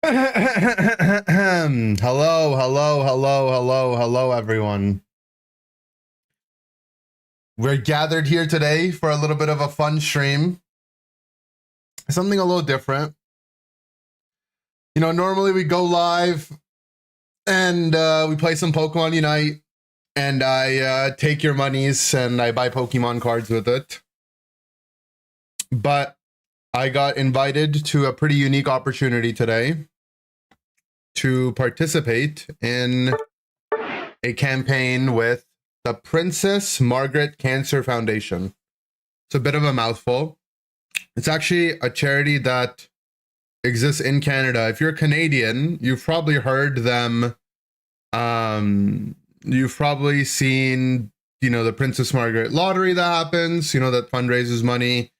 Hello, everyone. We're gathered here today for a little bit of a fun stream. Something a little different. You know, normally we go live and we play some Pokemon Unite, and I take your monies and I buy Pokemon cards with it. But I got invited to a pretty unique opportunity today to participate in a campaign with the Princess Margaret Cancer Foundation. It's a bit of a mouthful. It's actually a charity that exists in Canada. If you're Canadian, you've probably heard them. You've probably seen, you know, the Princess Margaret lottery that happens, you know, that fundraises money.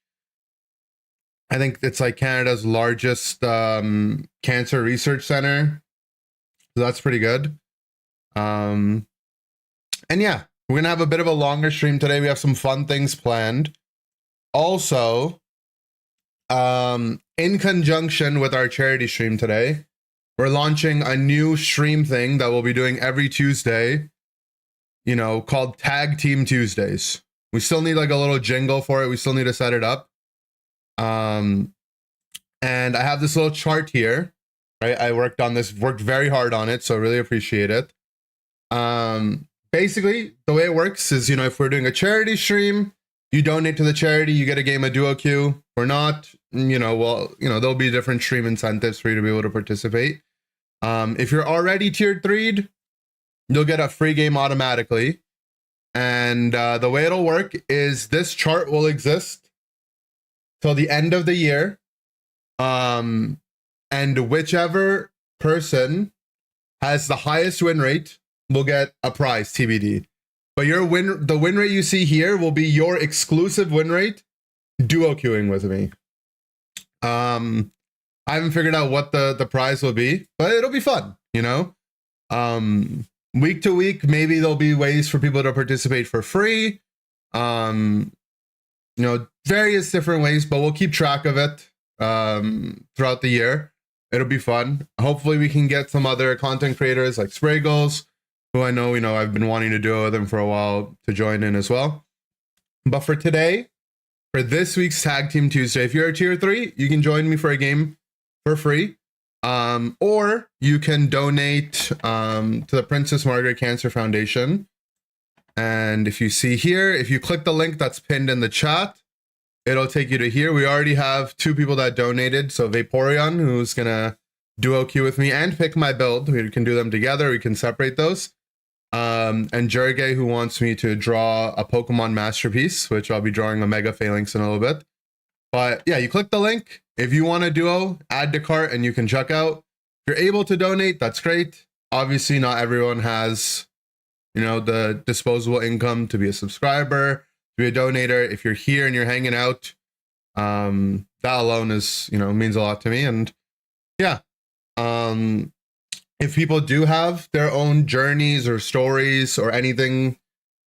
I think it's like Canada's largest cancer research center. So that's pretty good. And yeah, we're going to have a bit of a longer stream today. We have some fun things planned. Also, in conjunction with our charity stream today, we're launching a new stream thing that we'll be doing every Tuesday, you know, called Tag Team Tuesdays. We still need like a little jingle for it. We still need to set it up. And I have this little chart here, right? I worked very hard on it, so I really appreciate it. Basically, the way it works is, you know, if we're doing a charity stream, you donate to the charity, you get a game of duo queue. If we're not, you know, well, you know, there'll be different stream incentives for you to be able to participate. If you're already tiered 3'd, you'll get a free game automatically. And the way it'll work is this chart will exist till the end of the year. And whichever person has the highest win rate will get a prize, TBD. But the win rate you see here will be your exclusive win rate duo queuing with me. I haven't figured out what the prize will be, but it'll be fun, you know? Week to week, maybe there'll be ways for people to participate for free. You know, various different ways, but we'll keep track of it throughout the year. It'll be fun. Hopefully we can get some other content creators like Spraggles, who I know, you know, I've been wanting to do with them for a while, to join in as well. But for today, for this week's Tag Team Tuesday, if you're a tier 3, you can join me for a game for free. Or you can donate to the Princess Margaret Cancer Foundation. And if you see here, if you click the link that's pinned in the chat, it'll take you to here. We already have 2 people that donated. So Vaporeon, who's going to duo queue with me and pick my build. We can do them together. We can separate those. And Jurge, who wants me to draw a Pokemon Masterpiece, which I'll be drawing a Mega Phalanx in a little bit. But yeah, you click the link. If you want a duo, add to cart and you can check out. If you're able to donate, that's great. Obviously, not everyone has, you know, the disposable income to be a subscriber, to be a donator. If you're here and you're hanging out, that alone is, you know, means a lot to me. And yeah, if people do have their own journeys or stories or anything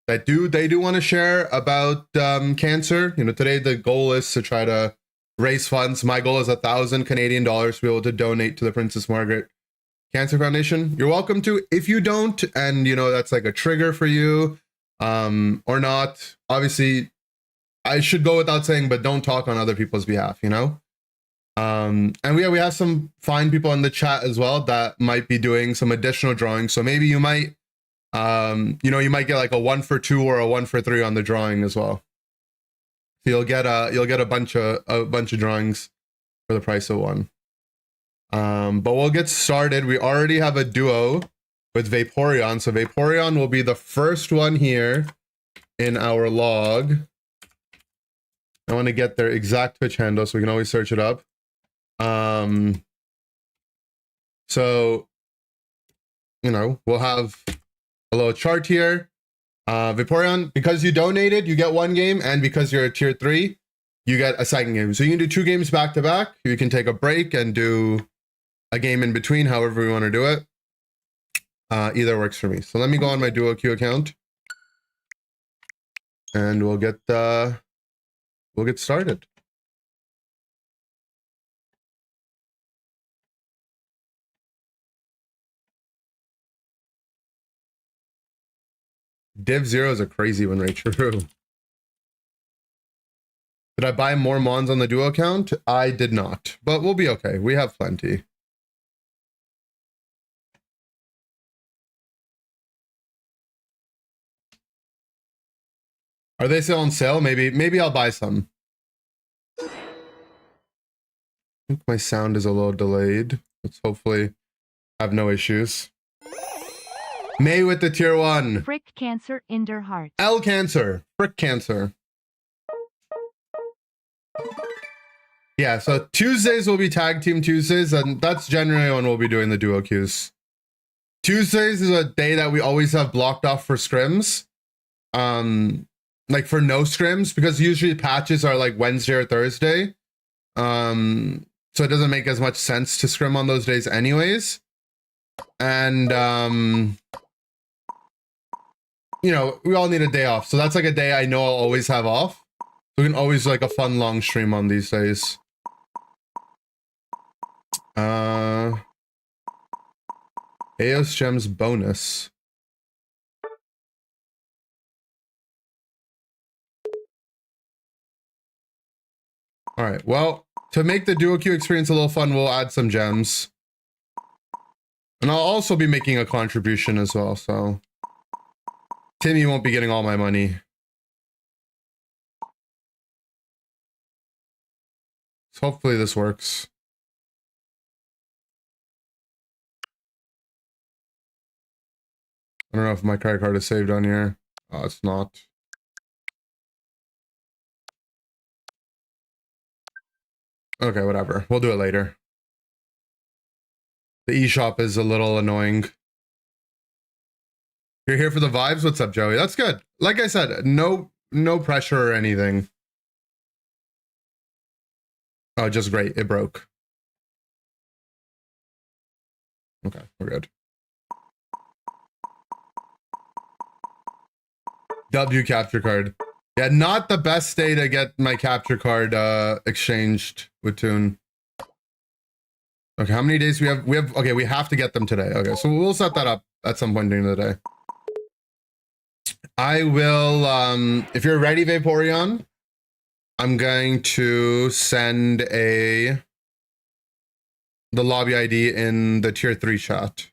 that they do want to share about cancer, you know, today the goal is to try to raise funds. My goal is 1,000 Canadian dollars to be able to donate to the Princess Margaret Cancer Foundation. You're welcome to. If you don't, and you know that's like a trigger for you, or not, obviously I should go without saying, but don't talk on other people's behalf, you know. And we have some fine people in the chat as well that might be doing some additional drawings. So maybe you might, you know, you might get like a 1 for 2 or a 1 for 3 on the drawing as well. So you'll get a bunch of drawings for the price of 1. But we'll get started. We already have a duo with Vaporeon. So Vaporeon will be the first one here in our log. I want to get their exact Twitch handle so we can always search it up. So, you know, we'll have a little chart here. Vaporeon, because you donated, you get 1 game, and because you're a tier 3, you get a second game. So you can do 2 games back to back. You can take a break and do a game in between, however we want to do it. Either works for me. So let me go on my duo queue account, and we'll get started. Div 0 is a crazy one, right? True. Did I buy more Mons on the duo account? I did not, but we'll be okay. We have plenty. Are they still on sale? Maybe I'll buy some. I think my sound is a little delayed. Let's hopefully have no issues. May with the tier 1. Frick Cancer in der Heart. L Cancer. Frick Cancer. Yeah, so Tuesdays will be Tag Team Tuesdays, and that's generally when we'll be doing the duo queues. Tuesdays is a day that we always have blocked off for scrims. Like for no scrims, because usually patches are like Wednesday or Thursday. So it doesn't make as much sense to scrim on those days anyways. And you know, we all need a day off. So that's like a day I know I'll always have off. So we can always do like a fun long stream on these days. Eos Gems bonus. All right, well, to make the duo queue experience a little fun, we'll add some gems. And I'll also be making a contribution as well, so Timmy won't be getting all my money. So hopefully this works. I don't know if my credit card is saved on here. Oh, it's not. Okay, whatever. We'll do it later. The eShop is a little annoying. You're here for the vibes? What's up, Joey? That's good. Like I said, no pressure or anything. Oh, just great. It broke. Okay, we're good. W capture card. Yeah, not the best day to get my capture card exchanged with Toon. Okay, how many days we have? Okay, we have to get them today. Okay, so we'll set that up at some point during the day. I will, if you're ready, Vaporeon, I'm going to send the lobby ID in the tier 3 chat.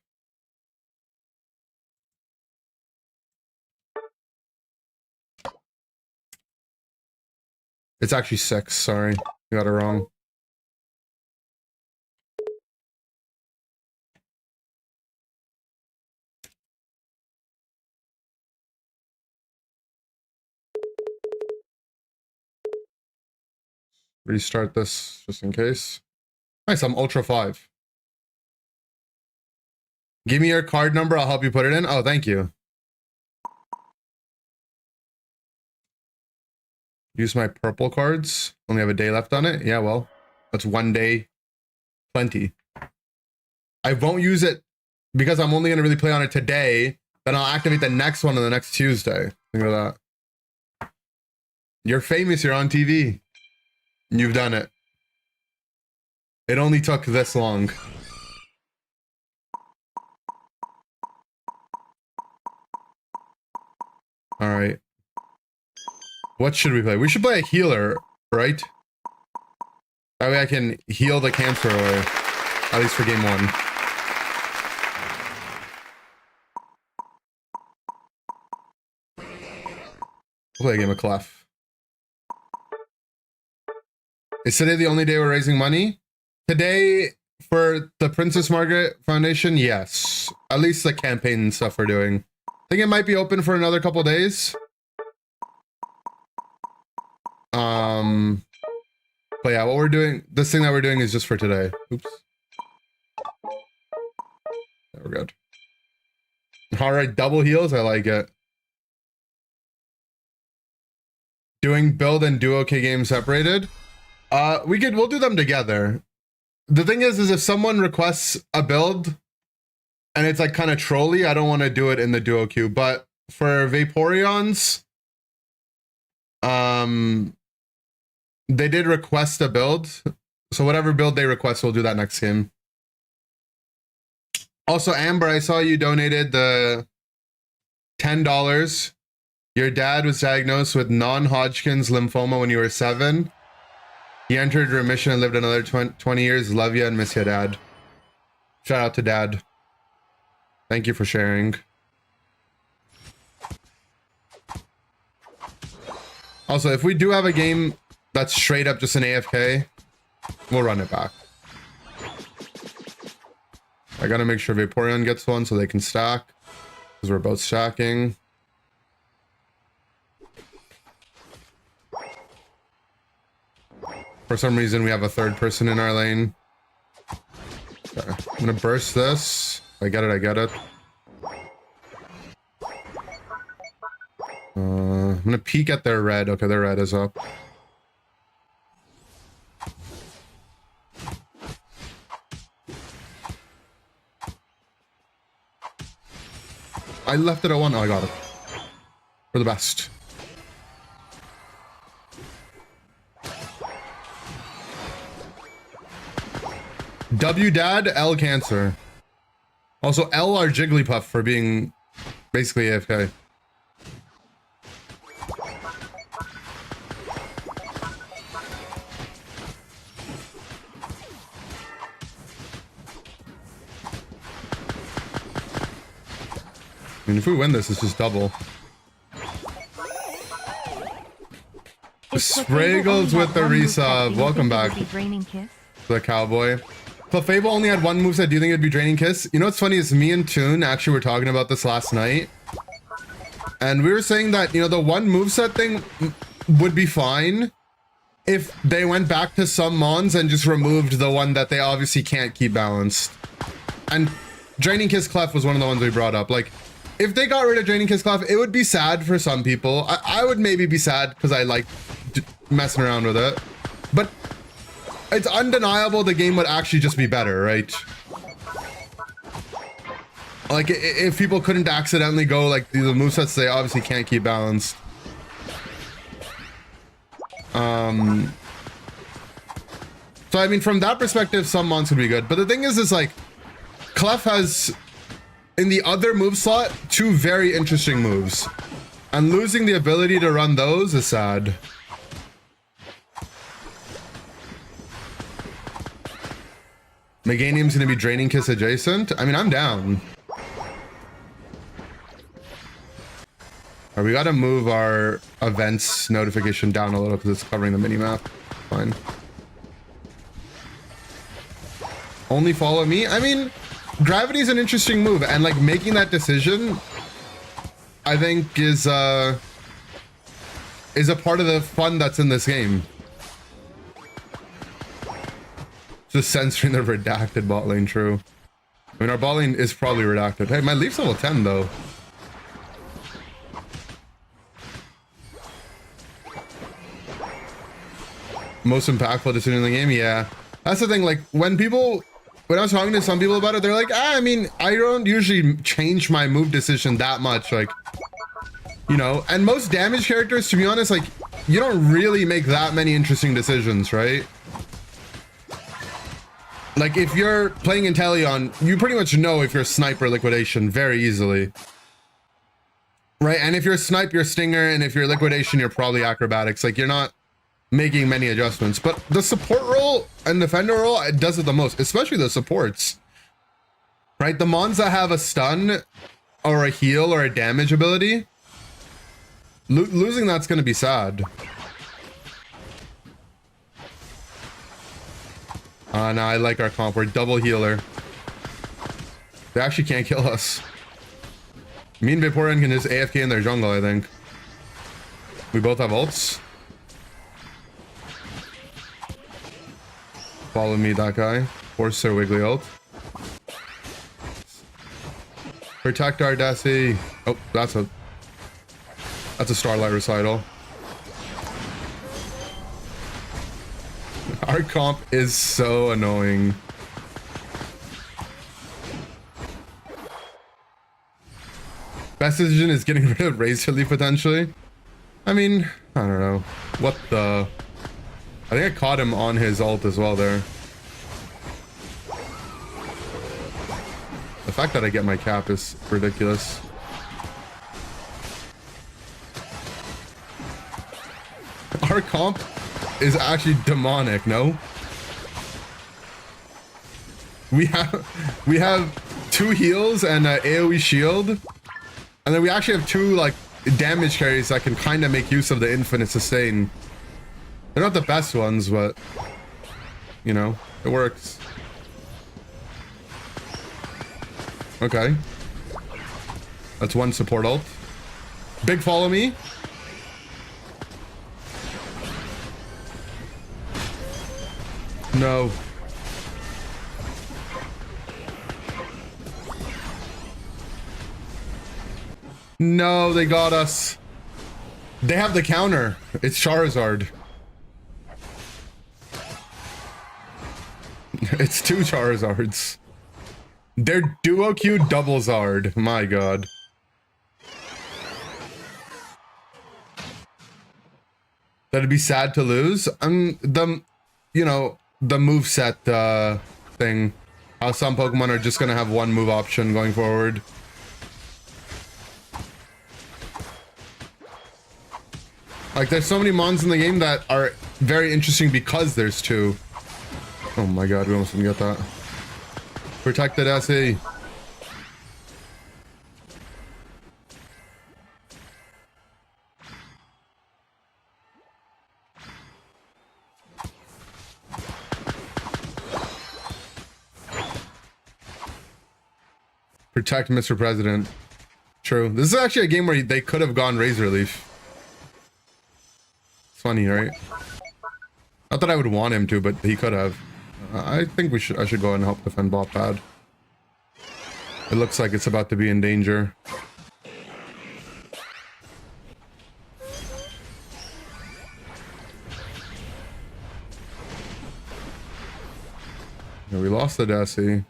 It's actually 6, sorry. You got it wrong. Restart this just in case. Nice, I'm Ultra 5. Give me your card number, I'll help you put it in. Oh, thank you. Use my purple cards. Only have a day left on it. Yeah, well, that's 1 day. Plenty. I won't use it because I'm only going to really play on it today. Then I'll activate the next one on the next Tuesday. Think of that. You're famous. You're on TV. You've done it. It only took this long. All right. What should we play? We should play a healer, right? That way I can heal the cancer away. At least for game 1. We'll play a game of Clef. Is today the only day we're raising money? Today, for the Princess Margaret Foundation, yes. At least the campaign and stuff we're doing. I think it might be open for another couple days. But yeah, what we're doing, this thing that we're doing is just for today. Oops. Yeah, we're good. All right, double heals, I like it. Doing build and duo K games separated. We'll do them together. The thing is if someone requests a build and it's like kind of trolly, I don't want to do it in the duo queue. But for Vaporeons, they did request a build. So whatever build they request, we'll do that next game. Also, Amber, I saw you donated the $10 Your dad was diagnosed with non-Hodgkin's lymphoma when you were 7. He entered remission and lived another 20 years. Love you and miss you, Dad. Shout out to Dad. Thank you for sharing. Also, if we do have a game that's straight up just an AFK, we'll run it back. I gotta make sure Vaporeon gets one so they can stack, because we're both stacking. For some reason, we have a third person in our lane. Okay. I'm gonna burst this. I get it, I get it. I'm gonna peek at their red. Okay, their red is up. I left it at 1. Oh, I got it. For the best. W Dad, L Cancer. Also, L are Jigglypuff for being basically AFK. I mean, if we win this, it's just double. Spraggles with the resub. Welcome back. The cowboy. Clefable only had one moveset. Do you think it'd be Draining Kiss? You know what's funny is me and Toon actually were talking about this last night. And we were saying that, you know, the one moveset thing would be fine if they went back to some mons and just removed the one that they obviously can't keep balanced. And Draining Kiss Clef was one of the ones we brought up. Like, if they got rid of Draining Kiss Clef, it would be sad for some people. I would maybe be sad because I like messing around with it. But it's undeniable the game would actually just be better, right? Like, if people couldn't accidentally go, like, the movesets they obviously can't keep balanced. So, I mean, from that perspective, some mons would be good. But the thing is like, Clef has, in the other move slot, 2 very interesting moves. And losing the ability to run those is sad. Meganium's gonna be Draining Kiss adjacent. I mean, I'm down. Alright, we gotta move our events notification down a little because it's covering the minimap. Fine. Only follow me? I mean, Gravity's an interesting move, and like making that decision, I think is a part of the fun that's in this game. Just censoring the redacted bot lane, true. I mean, our bot lane is probably redacted. Hey, my Leaf's level 10 though. Most impactful decision in the game, yeah. That's the thing, like when I was talking to some people about it, they're like, I mean, I don't usually change my move decision that much, like, you know, and most damage characters, to be honest, like, you don't really make that many interesting decisions, right? Like, if you're playing Inteleon, you pretty much know if you're Sniper Liquidation very easily. Right? And if you're Snipe, you're Stinger, and if you're Liquidation, you're probably Acrobatics. Like, you're not making many adjustments. But the support role and defender role, it does it the most, especially the supports. Right? The mons that have a stun or a heal or a damage ability, losing that's going to be sad. No, I like our comp. We're double healer. They actually can't kill us. Me and Vaporeon can just AFK in their jungle, I think. We both have ults. Follow me, that guy. Force Sir Wiggly ult. Protect our Desi. Oh, that's a Starlight recital. Our comp is so annoying. Best decision is getting rid of Razor Leaf potentially. I mean, I don't know. What the... I think I caught him on his ult as well there. The fact that I get my cap is ridiculous. Our comp is actually demonic, no? We have 2 heals and an AoE shield. And then we actually have 2 like damage carries that can kind of make use of the infinite sustain. They're not the best ones, but you know, it works. Okay. That's 1 support ult. Big follow me. No. No, they got us. They have the counter. It's Charizard. It's 2 Charizards. They're duo Q double Zard. My god. That'd be sad to lose. The, you know, the moveset thing. How some Pokemon are just gonna have 1 move option going forward. Like, there's so many mons in the game that are very interesting because there's 2. Oh my god, we almost didn't get that. Protected SE. Protect Mr. President. True. This is actually a game where they could have gone Razor Leaf. It's funny, right? Not that I would want him to, but he could have. I think I should go and help defend bot pad. It looks like it's about to be in danger. Yeah, we lost the Desi.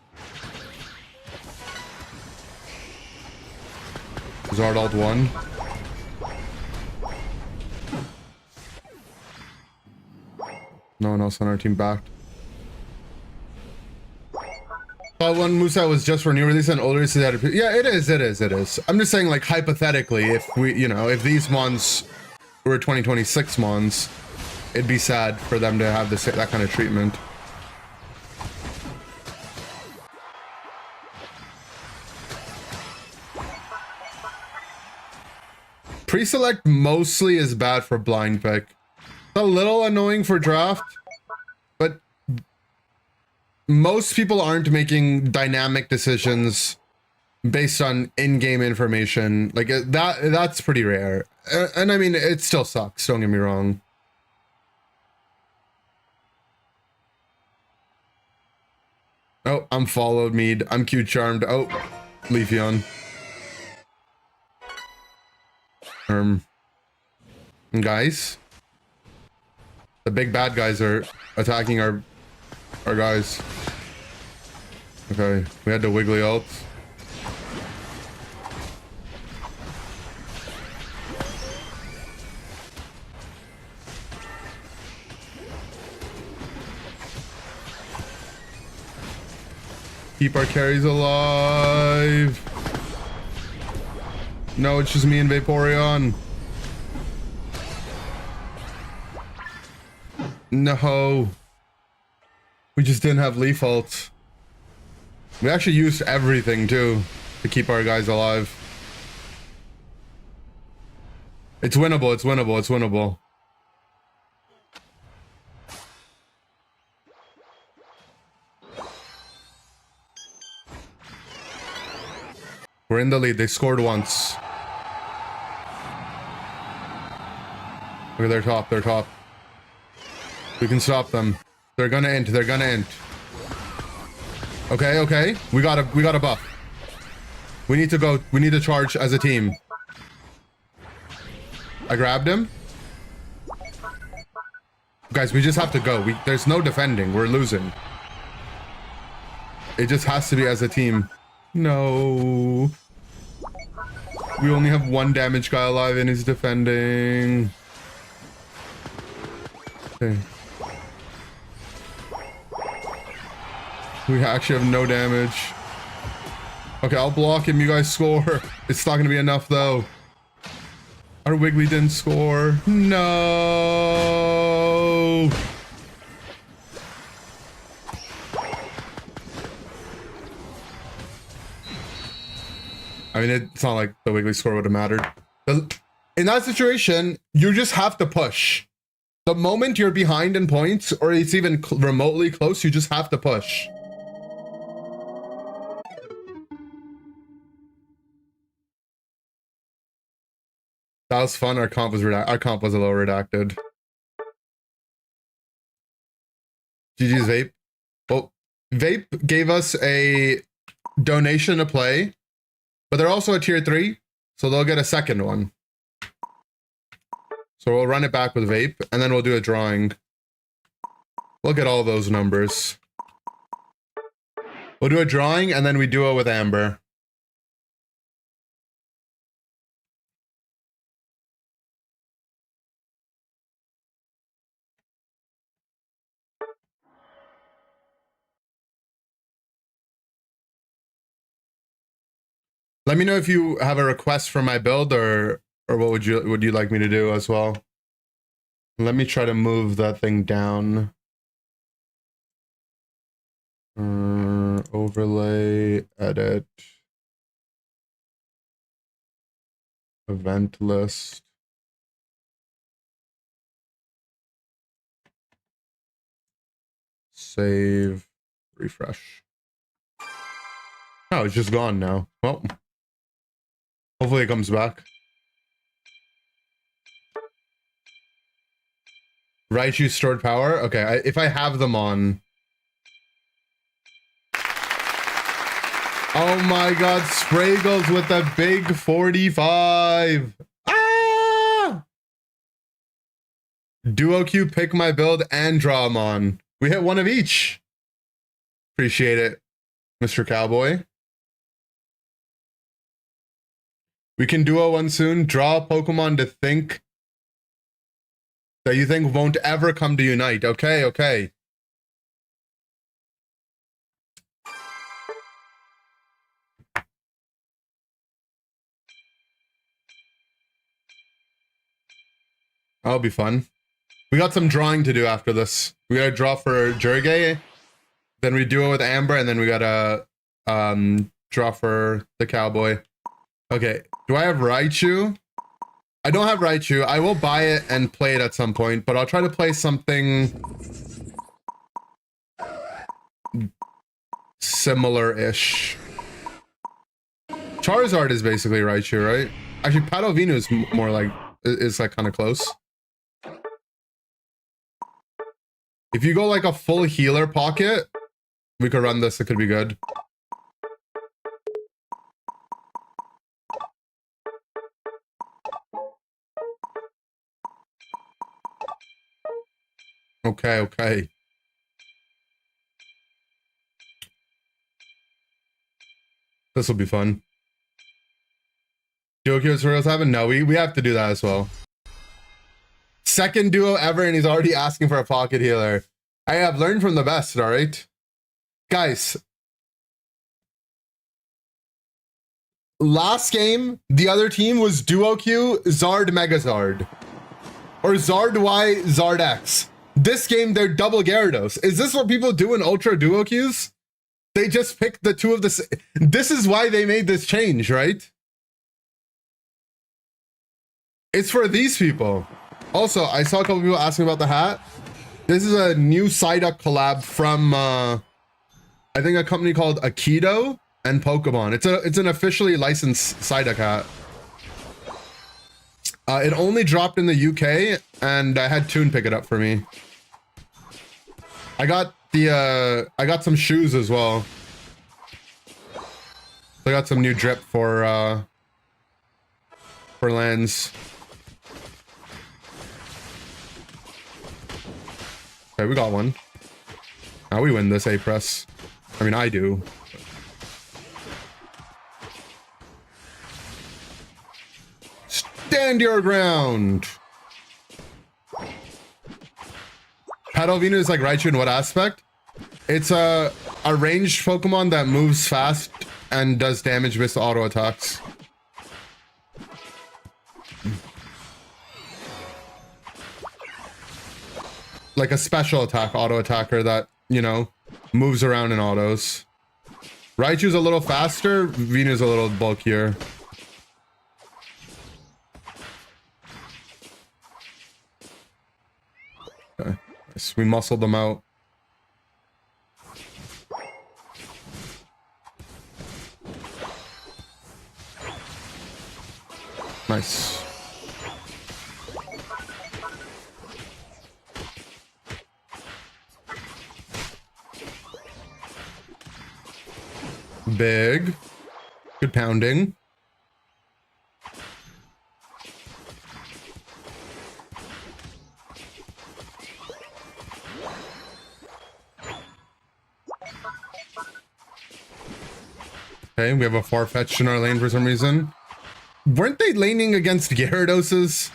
Zard ult 1. No one else on our team backed. One moveset was just for new release and older release. Yeah, it is. I'm just saying, like, hypothetically, if we, you know, if these mons were 2026 mons, it'd be sad for them to have this, that kind of treatment. Pre-select mostly is bad for blind pick. It's a little annoying for draft, but most people aren't making dynamic decisions based on in-game information. Like that's pretty rare. And I mean, it still sucks, don't get me wrong. Oh, I'm followed, Mead. I'm Q charmed. Oh, Leafeon. Guys, the big bad guys are attacking our guys. Okay, we had the wiggly ult. Keep our carries alive. No, it's just me and Vaporeon. No. We just didn't have Leaf ult. We actually used everything too to keep our guys alive. It's winnable, it's winnable, it's winnable. We're in the lead. They scored once. Look at their top, their top. We can stop them. They're gonna int, they're gonna int. Okay, okay. We got a buff. We need to go, we need to charge as a team. I grabbed him. Guys, we just have to go. There's no defending. We're losing. It just has to be as a team. No. We only have 1 damage guy alive and he's defending. Okay. We actually have no damage. Okay, I'll block him. You guys score. It's not gonna be enough though. Our Wiggly didn't score. No. I mean, it's not like the weekly score would have mattered. In that situation, you just have to push. The moment you're behind in points, or it's even remotely close, you just have to push. That was fun. Our comp was a little redacted. GG's Vape. Well, Vape gave us a donation to play, but they're also a tier 3, so they'll get a second one. So we'll run it back with Vape, and then we'll do a drawing. Look at all those numbers. We'll do a drawing, and then we duo with Amber. Let me know if you have a request for my build, or what would you like me to do as well. Let me try to move that thing down. Overlay, edit, event list. Save, refresh. Oh, it's just gone now. Well, hopefully it comes back. Raichu stored power? Okay, if I have them on. Oh my god, Spraggles with a big 45. Ah! Duo Q, pick my build and draw them on. We hit one of each. Appreciate it, Mr. Cowboy. We can duo one soon. Draw a Pokemon to think that you think won't ever come to unite. Okay, okay. That'll be fun. We got some drawing to do after this. We gotta draw for Jurgay, then we duo with Amber, and then we gotta draw for the Cowboy. Okay, do I have Raichu? I don't have Raichu. I will buy it and play it at some point, but I'll try to play something similar-ish. Charizard is basically Raichu, right? Actually, Padovino is more like, is like kind of close. If you go like a full healer pocket, we could run this. It could be good. Okay, okay. This will be fun. Duo Q Surreals happen? No, we have to do that as well. Second duo ever, and he's already asking for a pocket healer. I have learned from the best, all right? Guys. Last game, the other team was Duo Q, Zard, Megazard. Or Zard Y, Zard X. This game, they're double Gyarados. Is this what people do in Ultra Duo Qs? They just pick the two of the... This is why they made this change, right? It's for these people. Also, I saw a couple people asking about the hat. This is a new Psyduck collab from, I think a company called Aikido and Pokemon. It's an officially licensed Psyduck hat. It only dropped in the UK, and I had Toon pick it up for me. I got some shoes as well. I got some new drip for Lens. Okay, we got one. Now we win this A-Press. I mean, I do. Stand your ground! Padovino is like Raichu in what aspect? It's a ranged Pokemon that moves fast and does damage with auto attacks. Like a special attack auto attacker that, you know, moves around in autos. Raichu's a little faster. Venu's a little bulkier. Okay. Nice. We muscled them out. Nice. Big. Good pounding. Okay, we have a Farfetch'd in our lane for some reason. Weren't they laning against Gyarados?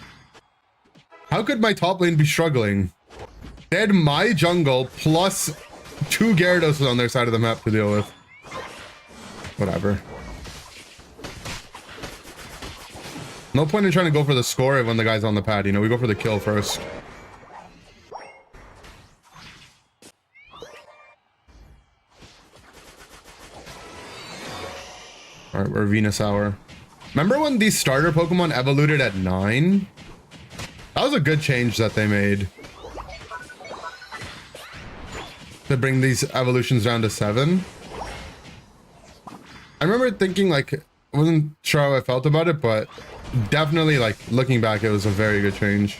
How could my top lane be struggling? They had my jungle plus 2 Gyarados on their side of the map to deal with. Whatever. No point in trying to go for the score when the guy's on the pad, you know, we go for the kill first. Alright, we're Venusaur. Remember when these starter Pokemon evoluted at 9? That was a good change that they made. To bring these evolutions down to 7. I remember thinking, like, I wasn't sure how I felt about it, but definitely, like, looking back, it was a very good change.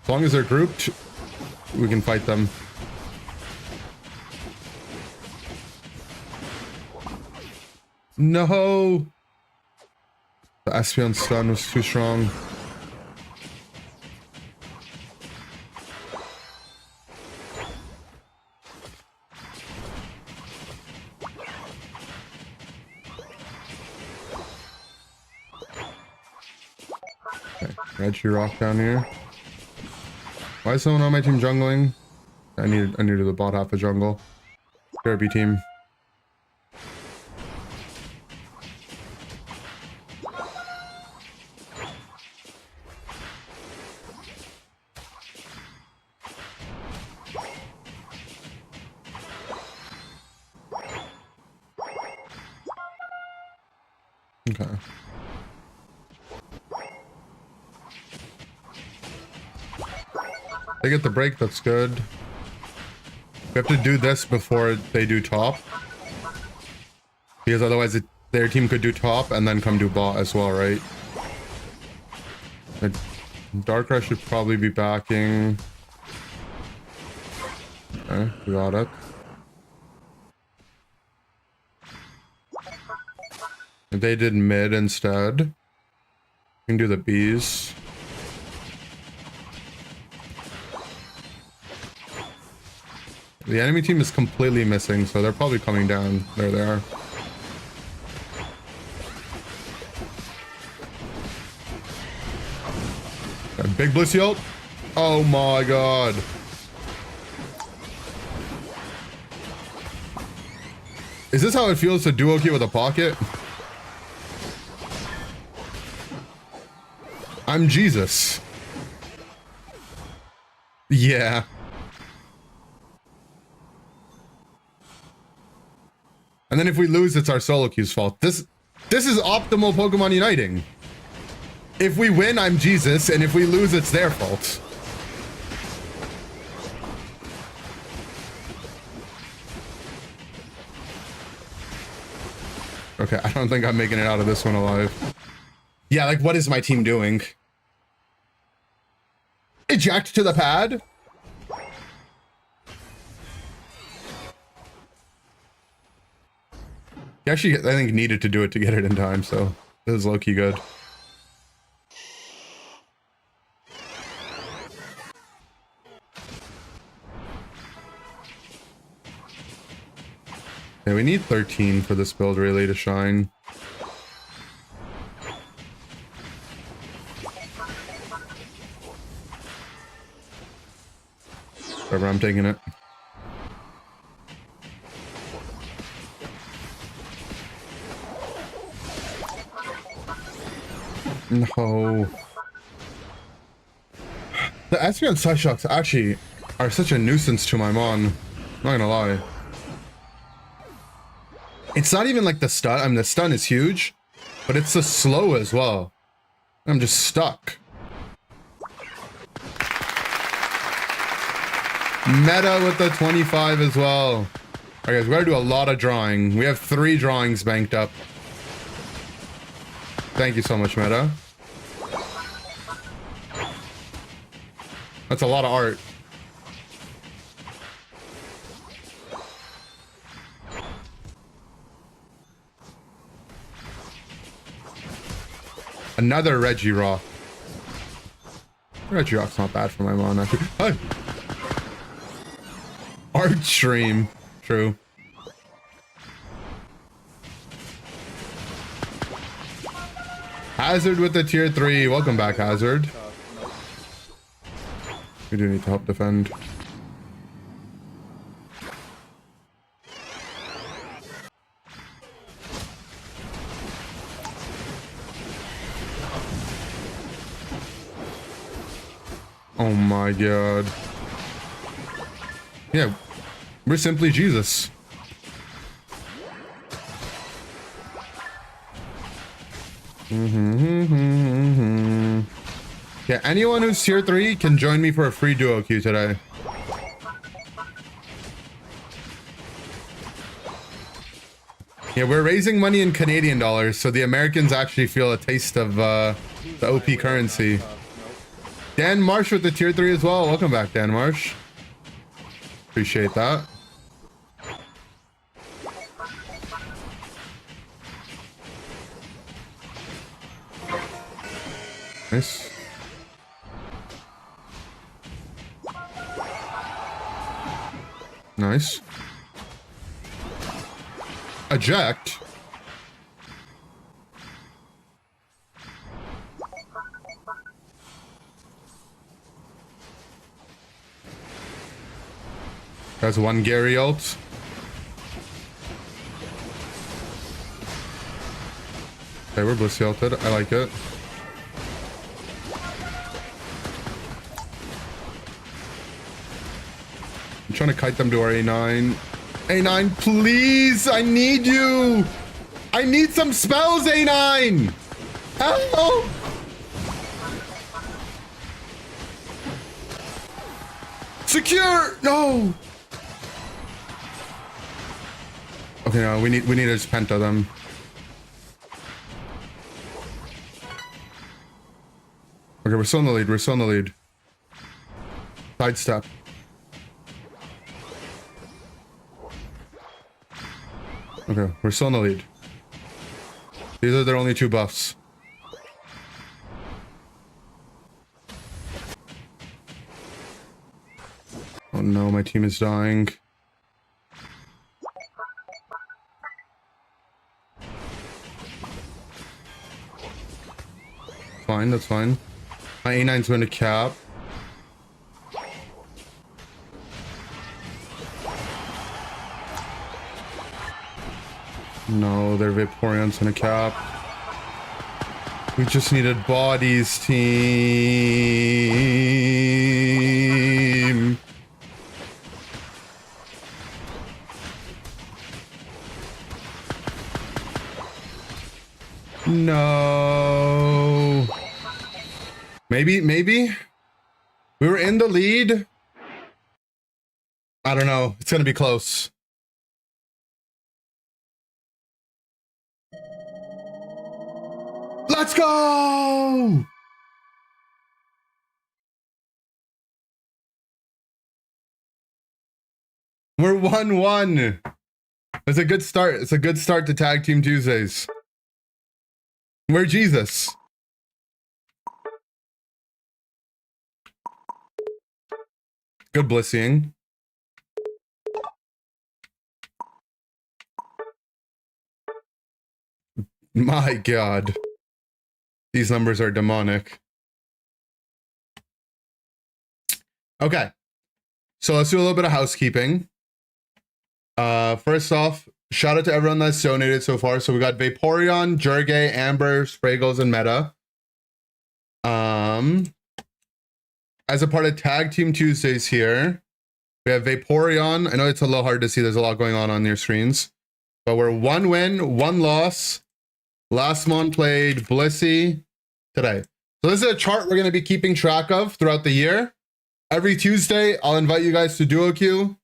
As long as they're grouped, we can fight them. No! The Espeon stun was too strong. Okay, Reggie Rock down here. Why is someone on my team jungling? I needed the bot half a jungle. Derby team. Okay. They get the break, that's good. We have to do this before they do top. Because otherwise their team could do top and then come do bot as well, right? Darkrai should probably be backing. Okay, we got it. They did mid instead. We can do the bees. The enemy team is completely missing, so they're probably coming down. There they are. A big Blissey ult. Oh my god. Is this how it feels to duo key with a pocket? I'm Jesus. Yeah. And then if we lose, it's our solo queue's fault. This is optimal Pokemon uniting. If we win, I'm Jesus, and if we lose, it's their fault. Okay, I don't think I'm making it out of this one alive. Yeah, like, what is my team doing? Eject to the pad? He actually, I think, needed to do it to get it in time, so this is low-key good. Yeah, we need 13 for this build really to shine. Whatever, I'm taking it. No. The Espeon Psyshocks actually are such a nuisance to my mon. Not gonna lie. It's not even like the stun. I mean, the stun is huge, but it's the slow as well. I'm just stuck. Meta with the 25 as well. All right, guys, we gotta do a lot of drawing. We have 3 drawings banked up. Thank you so much, Meta. That's a lot of art. Another Regirock. Regirock's not bad for my mon, actually. Hey! Art stream. True. Hazard with the tier 3. Welcome back, Hazard. We do need to help defend. Oh my god. Yeah, we're simply Jesus. Yeah, anyone who's tier 3 can join me for a free duo queue today. Yeah, we're raising money in Canadian dollars, so the Americans actually feel a taste of the OP currency. Dan Marsh with the tier 3 as well. Welcome back, Dan Marsh. Appreciate that. Nice. Nice. Eject. That's one Gary ult. Okay, we're Blissey ulted. I like it. I'm trying to kite them to our A9. A9, please! I need you! I need some spells, A9! Help! Secure! No! Okay, no, we need to just penta them. Okay, we're still in the lead, we're still in the lead. Sidestep. Okay, we're still in the lead. These are their only 2 buffs. Oh no, my team is dying. Fine, that's fine. My A9's going to cap. No, their Vaporeon's gonna cap. We just needed bodies, team. No. Maybe we were in the lead. I don't know. It's gonna be close. Let's go! We're 1-1. It's a good start. It's a good start to Tag Team Tuesdays. We're Jesus. Good blissing. My God. These numbers are demonic. Okay. So let's do a little bit of housekeeping. First off, shout out to everyone that's donated so far. So we got Vaporeon, Jurge, Amber, Spraggles, and Meta. As a part of Tag Team Tuesdays here, we have Vaporeon. I know it's a little hard to see. There's a lot going on your screens. But we're 1 win, 1 loss. Last one played Blissey today. So this is a chart we're going to be keeping track of throughout the year. Every Tuesday, I'll invite you guys to duo queue.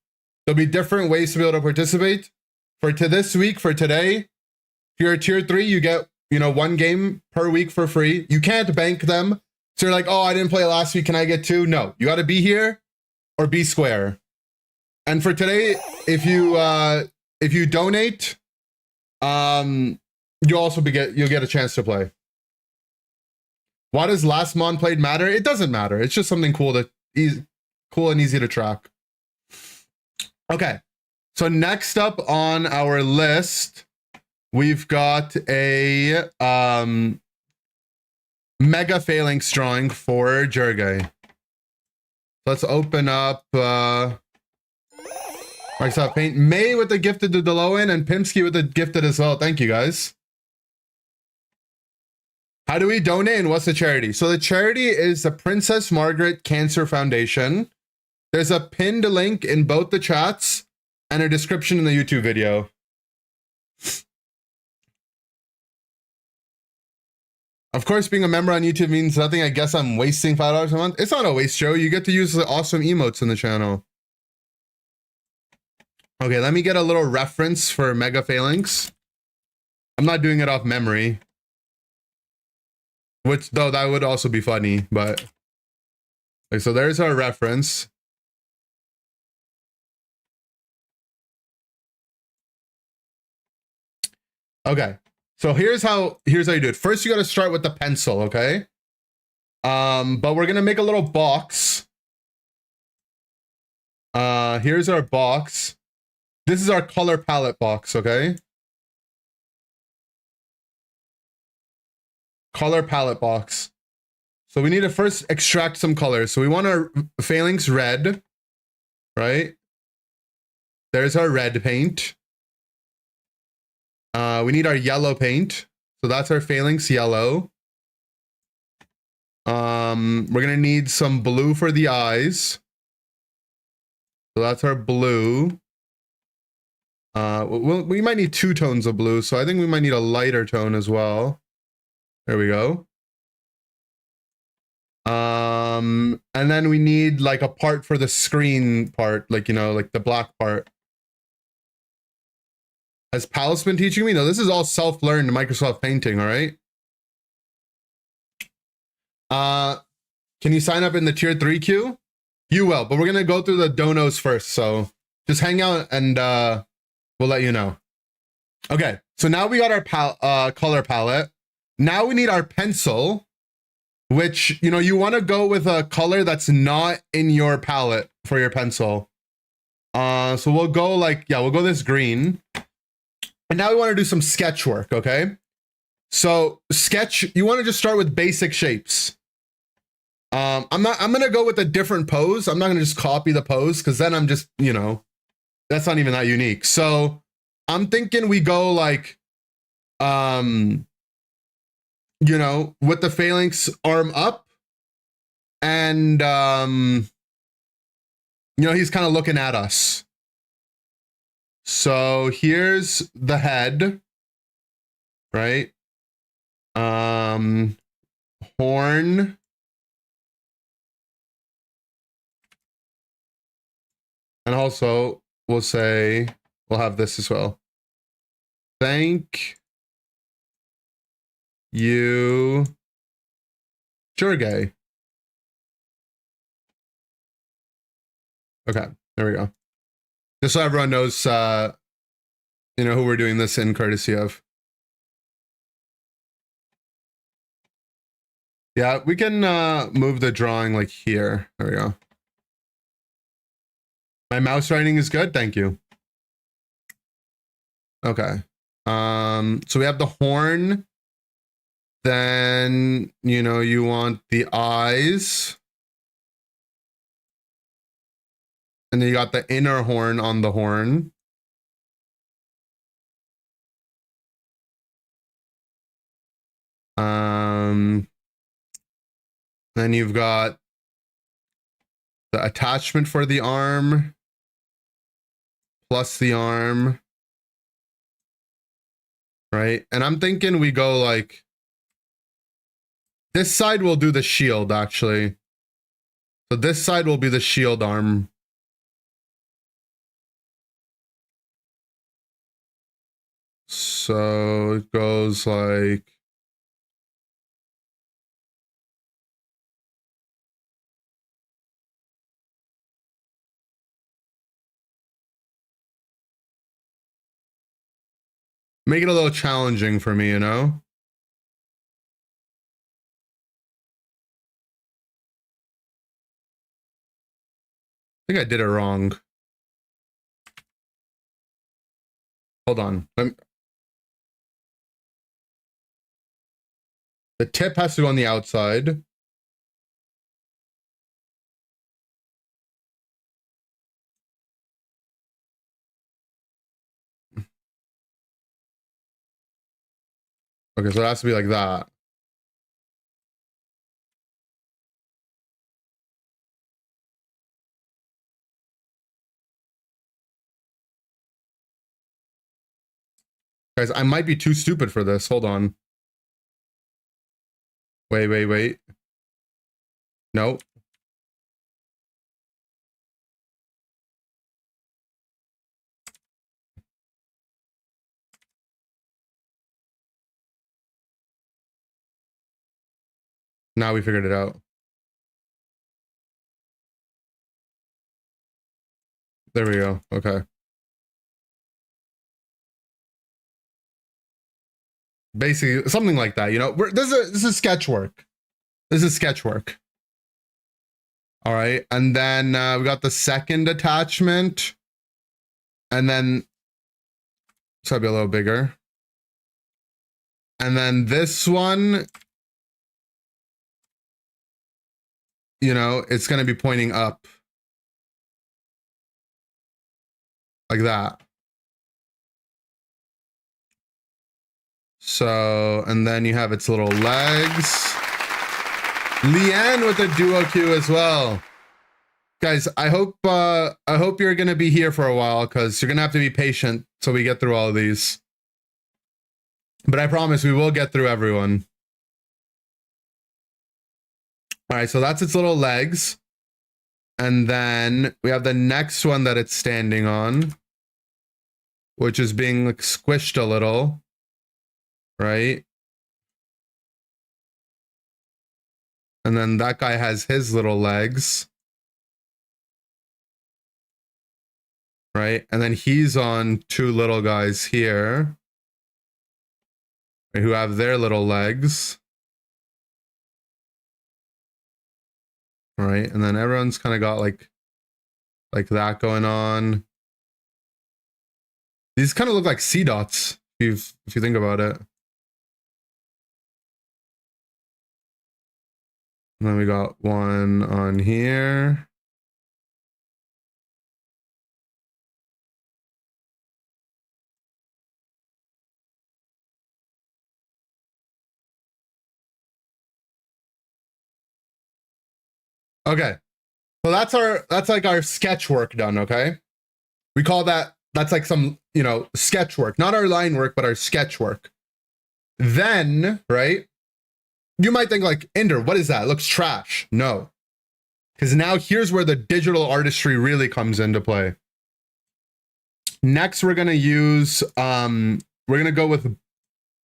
There'll be different ways to be able to participate. For this week, for today, if you're a tier 3, you get 1 game per week for free. You can't bank them. So you're like, oh, I didn't play last week. Can I get 2? No, you got to be here or be square. And for today, if you donate, you'll get a chance to play. Why does last mon played matter? It doesn't matter. It's just something cool and easy to track. Okay, so next up on our list, we've got a mega phalanx drawing for Jurgay. Let's open up Microsoft Paint. May with the gifted to Deloan and Pimsky with the gifted as well. Thank you guys. How do we donate and what's the charity? So the charity is the Princess Margaret Cancer Foundation. There's a pinned link in both the chats and a description in the YouTube video. Of course, being a member on YouTube means nothing. I guess I'm wasting $5 a month. It's not a waste, Joe. You get to use the awesome emotes in the channel. Okay, let me get a little reference for Mega Phalanx. I'm not doing it off memory. Which, though, that would also be funny, but... Okay, so there's our reference. Okay, so here's how you do it. First, you got to start with the pencil, okay? But we're gonna make a little box. Here's our box. This is our color palette box, okay? Color palette box. So we need to first extract some colors. So we want our phalanx red, right? There's our red paint. We need our yellow paint. So that's our phalanx yellow. We're gonna need some blue for the eyes. So that's our blue. We might need 2 tones of blue, so I think we might need a lighter tone as well. There we go. And then we need like a part for the screen part, like, like the black part. Has Palace been teaching me? No, this is all self-learned Microsoft Painting, all right? Can you sign up in the tier 3 queue? You will, but we're gonna go through the donos first, so just hang out and we'll let you know. Okay, so now we got our color palette. Now we need our pencil, which, you want to go with a color that's not in your palette for your pencil. So we'll go we'll go this green. And now we want to do some sketch work, okay? So sketch, you want to just start with basic shapes. I'm going to go with a different pose. I'm not going to just copy the pose because then I'm just, that's not even that unique. So I'm thinking we go like, with the phalanx arm up and, he's kind of looking at us. So here's the head, right? Horn. And also we'll have this as well. Thank you, Jurgay. Okay, there we go. Just so everyone knows, who we're doing this in courtesy of. Yeah, we can move the drawing like here. There we go. My mouse writing is good, thank you. Okay. So we have the horn. Then, you want the eyes. And then you got the inner horn on the horn. Then you've got the attachment for the arm plus the arm, right? And I'm thinking we go like, this side will do the shield actually. So this side will be the shield arm. So it goes like, make it a little challenging for me, you know? I think I did it wrong. Hold on. The tip has to go on the outside. Okay, so it has to be like that. Guys, I might be too stupid for this. Hold on. Wait. No. Now we figured it out. There we go. Okay. Basically, something like that, you know? This is sketch work. This is sketch work. All right. And then we got the second attachment. And then, it's gotta be a little bigger. And then this one, you know, it's going to be pointing up. Like that. So, and then you have its little legs. Leanne with a duo Q as well. Guys, I hope you're going to be here for a while because you're going to have to be patient so we get through all of these. But I promise we will get through everyone. All right, so that's its little legs. And then we have the next one that it's standing on, which is being like squished a little, right? And then that guy has his little legs, right? And then he's on two little guys here who have their little legs, right? And then everyone's kind of got like that going on. These kind of look like C dots if you think about it. And then we got one on here. Okay. So that's like our sketch work done, okay? We call that's like some, you know, sketch work. Not our line work, but our sketch work. Then, right? You might think like, Ender, what is that? It looks trash. No. Because now here's where the digital artistry really comes into play. Next, we're going to use, we're going to go with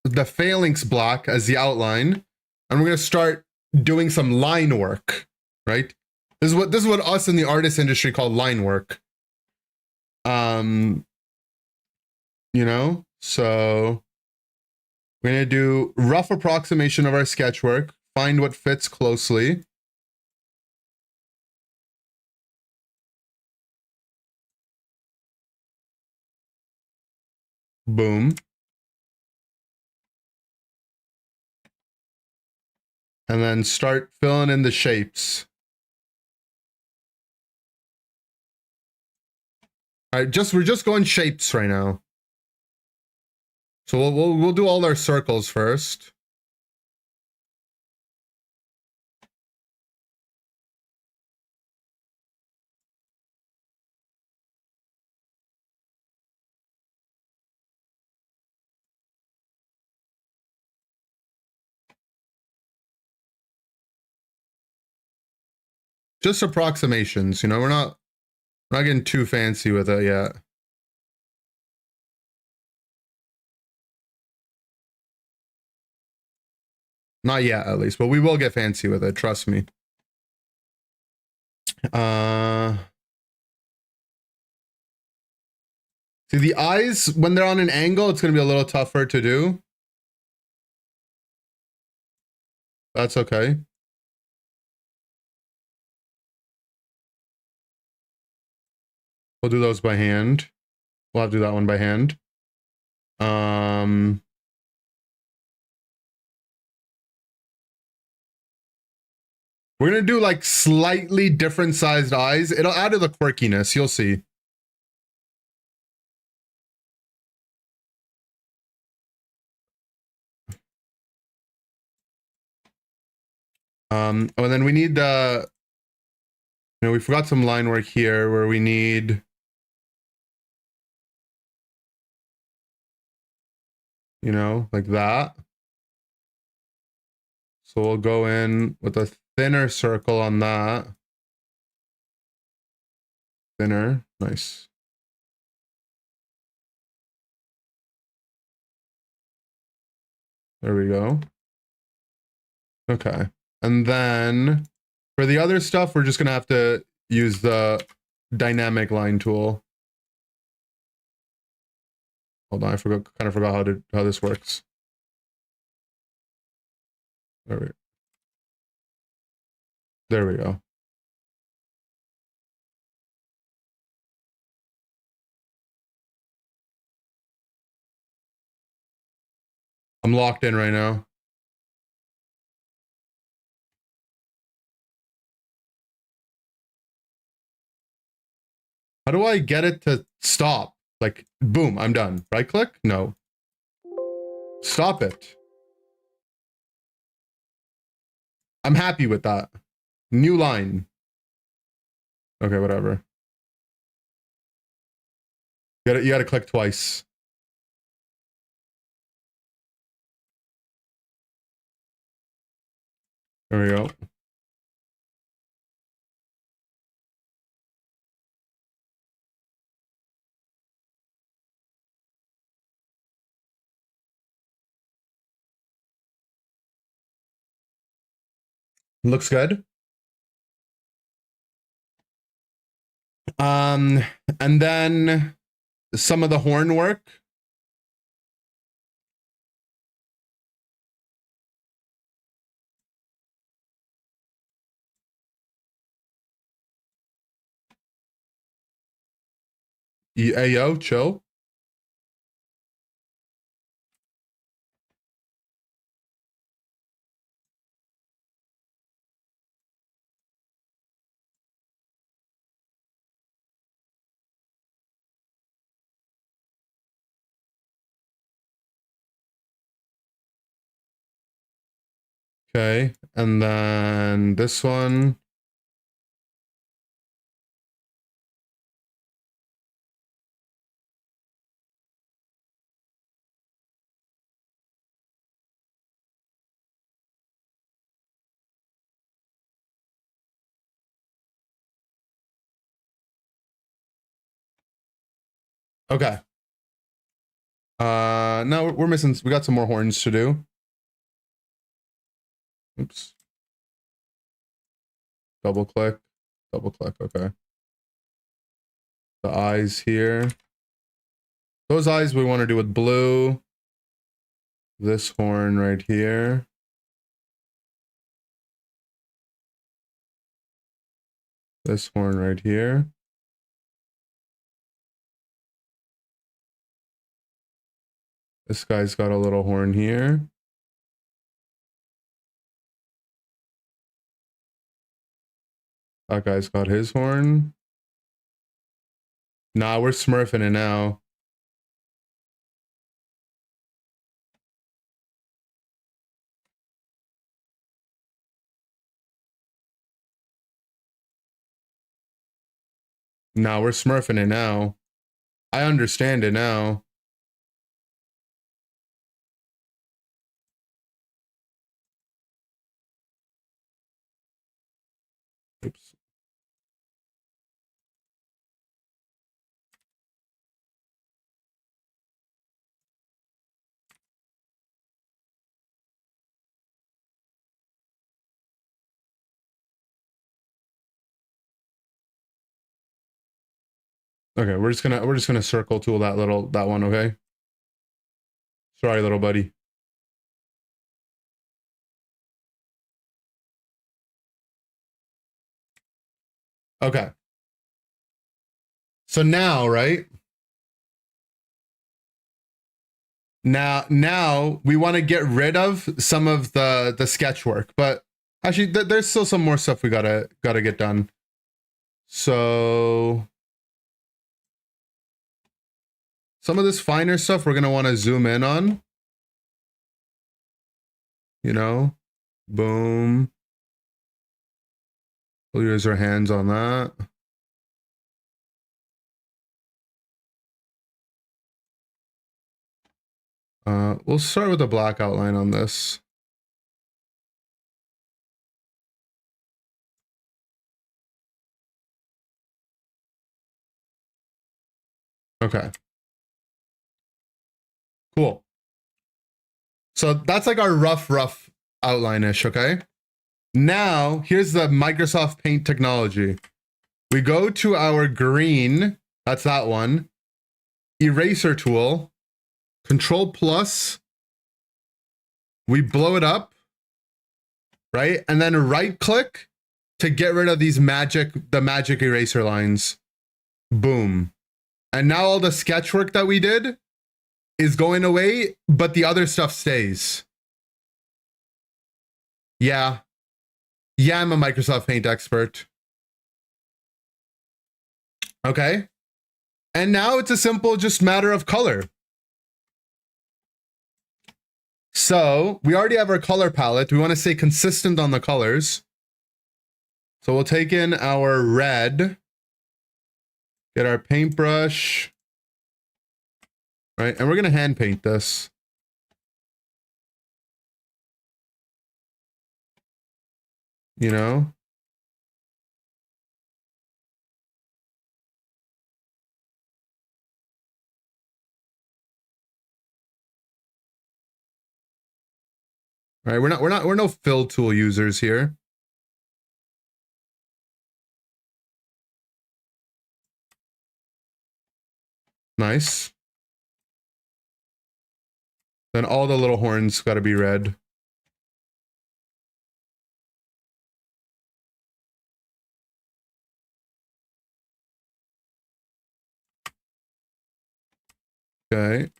the phalanx block as the outline. And we're going to start doing some line work, right? This is what us in the artist industry call line work. You know, so we're going to do rough approximation of our sketch work, find what fits closely. Boom. And then start filling in the shapes. All right, we're just going shapes right now. So we'll do all our circles first. just approximations. You know, we're not getting too fancy with it yet. Not yet, at least, but we will get fancy with it. Trust me. See, the eyes, when they're on an angle, it's going to be a little tougher to do. That's okay. We'll do those by hand. We'll have to do that one by hand. We're going to do like slightly different sized eyes. It'll add to the quirkiness. You'll see. And then we need the, you know, we forgot some line work here where we need, you know, like that. So we'll go in with a thinner circle on that. Thinner, nice. There we go. Okay. And then for the other stuff, we're just going to have to use the dynamic line tool. Hold on, I kind of forgot how this works. There we go. I'm locked in right now. How do I get it to stop? Like, boom, I'm done. Right click? No. Stop it. I'm happy with that. New line. Okay, whatever. You gotta click twice. There we go. Looks good. And then some of the horn work. Hey, yo, chill. Okay, and then this one. Okay. No, we're missing. We got some more horns to do. Oops. Double click. Double click. Okay. The eyes here. Those eyes we want to do with blue. This horn right here. This horn right here. This guy's got a little horn here. That guy's got his horn. Nah, we're smurfing it now. Nah, we're smurfing it now. I understand it now. Oops. Okay, we're just gonna circle tool that one, okay? Sorry, little buddy. Okay. So now, right? Now we want to get rid of some of the sketch work, but actually there's still some more stuff we gotta get done. So some of this finer stuff we're gonna want to zoom in on. You know, boom. We'll use our hands on that. We'll start with a black outline on this. Okay. Cool. So that's like our rough outline-ish, okay? Now, here's the Microsoft Paint technology. We go to our green, that's that one, eraser tool, Control plus, we blow it up, right? And then right click to get rid of these the magic eraser lines. Boom. And now all the sketch work that we did is going away, but the other stuff stays. Yeah. Yeah, I'm a Microsoft Paint expert. Okay. And now it's a simple just matter of color. So we already have our color palette. We want to stay consistent on the colors. So we'll take in our red, get our paintbrush, right? And we're going to hand paint this. You know? All right, we're no fill tool users here. Nice. Then all the little horns got to be red. Okay.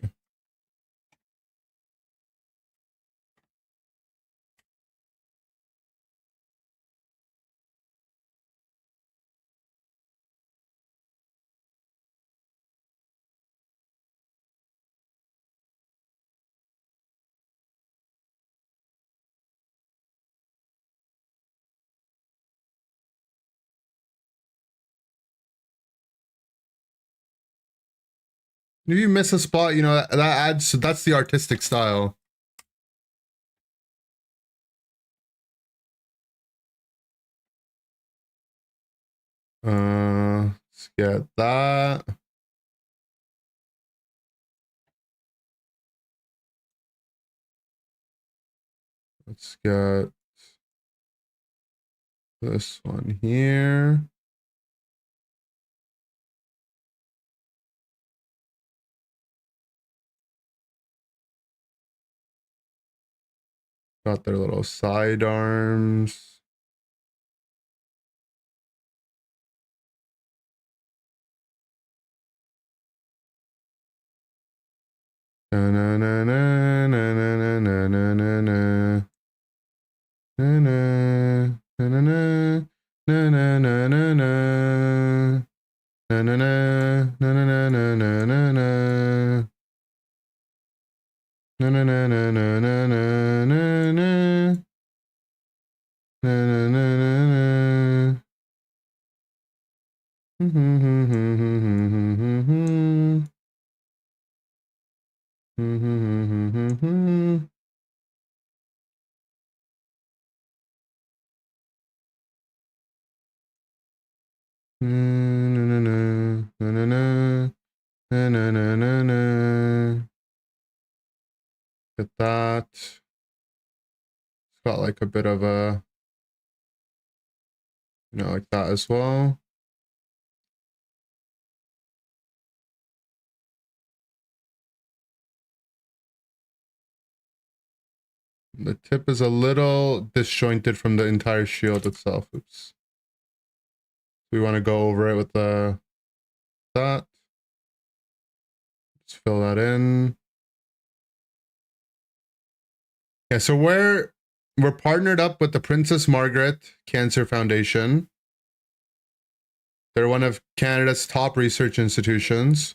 If you miss a spot, you know, that adds, that's the artistic style. Let's get that. Let's get this one here. Got their little side arms. Na na na na na na na na na na. Na na na na na na na na na na. Na na na na na na na na na. Na na na na na na na na na. Na na na na na. Get that. It's got like a bit of a, you know, like that as well. The tip is a little disjointed from the entire shield itself. Oops. We want to go over it with the that. Just fill that in. Yeah, so we're partnered up with the Princess Margaret Cancer Foundation. They're one of Canada's top research institutions.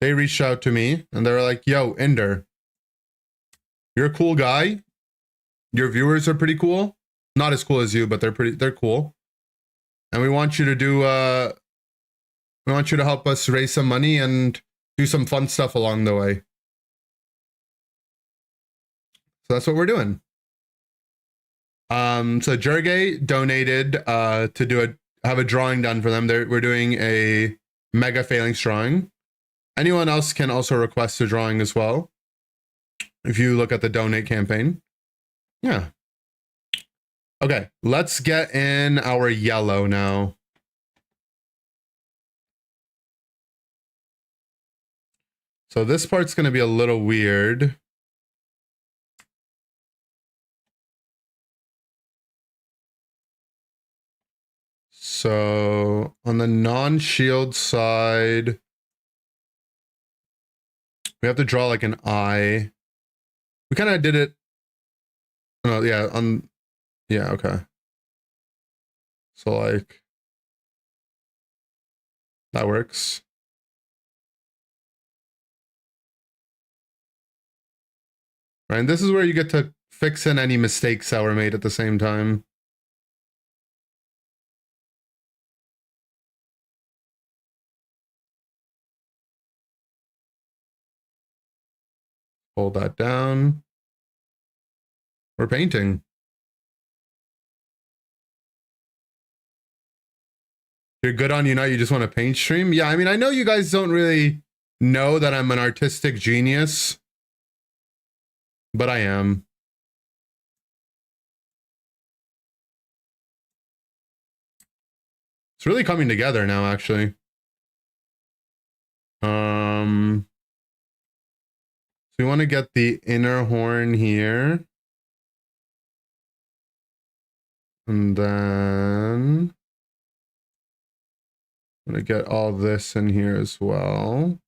They reached out to me and they were like, yo, Inder, you're a cool guy. Your viewers are pretty cool. Not as cool as you, but they're cool. And we want you to do we want you to help us raise some money and do some fun stuff along the way. So that's what we're doing. So Jerge donated to have a drawing done for them. We're doing a mega phalanx drawing. Anyone else can also request a drawing as well. If you look at the donate campaign. Yeah. Okay, let's get in our yellow now. So this part's going to be a little weird. So on the non-shield side, we have to draw like an eye. We kind of did it. Oh, yeah, yeah, okay. So like, that works. Right, and this is where you get to fix in any mistakes that were made at the same time. Hold that down. We're painting. You're good on Unite, you just want to paint stream? Yeah, I mean, I know you guys don't really know that I'm an artistic genius, but I am. It's really coming together now, actually. So we want to get the inner horn here. And then I'm going to get all this in here as well.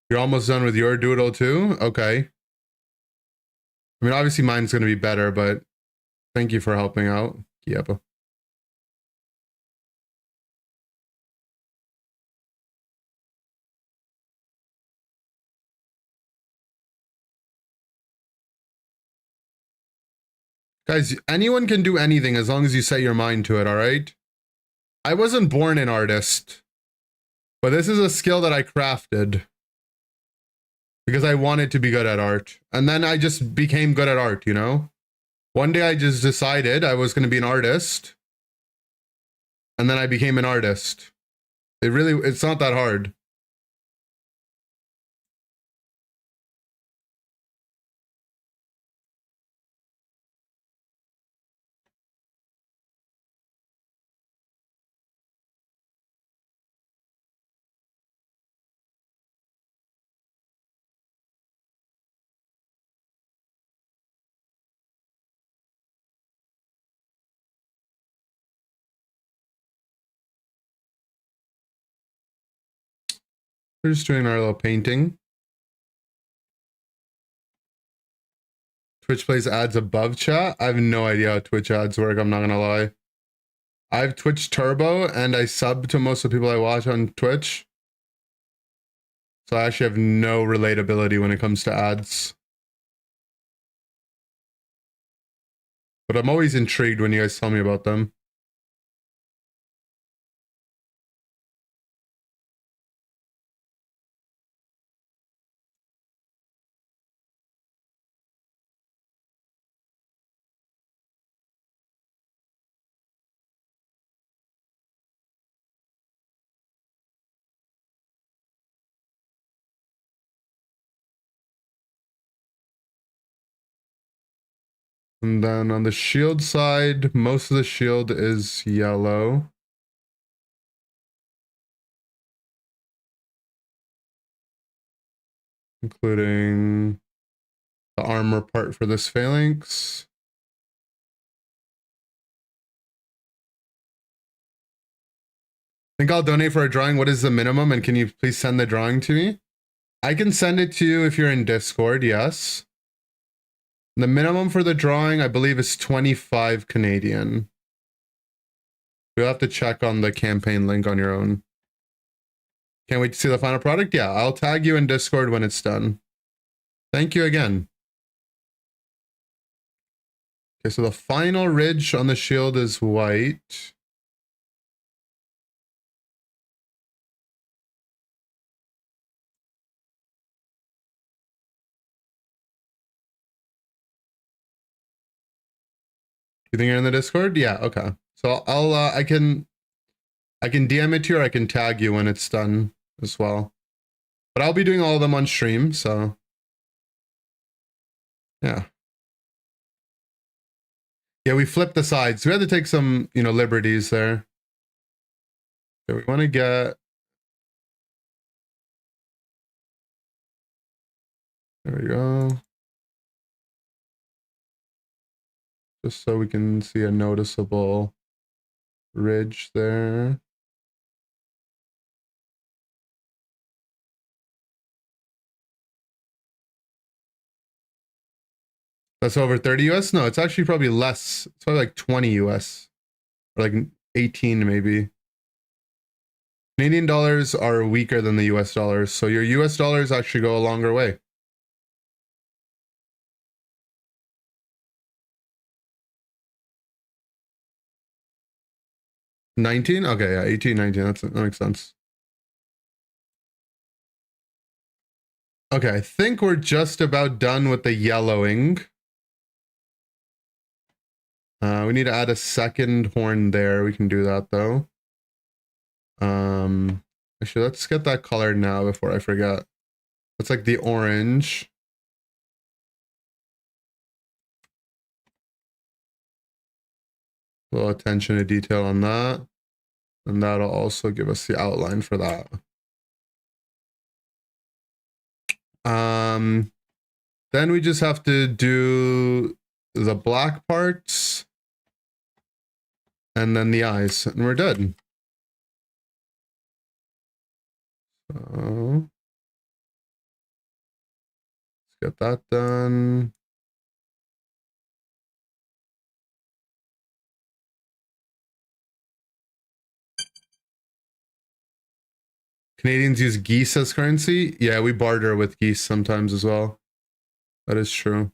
You're almost done with your doodle too? Okay. I mean, obviously mine's going to be better, but thank you for helping out. Yep. Guys, anyone can do anything as long as you set your mind to it, all right? I wasn't born an artist, but this is a skill that I crafted because I wanted to be good at art. And then I just became good at art, you know? One day I just decided I was going to be an artist. And then I became an artist. It's not that hard. We're just doing our little painting. Twitch plays ads above chat. I have no idea how Twitch ads work. I'm not going to lie. I have Twitch Turbo and I sub to most of the people I watch on Twitch. So I actually have no relatability when it comes to ads. But I'm always intrigued when you guys tell me about them. And then on the shield side, most of the shield is yellow. Including the armor part for this phalanx. I think I'll donate for a drawing. What is the minimum? And can you please send the drawing to me? I can send it to you if you're in Discord, yes. The minimum for the drawing, I believe, is 25 Canadian. You'll have to check on the campaign link on your own. Can't wait to see the final product? Yeah, I'll tag you in Discord when it's done. Thank you again. Okay, so the final ridge on the shield is white. You think you're in the Discord? Yeah, okay. So I'll I can DM it to you, or I can tag you when it's done as well. But I'll be doing all of them on stream, so yeah. Yeah, we flipped the sides. We had to take some, liberties there. Okay, we want to get... There we go. Just so we can see a noticeable ridge there. That's over 30 US? No, it's actually probably less. It's probably like 20 US. Or like 18 maybe. Canadian dollars are weaker than the US dollars, so your US dollars actually go a longer way. $19? Okay, yeah, 18, 19. That makes sense. Okay, I think we're just about done with the yellowing. We need to add a second horn there. We can do that though. Actually, let's get that color now before I forget. It's like the orange. A little attention to detail on that. And that'll also give us the outline for that. Then we just have to do the black parts and then the eyes, and we're done. So let's get that done. Canadians use geese as currency. Yeah, we barter with geese sometimes as well. That is true.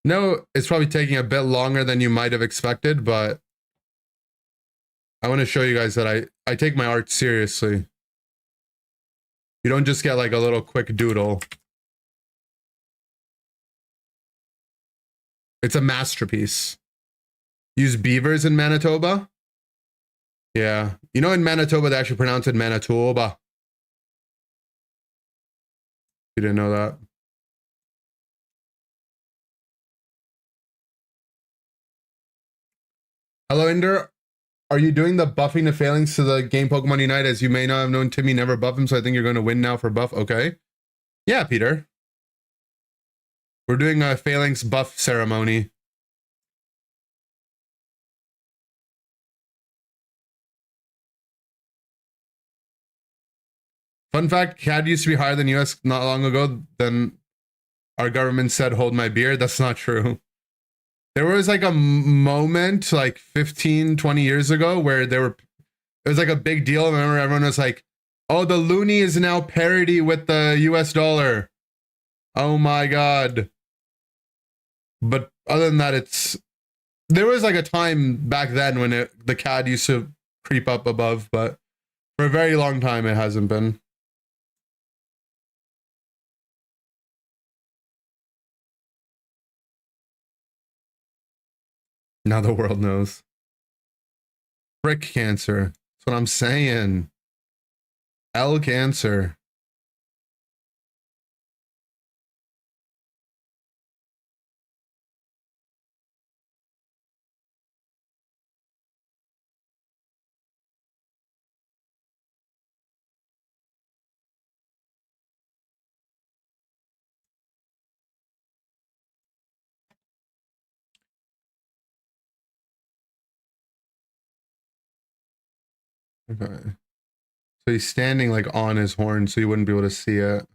No, it's probably taking a bit longer than you might have expected, but I want to show you guys that I take my art seriously. You don't just get like a little quick doodle. It's a masterpiece. Use beavers in Manitoba? Yeah. You know, in Manitoba, they actually pronounce it Manitoba. You didn't know that? Hello, Inder. Are you doing the buffing the phalanx to the game Pokemon Unite? As you may not have known, Timmy never buff him, so I think you're going to win now for buff. Okay. Yeah, Peter. We're doing a phalanx buff ceremony. Fun fact, CAD used to be higher than US not long ago. Then our government said, hold my beer. That's not true. There was like a moment like 15, 20 years ago where it was like a big deal. I remember everyone was like, oh, the loonie is now parity with the US dollar. Oh my God. But other than that, there was like a time back then when the CAD used to creep up above, but for a very long time, it hasn't been. Now the world knows. Frick cancer. That's what I'm saying. L cancer. Okay. So he's standing like on his horn, so you wouldn't be able to see it.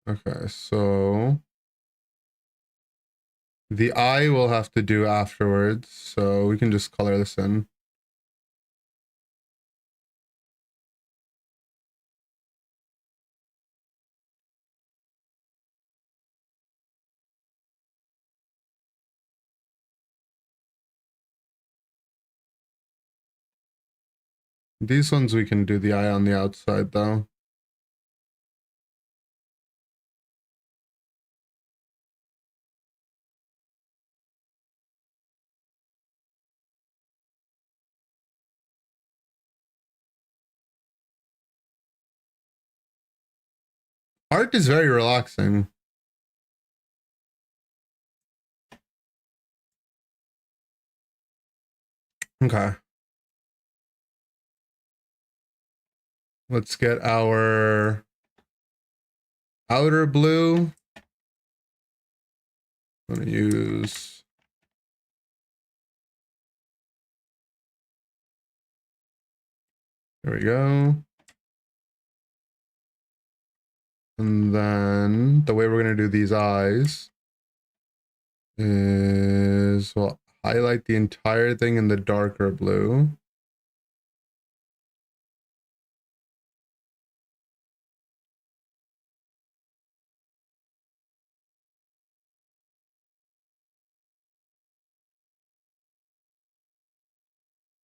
Okay, so the eye we'll have to do afterwards, so we can just color this in. These ones we can do the eye on the outside though. Art is very relaxing. Okay. Let's get our outer blue. I'm gonna use there we go. And then the way we're gonna do these eyes is we'll highlight the entire thing in the darker blue.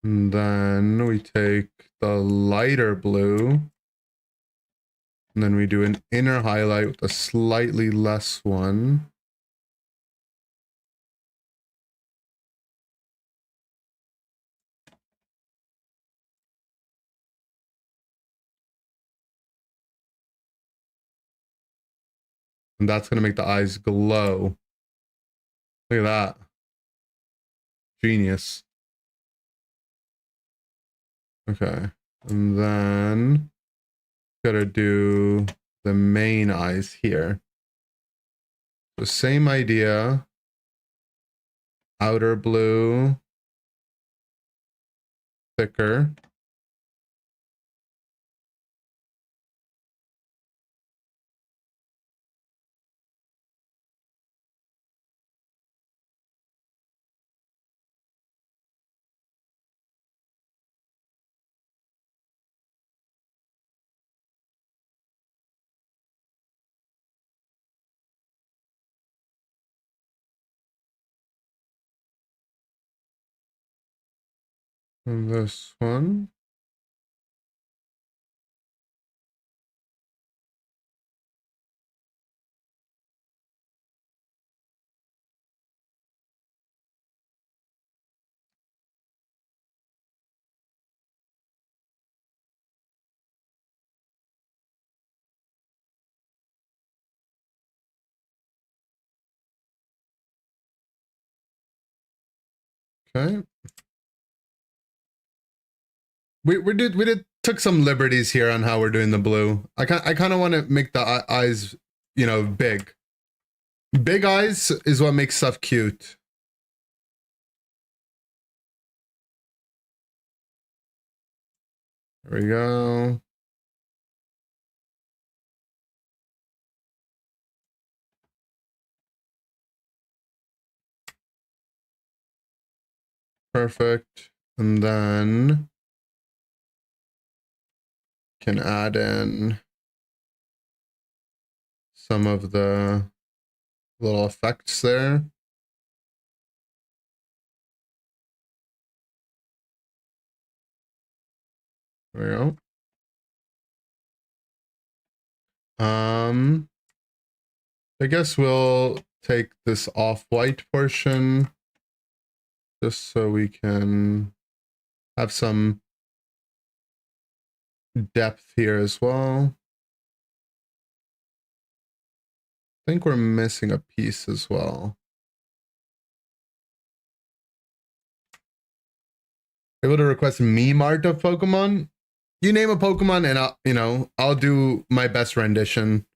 And then we take the lighter blue, and then we do an inner highlight with a slightly less one. And that's going to make the eyes glow. Look at that. Genius. Okay. And then gotta do the main eyes here. The same idea. Outer blue. Thicker. And this one. Okay. We took some liberties here on how we're doing the blue. I kind of want to make the eyes, you know, big. Big eyes is what makes stuff cute. There we go. Perfect. And then can add in some of the little effects there. There we go. I guess we'll take this off-white portion just so we can have some depth here as well. I think we're missing a piece as well. Able to request meme art of Pokemon? You name a Pokemon and I'll do my best rendition.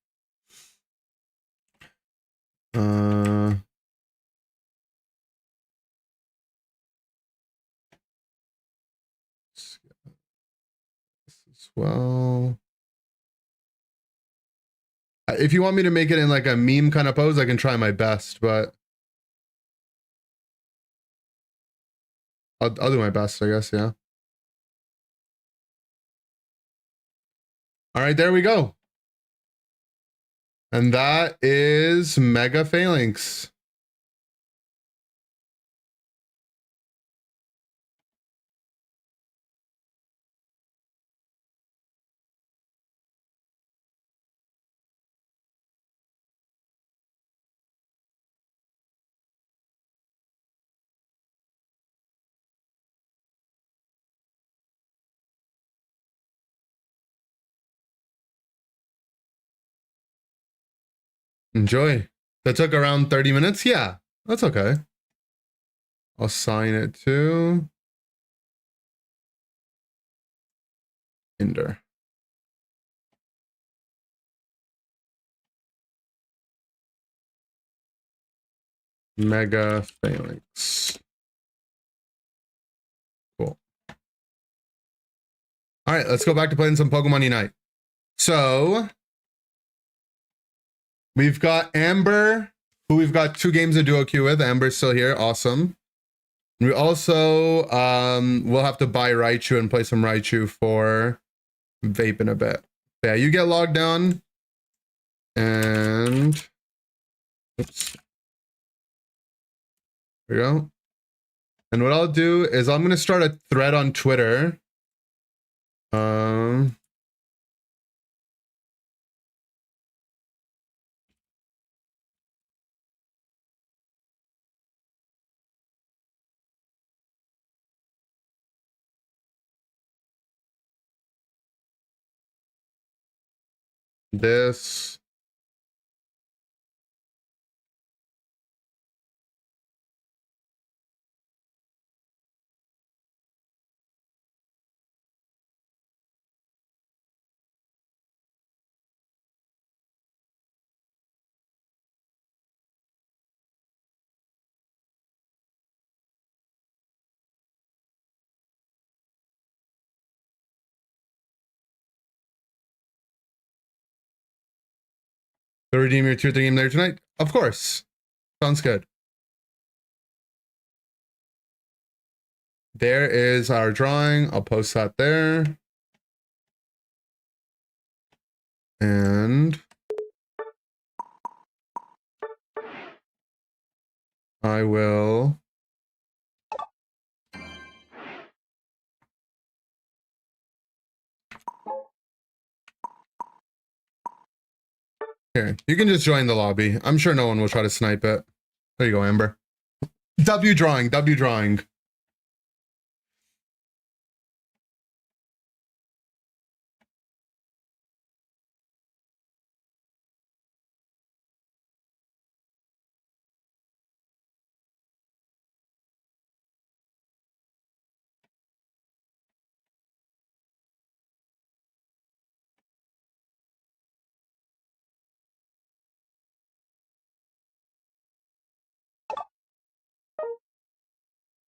This as well. If you want me to make it in like a meme kind of pose, I can try my best, but I'll do my best, I guess, yeah. All right, there we go. And that is Mega Phalanx. Enjoy. That took around 30 minutes. Yeah, that's okay. I'll sign it to Inder. Mega Phalanx. Cool. All right, let's go back to playing some Pokemon Unite. So we've got Amber, who we've got 2 games of duo queue with. Amber's still here. Awesome. We also will have to buy Raichu and play some Raichu for Vape in a bit. Yeah, you get logged down. And oops. There we go. And what I'll do is I'm going to start a thread on Twitter. This. To redeem your tier 3 game later tonight? Of course. Sounds good. There is our drawing. I'll post that there. And I will here. You can just join the lobby. I'm sure no one will try to snipe it. There you go, Amber. W drawing, W drawing.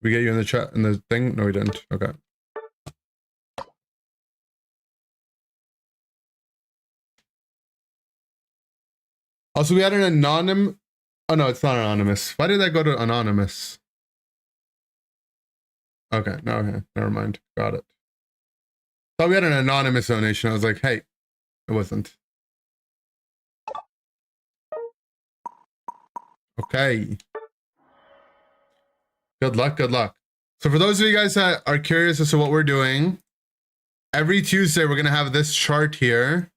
We get you in the chat in the thing? No, we didn't. Okay. Also, we had an anonymous. Oh no, it's not anonymous. Why did that go to anonymous? Okay, no, okay, never mind. Got it. Thought we had an anonymous donation. I was like, hey, it wasn't. Okay. Good luck, good luck. So for those of you guys that are curious as to what we're doing, every Tuesday we're gonna have this chart here,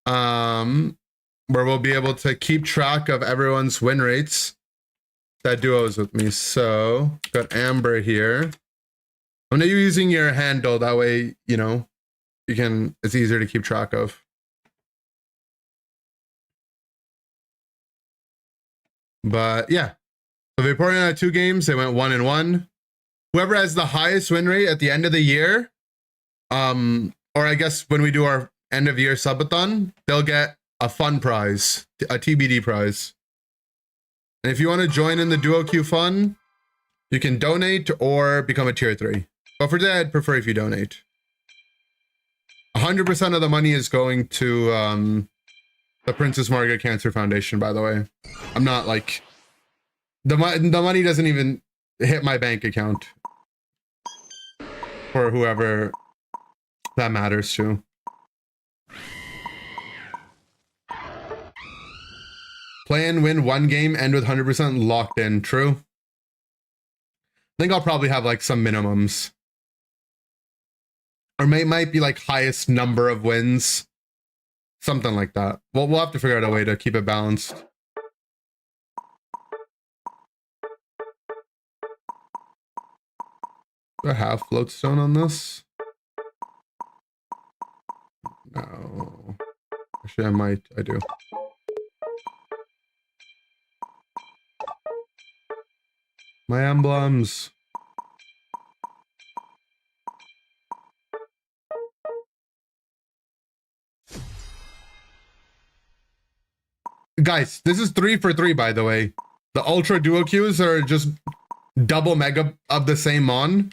where we'll be able to keep track of everyone's win rates that duos with me. So got Amber here. I'm not using your handle, that way you know you can, it's easier to keep track of. But yeah, so they reported out 2 games, they went 1-1. Whoever has the highest win rate at the end of the year, or I guess when we do our end of year subathon, they'll get a fun prize, a TBD prize. And if you want to join in the duo queue fun, you can donate or become a tier 3. But for that, I'd prefer if you donate. 100% of the money is going to the Princess Margaret Cancer Foundation, by the way. I'm not like, the money doesn't even hit my bank account for whoever that matters to. Play and win 1 game, end with 100% locked in. True. I think I'll probably have like some minimums. Or might be like highest number of wins. Something like that. Well, we'll have to figure out a way to keep it balanced. Do I have floatstone on this? No. Actually, I might. I do. My emblems. Guys, this is 3 for 3, by the way. The Ultra Duo Qs are just double mega of the same mon.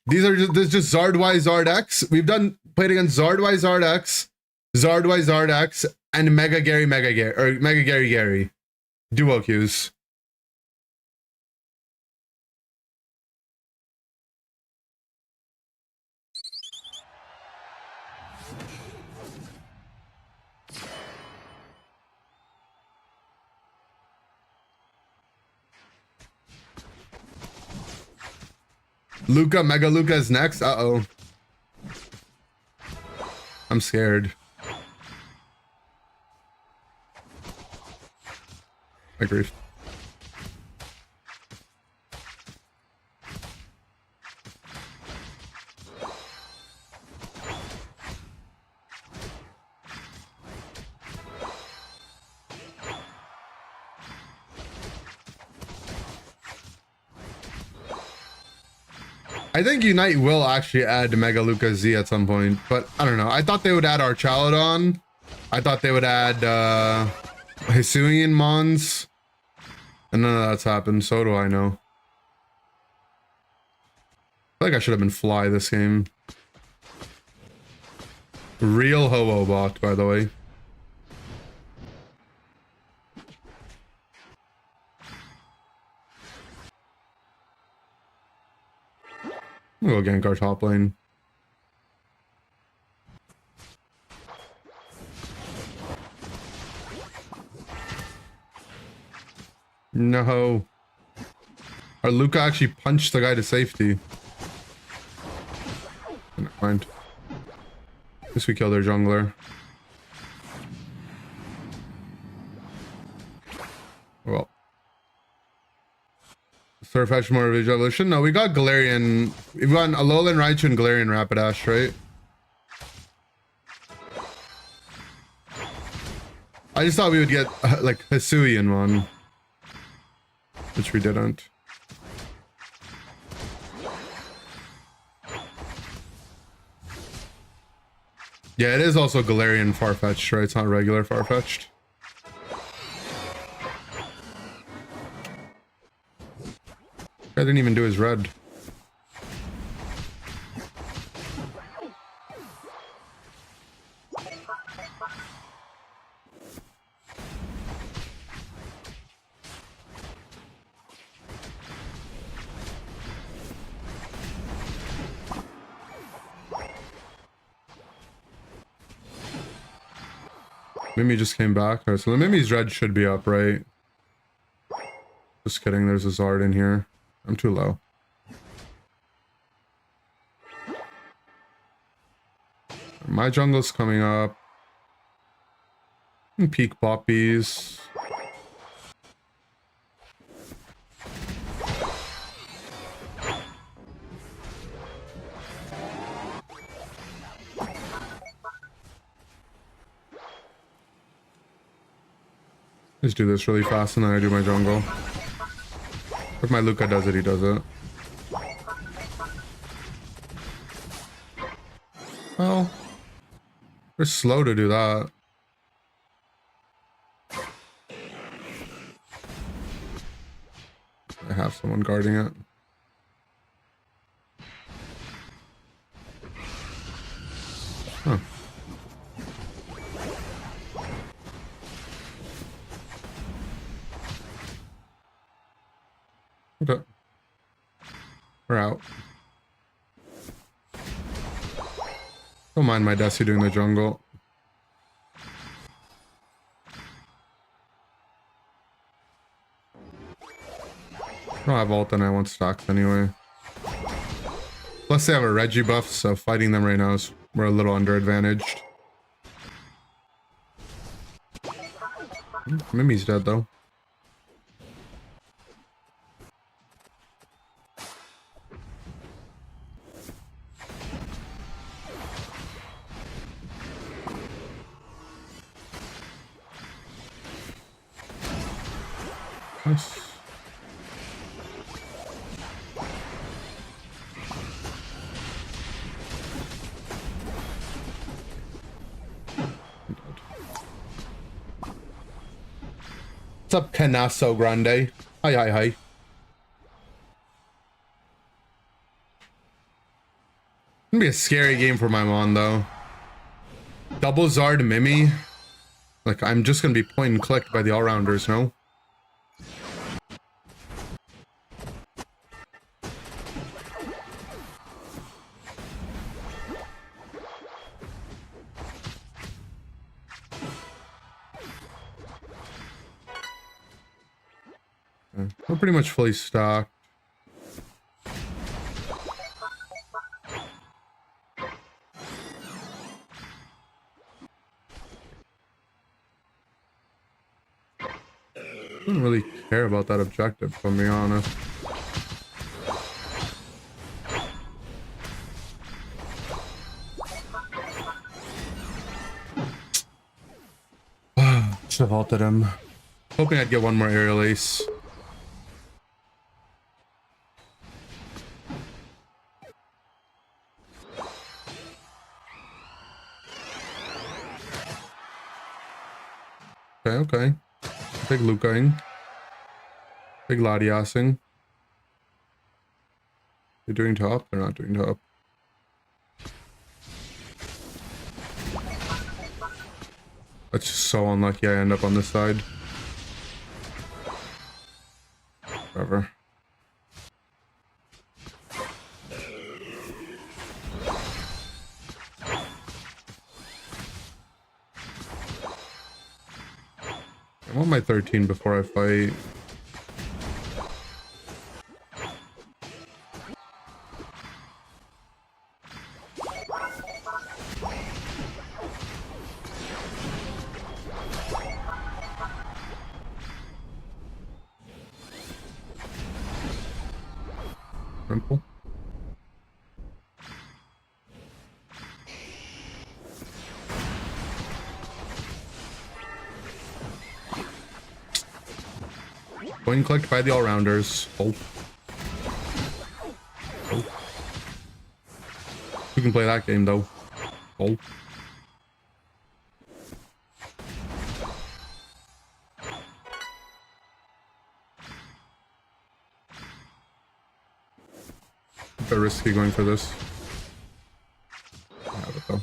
These are just, this is just Zard Y Zard X. We've played against Zard Y Zard X, Zard Y Zard X, and Mega Gary or Mega Gary Duo Qs. Luca, Mega Luca is next. Uh-oh. I'm scared. Agreed. I think Unite will actually add Mega Luca Z at some point, but I don't know. I thought they would add Archaludon. I thought they would add Hisuian Mons. And none of that's happened, so do I know. I feel like I should have been Fly this game. Real Ho-Oh bot, by the way. We'll go gank our top lane. No. Our Luca actually punched the guy to safety. Never mind. I guess we killed their jungler. Well. Surfetch more Visual Evolution? No, we got Galarian. We got Alolan Raichu and Galarian Rapidash, right? I just thought we would get like Hisuian one, which we didn't. Yeah, it is also Galarian Farfetch'd, right? It's not regular Farfetch'd. I didn't even do his red. Mimi just came back. Alright, so the Mimi's red should be up, right? Just kidding, there's a Zard in here. I'm too low. My jungle's coming up. Peak poppies. Just do this really fast and then I do my jungle. If my Luca does it, he does it. Well, they're slow to do that. I have someone guarding it. Huh. Okay. We're out. Don't mind my Desi doing the jungle. I don't have ult and I want stacks anyway. Plus they have a Reggie buff, so fighting them right now is we're a little under advantaged. Mimi's dead though. Nice. What's up, Canasso Grande? Hi, hi, hi. Gonna be a scary game for my Mon, though. Double Zard Mimi. Like, I'm just gonna be point and clicked by the all-rounders, no? Okay. We're pretty much fully stocked. I don't really care about that objective, if I'm being honest. Should have ulted him. Hoping I'd get one more aerial ace. Okay, okay. Big Lucaing. Big Latiasing. They're doing top? They're not doing top. That's just so unlucky I end up on this side. Whatever. I want my 13 before I fight. Simple. Point clicked by the all-rounders. Oh. Oh. You can play that game though. Oh. A bit risky going for this. I have it though.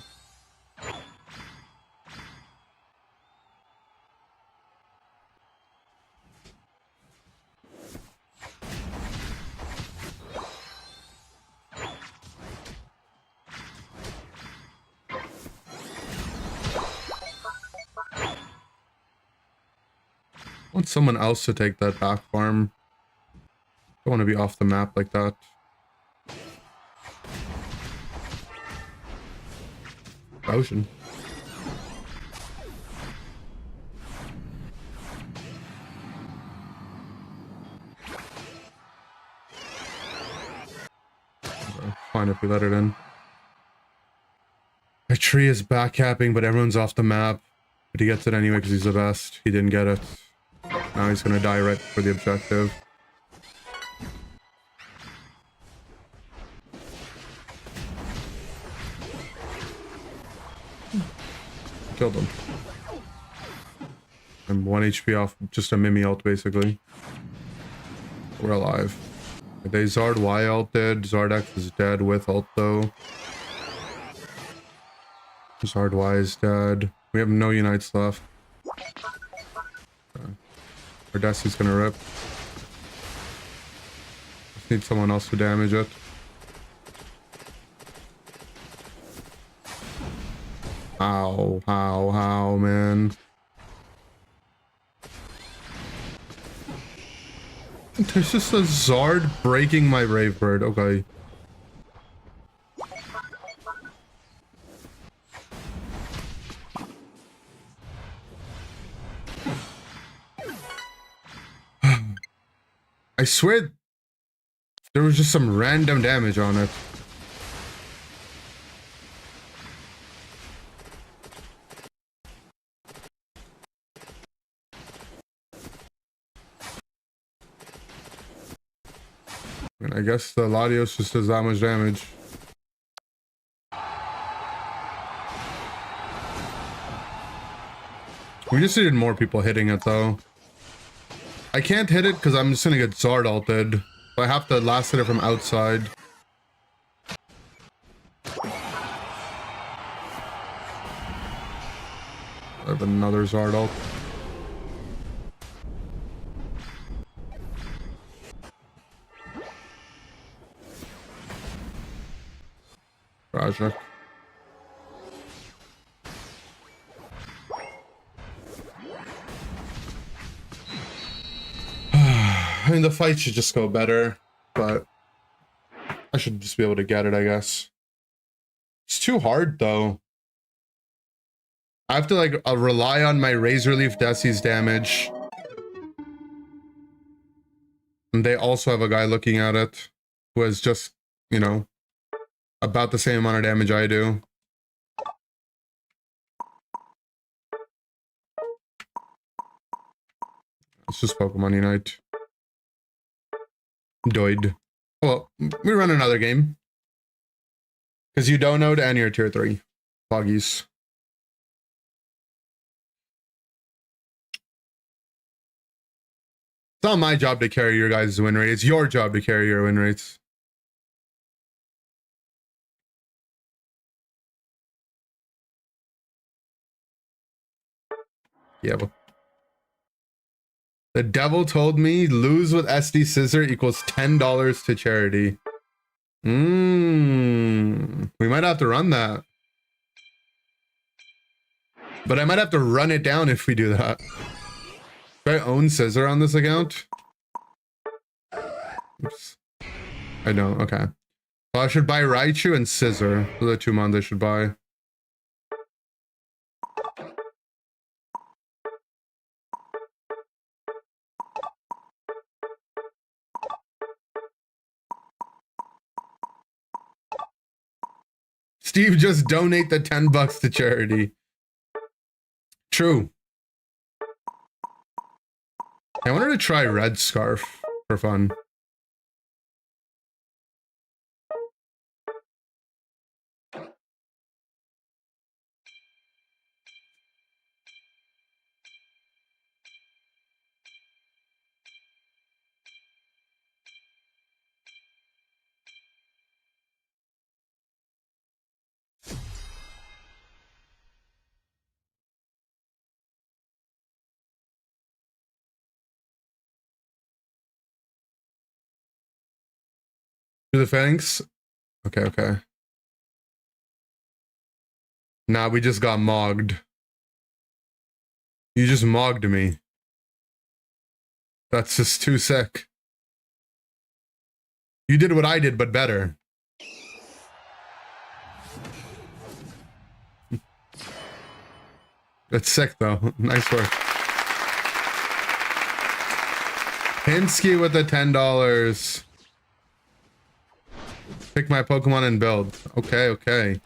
I want someone else to take that back farm. Don't want to be off the map like that. Ocean. Fine if we let it in. My tree is backcapping, but everyone's off the map. But he gets it anyway because he's the best. He didn't get it. Now he's gonna die right for the objective. Killed him. I'm 1 HP off just a Mimi ult, basically. We're alive. They Zard Y ulted. Zardex is dead with ult, though. Zard Y is dead. We have no unites left. Okay. Our Desi's gonna rip. Just need someone else to damage it. How, man. There's just a Zard breaking my Brave Bird. Okay. I swear there was just some random damage on it. And I guess the Latios just does that much damage. We just needed more people hitting it though. I can't hit it because I'm just gonna get Zard ulted. So I have to last hit it from outside. I have another Zard ult. Tragic. I mean, the fight should just go better, but I should just be able to get it, I guess. It's too hard, though. I have to, like, rely on my Razor Leaf Desi's damage. And they also have a guy looking at it who has just, you know, about the same amount of damage I do. It's just Pokemon Unite. Doid. Well, we run another game. Because you don't know and you're tier 3. Foggies. It's not my job to carry your guys' win rate. It's your job to carry your win rates. Yeah, but the devil told me lose with SD Scissor equals $10 to charity. We might have to run that. But I might have to run it down if we do that. Do I own Scissor on this account? Oops. I don't, okay. Well, I should buy Raichu and Scissor. Those are the 2 mons I should buy. Steve, just donate the $10 to charity. True. I wanted to try Red Scarf for fun. Do the Fangs? Okay. Nah, we just got mogged. You just mogged me. That's just too sick. You did what I did, but better. It's sick though. Nice work. Pinsky with the $10. Pick my Pokemon and build. Okay, okay.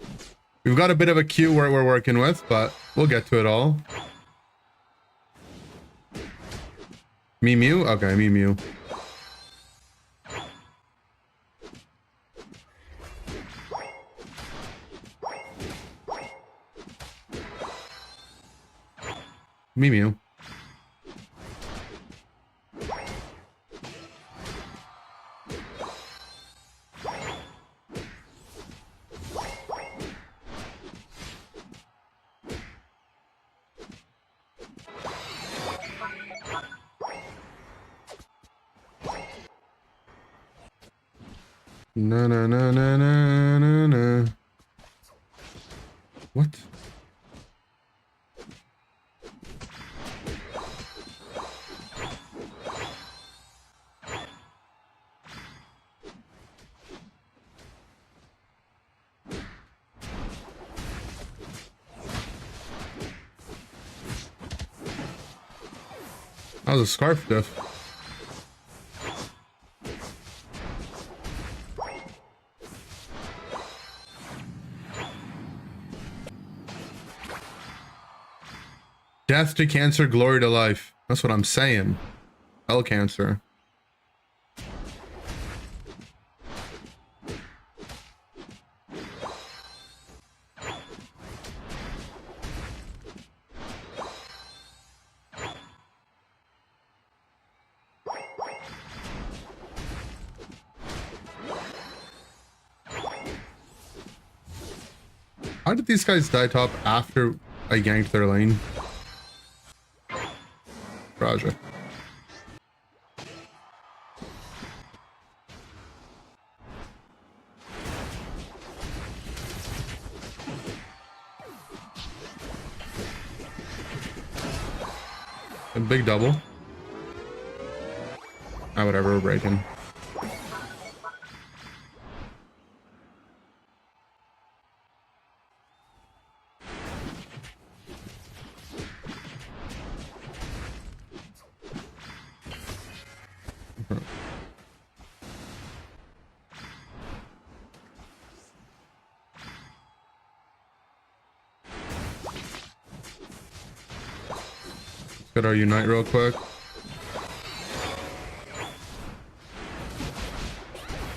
We've got a bit of a queue where we're working with, but we'll get to it all. Mew? Okay, Mew. Mew. No, no, no, no, no, no, no. What? That was a scarf diff. Death to cancer, glory to life. That's what I'm saying. Hell cancer. How did these guys die top after I yanked their lane? Roger. A big double. Ah, whatever, we're breaking. Get our unite real quick.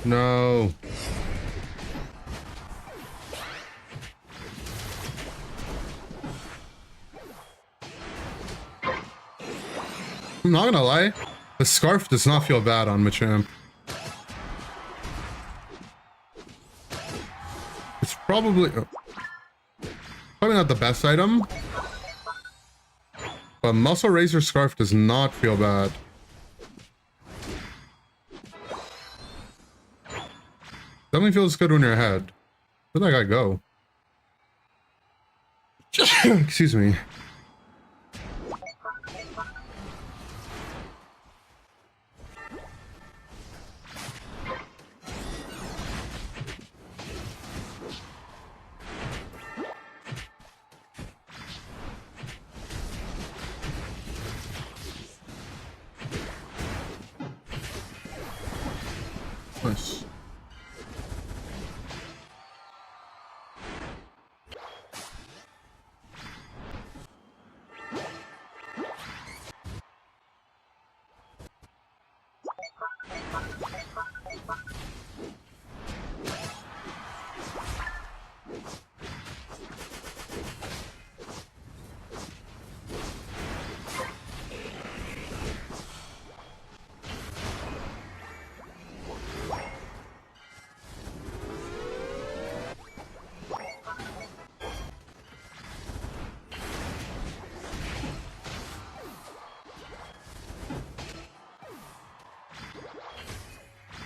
No. I'm not gonna lie, the scarf does not feel bad on Machamp. It's probably not the best item. But Muscle Razor Scarf does not feel bad. Definitely feels good when you're ahead. Where'd that guy go? Excuse me. Nice.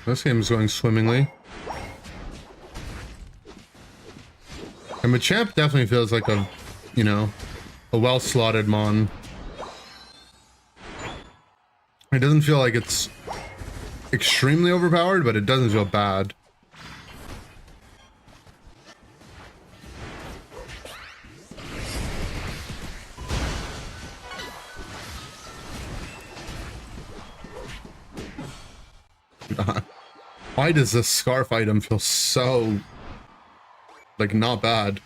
This game is going swimmingly. And Machamp definitely feels like a, you know, a well-slotted mon. It doesn't feel like it's extremely overpowered, but it doesn't feel bad. Why does this scarf item feel so, like, not bad?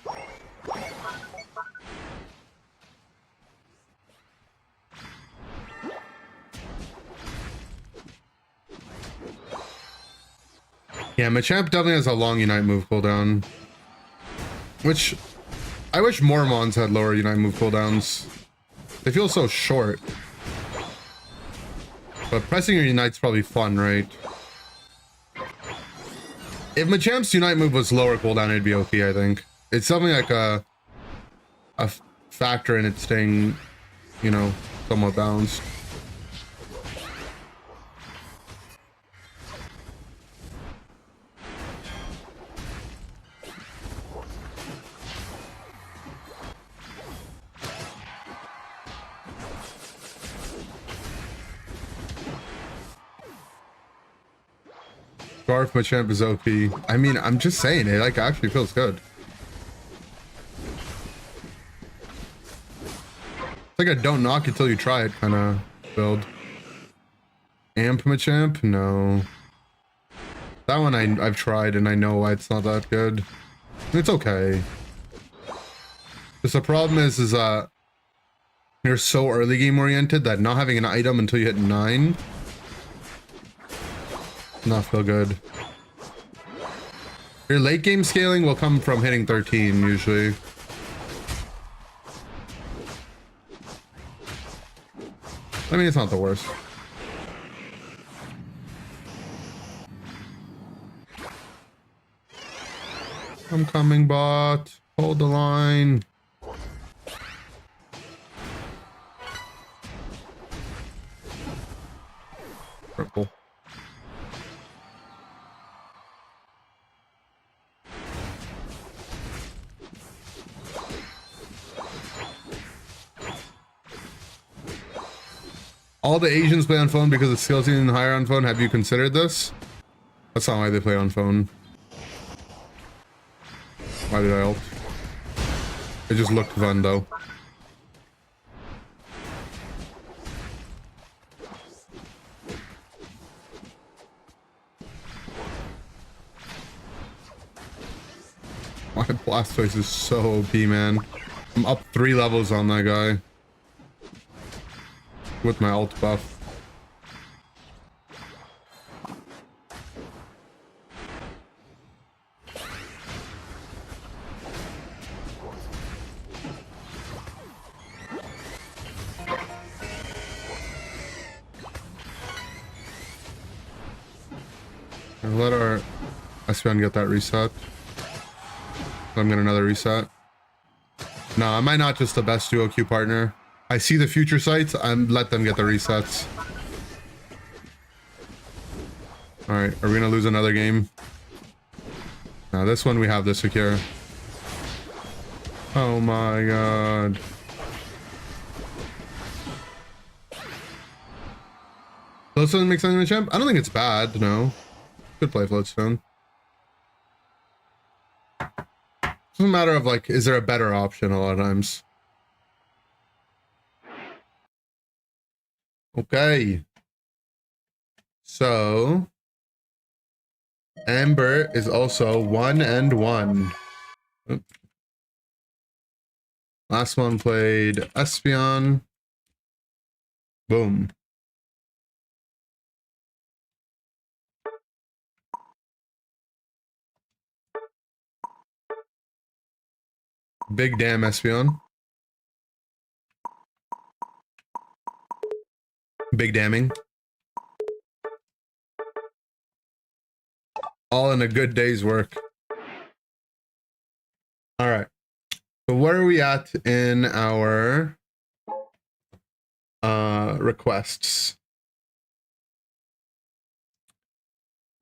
Yeah, Machamp definitely has a long Unite move cooldown. Which, I wish more Mons had lower Unite move cooldowns. They feel so short. But pressing your Unite's probably fun, right? If Machamp's Unite move was lower cooldown, it'd be OP, I think. It's something like a factor in it staying, you know, somewhat balanced. Scarf Machamp is OP. I mean, I'm just saying, it like actually feels good. It's like a don't knock it till you try it kind of build. Amp Machamp? No. That one I've tried and I know why it's not that good. It's okay. Just the problem is you're so early game oriented that not having an item until you hit 9 not feel good. Your late game scaling will come from hitting 13 usually. I mean, it's not the worst. I'm coming, bot. Hold the line. Purple. All the Asians play on phone because the skill ceiling higher on phone. Have you considered this? That's not why they play on phone. Why did I ult? It just looked fun though. My Blastoise is so OP, man. I'm up 3 levels on that guy. With my ult buff. I'll let our Espeon get that reset. Let him get another reset. No, am I not just the best duo Q partner? I see the future sights, and let them get the resets. Alright, are we gonna lose another game? No, this one we have this secure. Oh my god. Floatstone makes something in the champ? I don't think it's bad, no. Good play, Floatstone. It's a matter of like, is there a better option a lot of times? Okay. So Amber is also 1 and 1. Oop. Last one played Espeon. Boom. Big damn Espeon. Big damning. All in a good day's work. All right. So where are we at in our requests?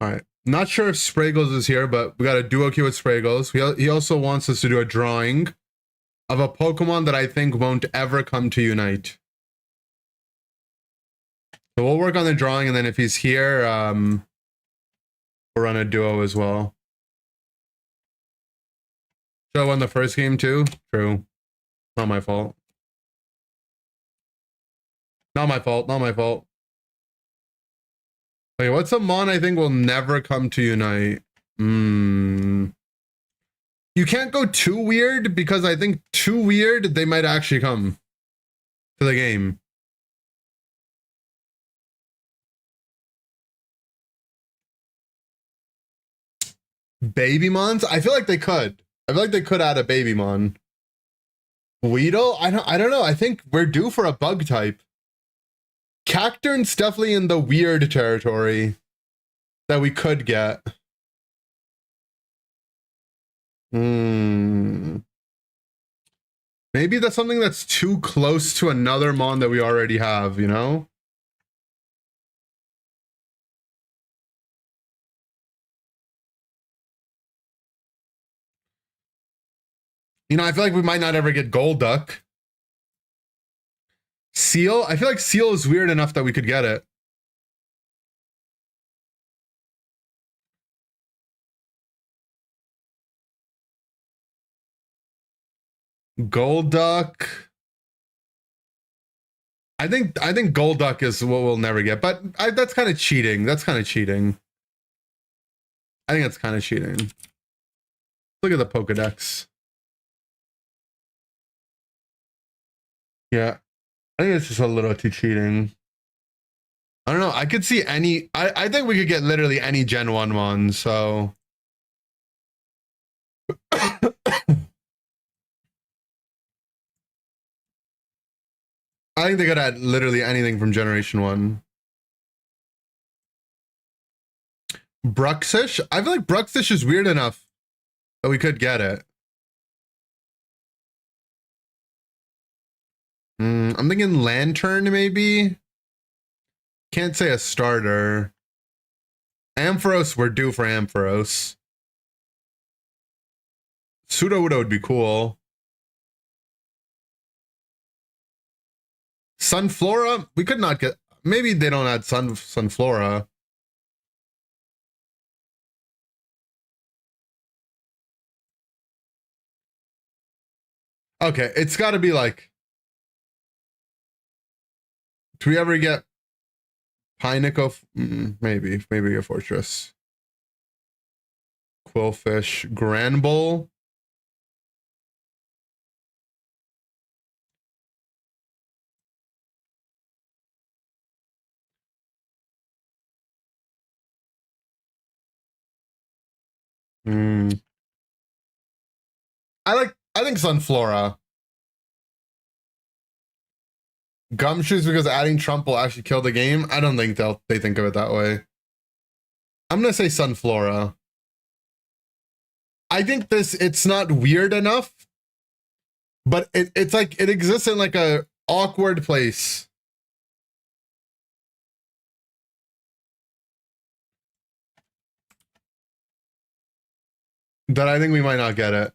All right. Not sure if Spraggles is here, but we got a duo queue with Spraggles. He also wants us to do a drawing of a Pokemon that I think won't ever come to Unite. So we'll work on the drawing, and then if he's here, we'll run a duo as well. Should I won the first game too? True. Not my fault. Not my fault. Not my fault. Wait, what's a mon I think will never come to unite? You can't go too weird because I think too weird, they might actually come to the game. Baby mons? I feel like they could. I feel like they could add a baby mon. Weedle? I don't know. I think we're due for a bug type. Cacturn's definitely in the weird territory that we could get. Maybe that's something that's too close to another mon that we already have, you know? You know, I feel like we might not ever get Gold Duck. Seal? I feel like Seal is weird enough that we could get it. Gold Duck. I think Gold Duck is what we'll never get, but that's kind of cheating. That's kind of cheating. I think that's kind of cheating. Look at the Pokedex. Yeah. I think it's just a little too cheating. I don't know. I could see any. I think we could get literally any Gen 1 one, so. I think they could add literally anything from Generation 1. Bruxish? I feel like Bruxish is weird enough that we could get it. I'm thinking Lantern, maybe? Can't say a starter. Ampharos, we're due for Ampharos. Sudowoodo would be cool. Sunflora? We could not get... Maybe they don't add Sunflora. Okay, it's got to be like... Do we ever get Pineco? Maybe a Fortress. Quillfish. Granbull. I think Sunflora. Gumshoes because adding Trump will actually kill the game. I don't think they think of it that way. I'm gonna say Sunflora. I think it's not weird enough, but it's like it exists in like a awkward place. That I think we might not get it.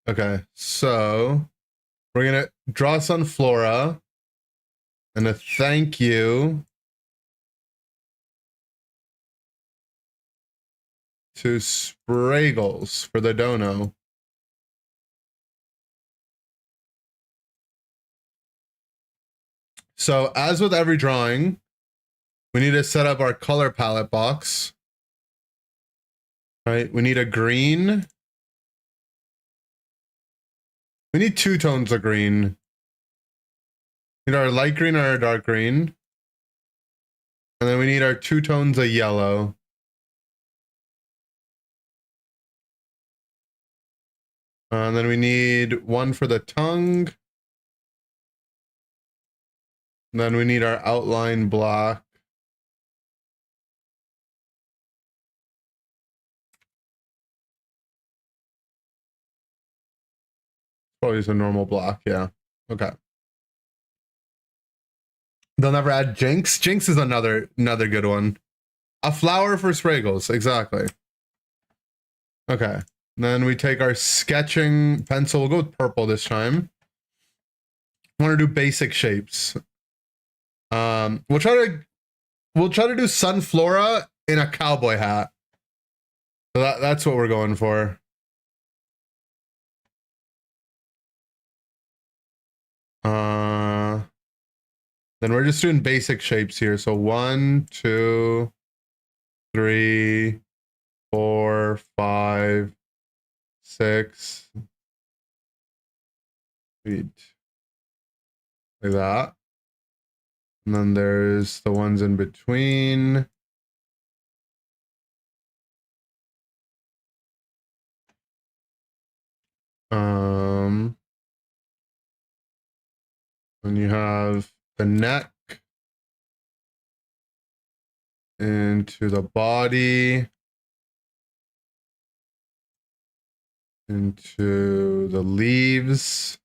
Okay, so we're gonna draw Sunflora and a thank you to Spraggles for the dono. So as with every drawing, we need to set up our color palette box. Right, we need a green. We need 2 tones of green. We need our light green or our dark green. And then we need our 2 tones of yellow. And then we need 1 for the tongue. And then we need our outline black. Probably use a normal block, yeah. Okay. They'll never add Jinx. Jinx is another good one. A flower for Spraggles, exactly. Okay. Then we take our sketching pencil. We'll go with purple this time. I want to do basic shapes. We'll try to do Sunflora in a cowboy hat. So that's what we're going for. Then we're just doing basic shapes here. So 1, 2, 3, 4, 5, 6, 8. Like that. And then there's the ones in between. And you have the neck into the body, into the leaves.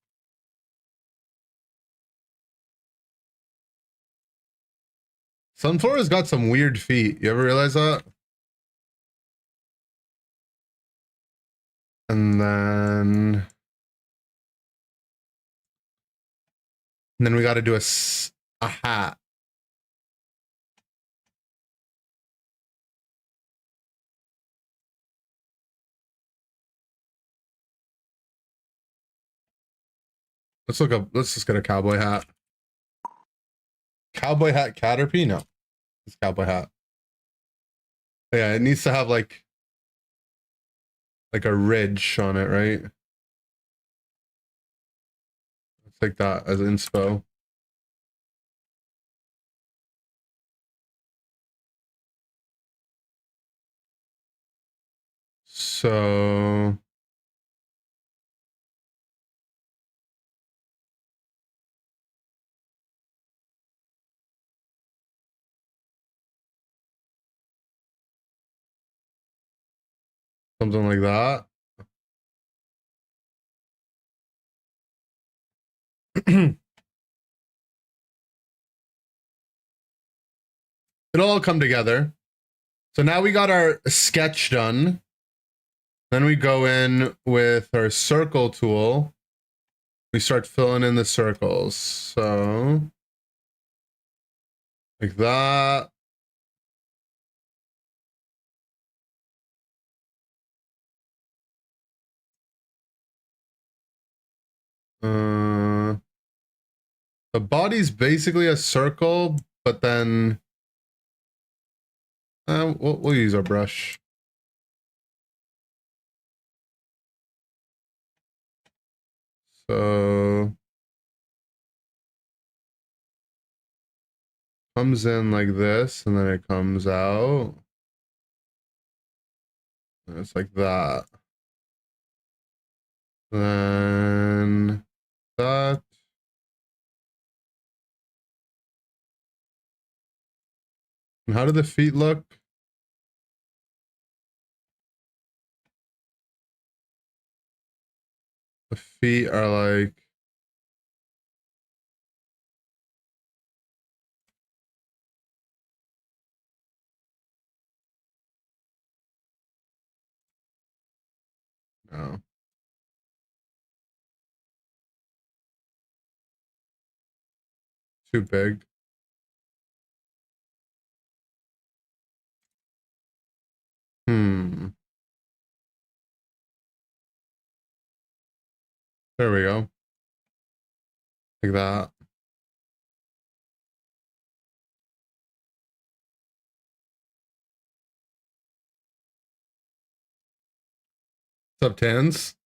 Sunflower's got some weird feet. You ever realize that? And then we got to do a hat. Let's look up. Let's just get a cowboy hat. Cowboy hat Caterpie? No, it's cowboy hat. Yeah, it needs to have like a ridge on it, right? Let's take that as inspo. So something like that. It'll all come together. So now we got our sketch done. Then we go in with our circle tool. We start filling in the circles. So like that. The body's basically a circle, but then we'll use our brush. So comes in like this, and then it comes out. And it's like that. Then that. And how do the feet look? The feet are like no. Too big. There we go. Like that. What's up, Tans?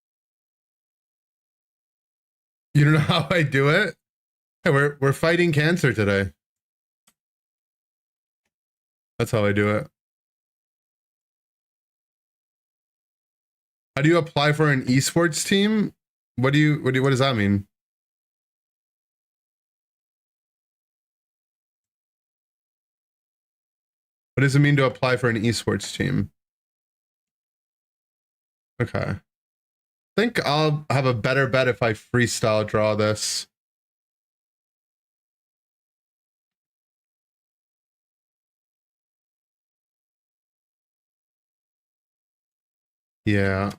You don't know how I do it? Hey, we're fighting cancer today. That's how I do it. How do you apply for an esports team? What does that mean? What does it mean to apply for an esports team? Okay. I think I'll have a better bet if I freestyle draw this. Yeah.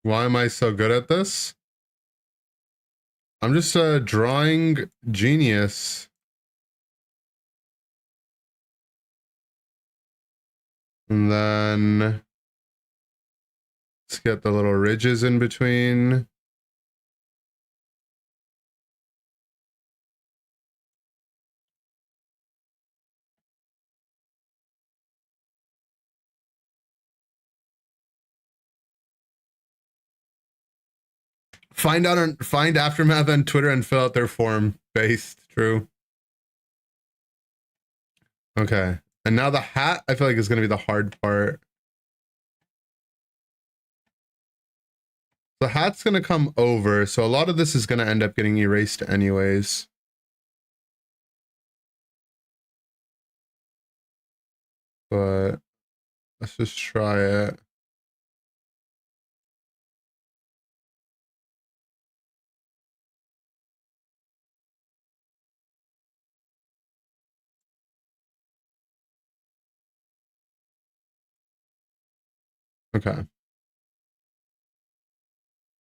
Why am I so good at this? I'm just a drawing genius. And then let's get the little ridges in between. Find Aftermath on Twitter and fill out their form. Based. True. Okay. And now the hat, I feel like, is going to be the hard part. The hat's going to come over, so a lot of this is going to end up getting erased anyways. But let's just try it. Okay.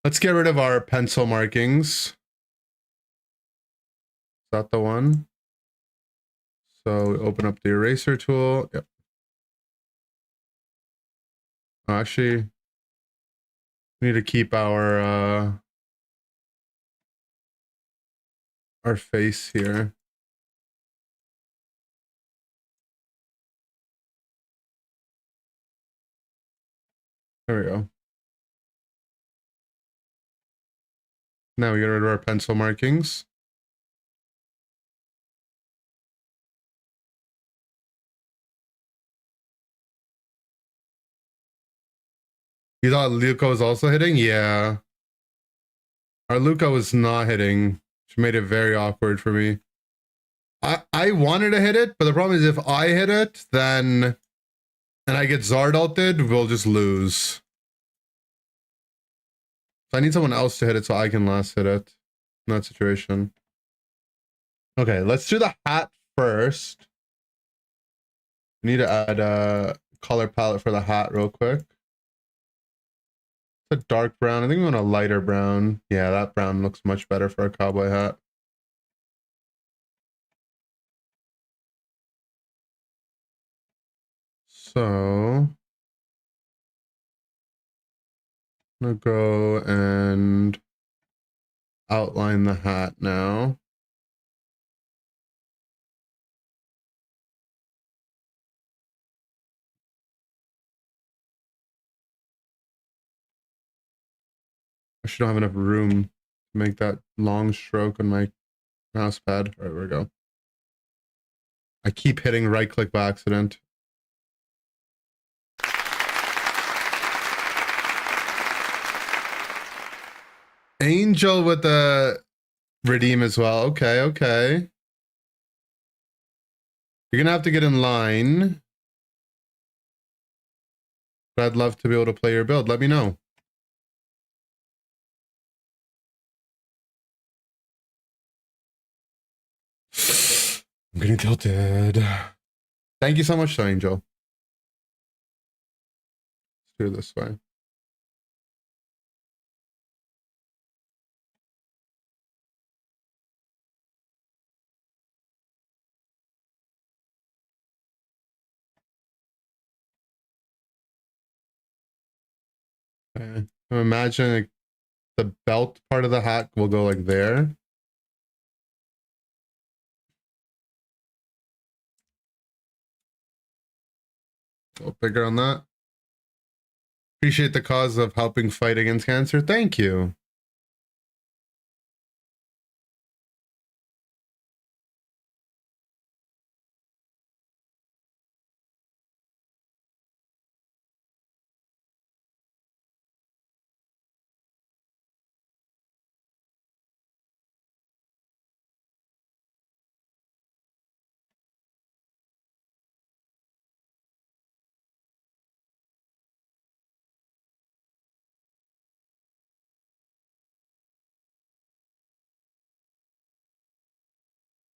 Let's get rid of our pencil markings. Is that the one? So open up the eraser tool. Yep. Oh, actually, we need to keep our face here. There we go. Now we get rid of our pencil markings. You thought Luca was also hitting? Yeah. Our Luca was not hitting, which made it very awkward for me. I wanted to hit it, but the problem is if I hit it, then and I get Zard ulted, we'll just lose. So I need someone else to hit it so I can last hit it in that situation. Okay, let's do the hat first. We need to add a color palette for the hat real quick. It's a dark brown. I think we want a lighter brown. Yeah, that brown looks much better for a cowboy hat. So I'm gonna go and outline the hat now. I should don't have enough room to make that long stroke on my mouse pad. All right, there we go. I keep hitting right click by accident. Angel with the redeem as well. Okay, okay. You're gonna have to get in line. But I'd love to be able to play your build. Let me know. I'm getting tilted. Thank you so much, though, Angel. Let's do it this way. Okay. I'm imagining like, the belt part of the hat will go like there. A little bigger on that. Appreciate the cause of helping fight against cancer. Thank you.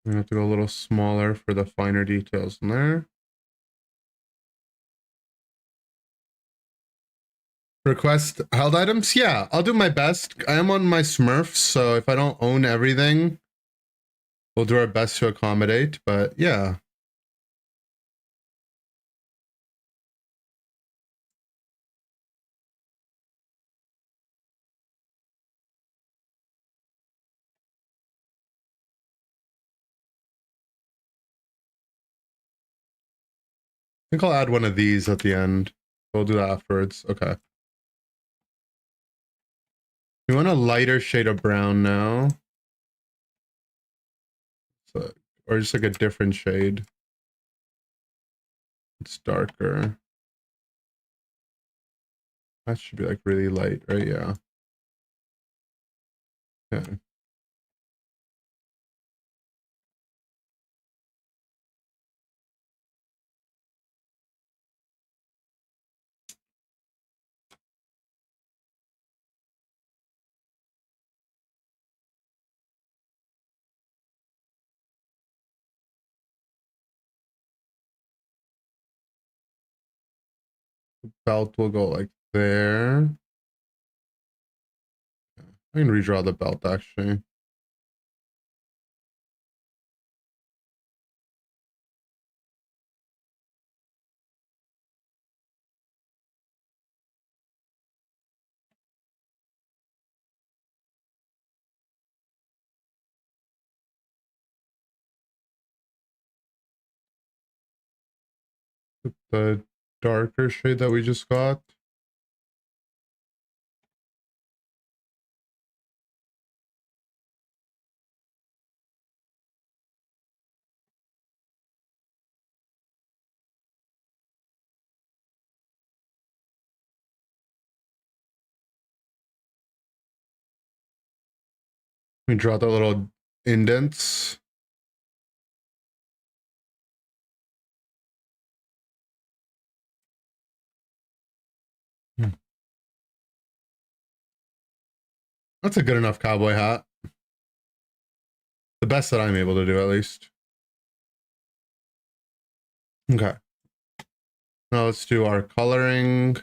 I'm gonna have to go a little smaller for the finer details in there. Request held items? Yeah, I'll do my best. I am on my Smurfs, so if I don't own everything, we'll do our best to accommodate. But yeah. I think I'll add one of these at the end. We'll do that afterwards. Okay. We want a lighter shade of brown now. So, or just like a different shade. It's darker. That should be like really light, right? Yeah. Okay. Belt will go like there. I can redraw the belt actually. The darker shade that we just got. We draw the little indents. That's a good enough cowboy hat. The best that I'm able to do, at least. Okay. Now let's do our coloring.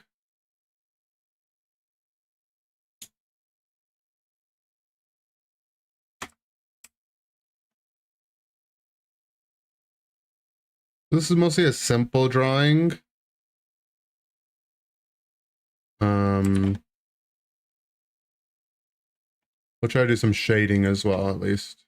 This is mostly a simple drawing. We'll try to do some shading as well, at least.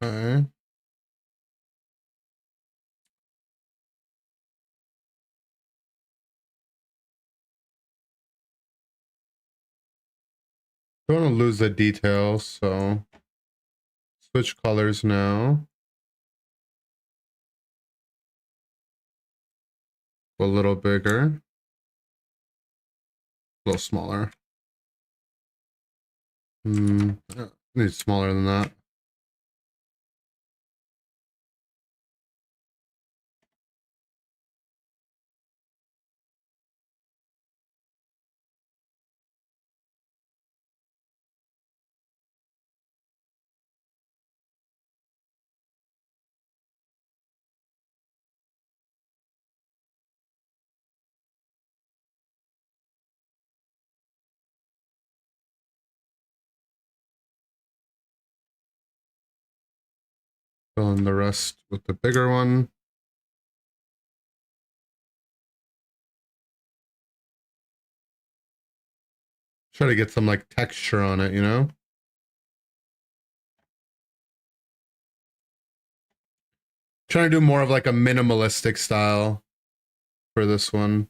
Okay. Don't want to lose the details, so switch colors now. A little bigger. A little smaller. Need smaller than that. Fill in the rest with the bigger one. Try to get some like texture on it, you know? Trying to do more of like a minimalistic style for this one.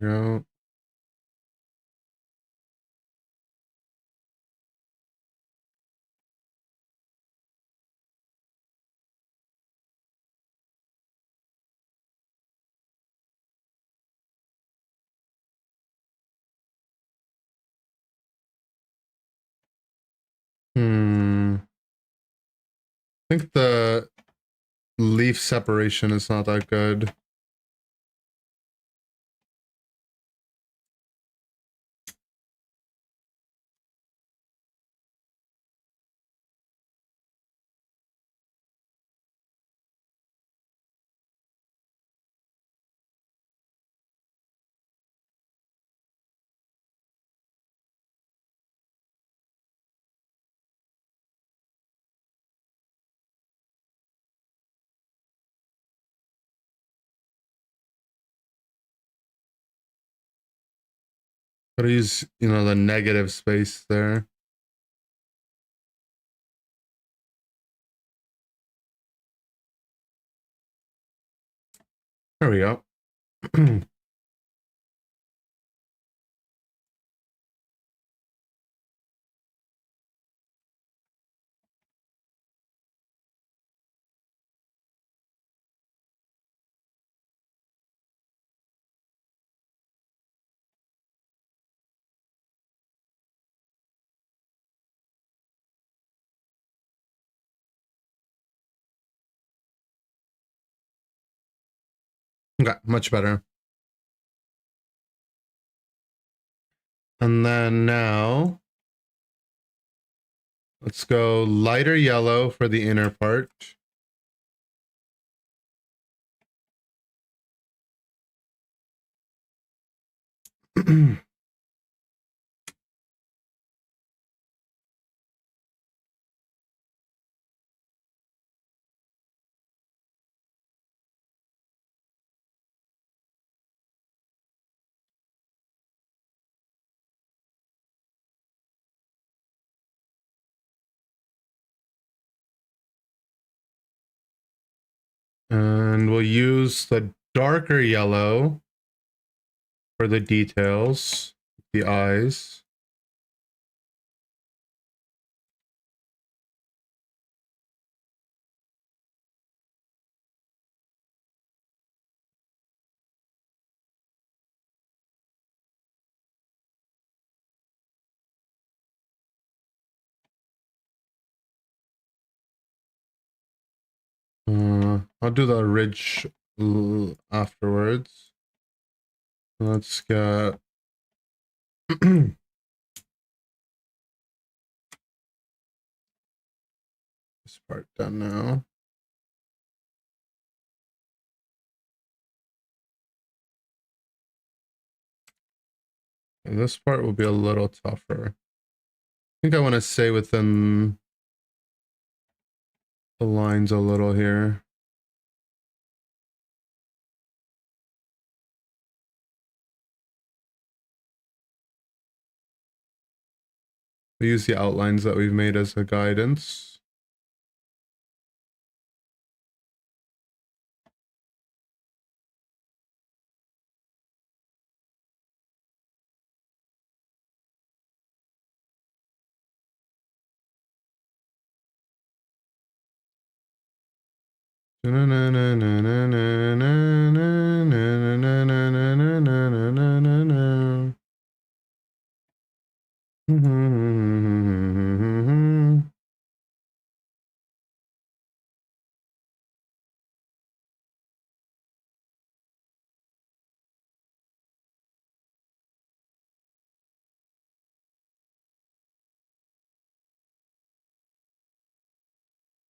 Go. I think the leaf separation is not that good. Gotta use, you know, the negative space there. There we go. Okay, much better. And then now, let's go lighter yellow for the inner part. And we'll use the darker yellow for the details, the eyes. I'll do the ridge afterwards. Let's get this part done now. And this part will be a little tougher. I think I want to stay within the lines a little here. We use the outlines that we've made as a guidance.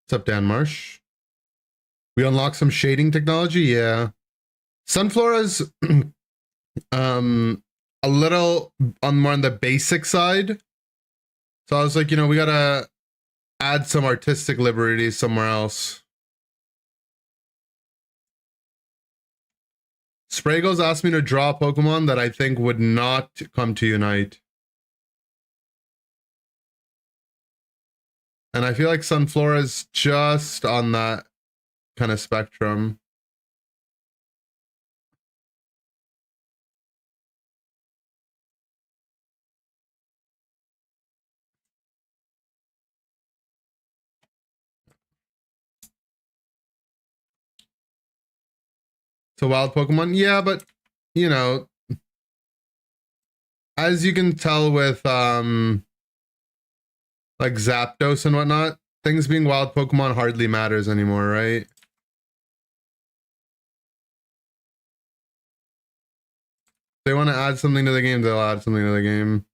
What's up, Dan Marsh? We unlock some shading technology, yeah. Sunflora's a little more on the basic side. So I was like, you know, we gotta add some artistic liberty somewhere else. Spragos asked me to draw a Pokemon that I think would not come to Unite. And I feel like Sunflora's just on that kind of spectrum. to wild Pokemon. Yeah, but you know, as you can tell with like Zapdos and whatnot, things being wild Pokemon hardly matters anymore, right? If they want to add something to the game, they'll add something to the game.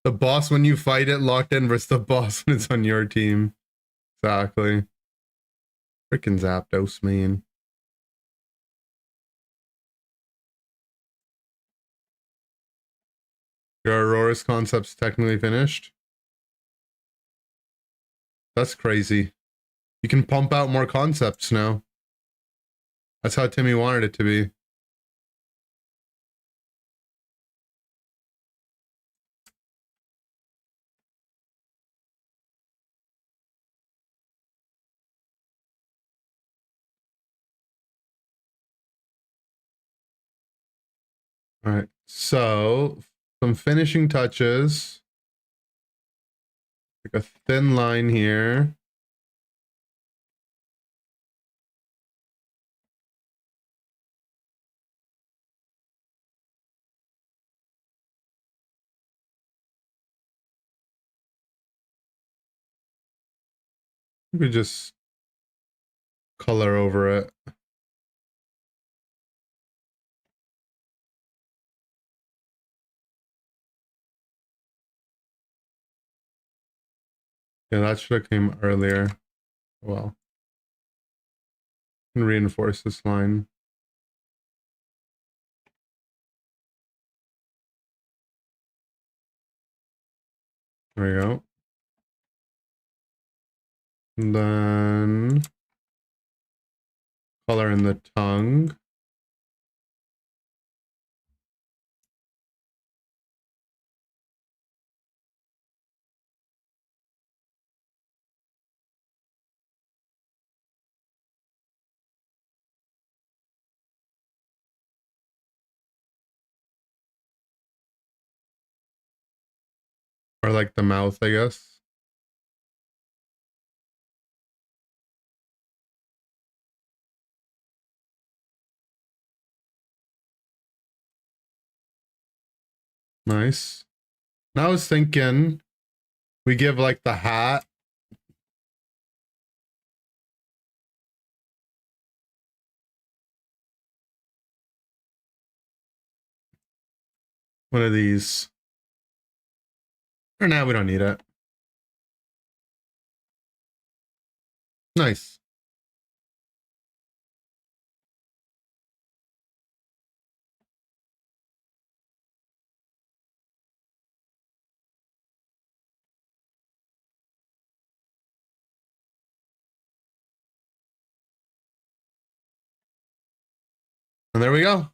The boss when you fight it locked in versus the boss when it's on your team. Exactly. Freaking Zapdos, man. Your Aurora's concept's technically finished. That's crazy. You can pump out more concepts now. That's how Timmy wanted it to be. All right, so some finishing touches. Like a thin line here. We just color over it. Yeah, that should have came earlier. Well, and reinforce this line. There we go. And then color in the tongue. Or like the mouth, I guess. Nice. Now I was thinking we give like the hat. One of these. Or now we don't need it. Nice. And there we go.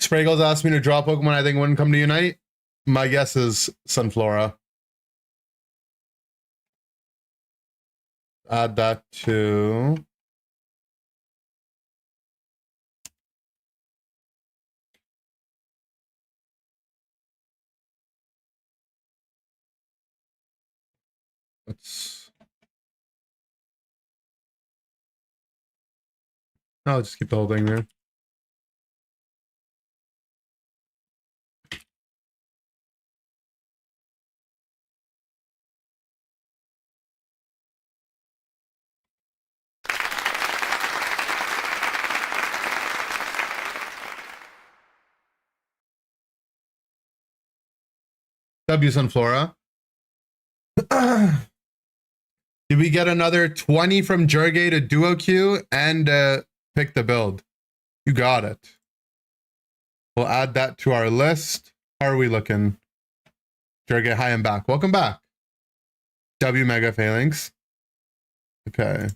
Spraggles asked me to draw Pokemon I think wouldn't come to Unite. My guess is Sunflora. Add that to... Let's... I'll just keep the whole thing there. W Sunflora. Did we get another 20 from Jurgay to Duo Q and pick the build? You got it. We'll add that to our list. How are we looking? Get high and back. Welcome back. W Mega Phalanx. Okay.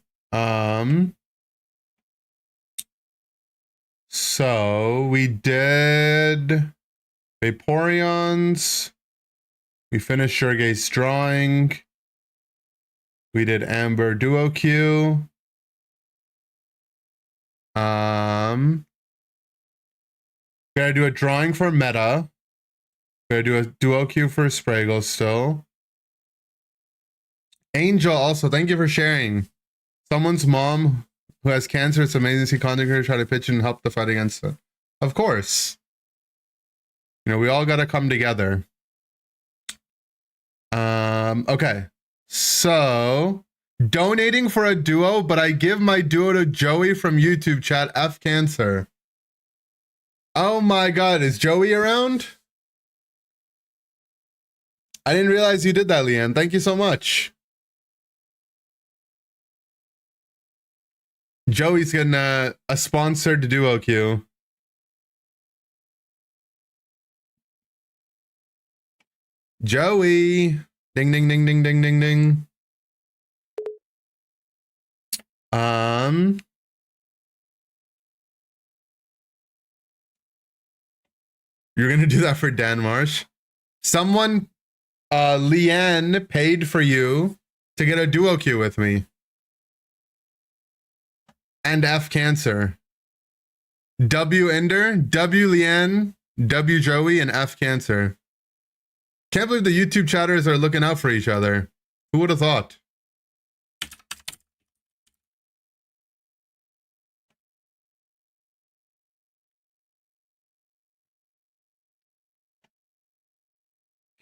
So we did Vaporeons. We finished Sergey's drawing. We did Amber Duo Q. Gotta do a drawing for Meta. Gotta do a Duo Q for Spragle still. Angel, also, thank you for sharing. Someone's mom who has cancer, it's amazing to see content creators try to pitch in and help the fight against it. Of course. You know, we all gotta come together. Okay. So, donating for a duo, but I give my duo to Joey from YouTube chat, F Cancer. Oh my god, is Joey around? I didn't realize you did that, Leanne. Thank you so much. Joey's getting a sponsored duo queue. Joey. Ding, ding, ding, ding, ding, ding, ding. You're gonna do that for Dan Marsh? Someone, Leanne, paid for you to get a duo queue with me. And F Cancer. W Ender, W Leanne, W Joey, and F Cancer. Can't believe the YouTube chatters are looking out for each other. Who would have thought?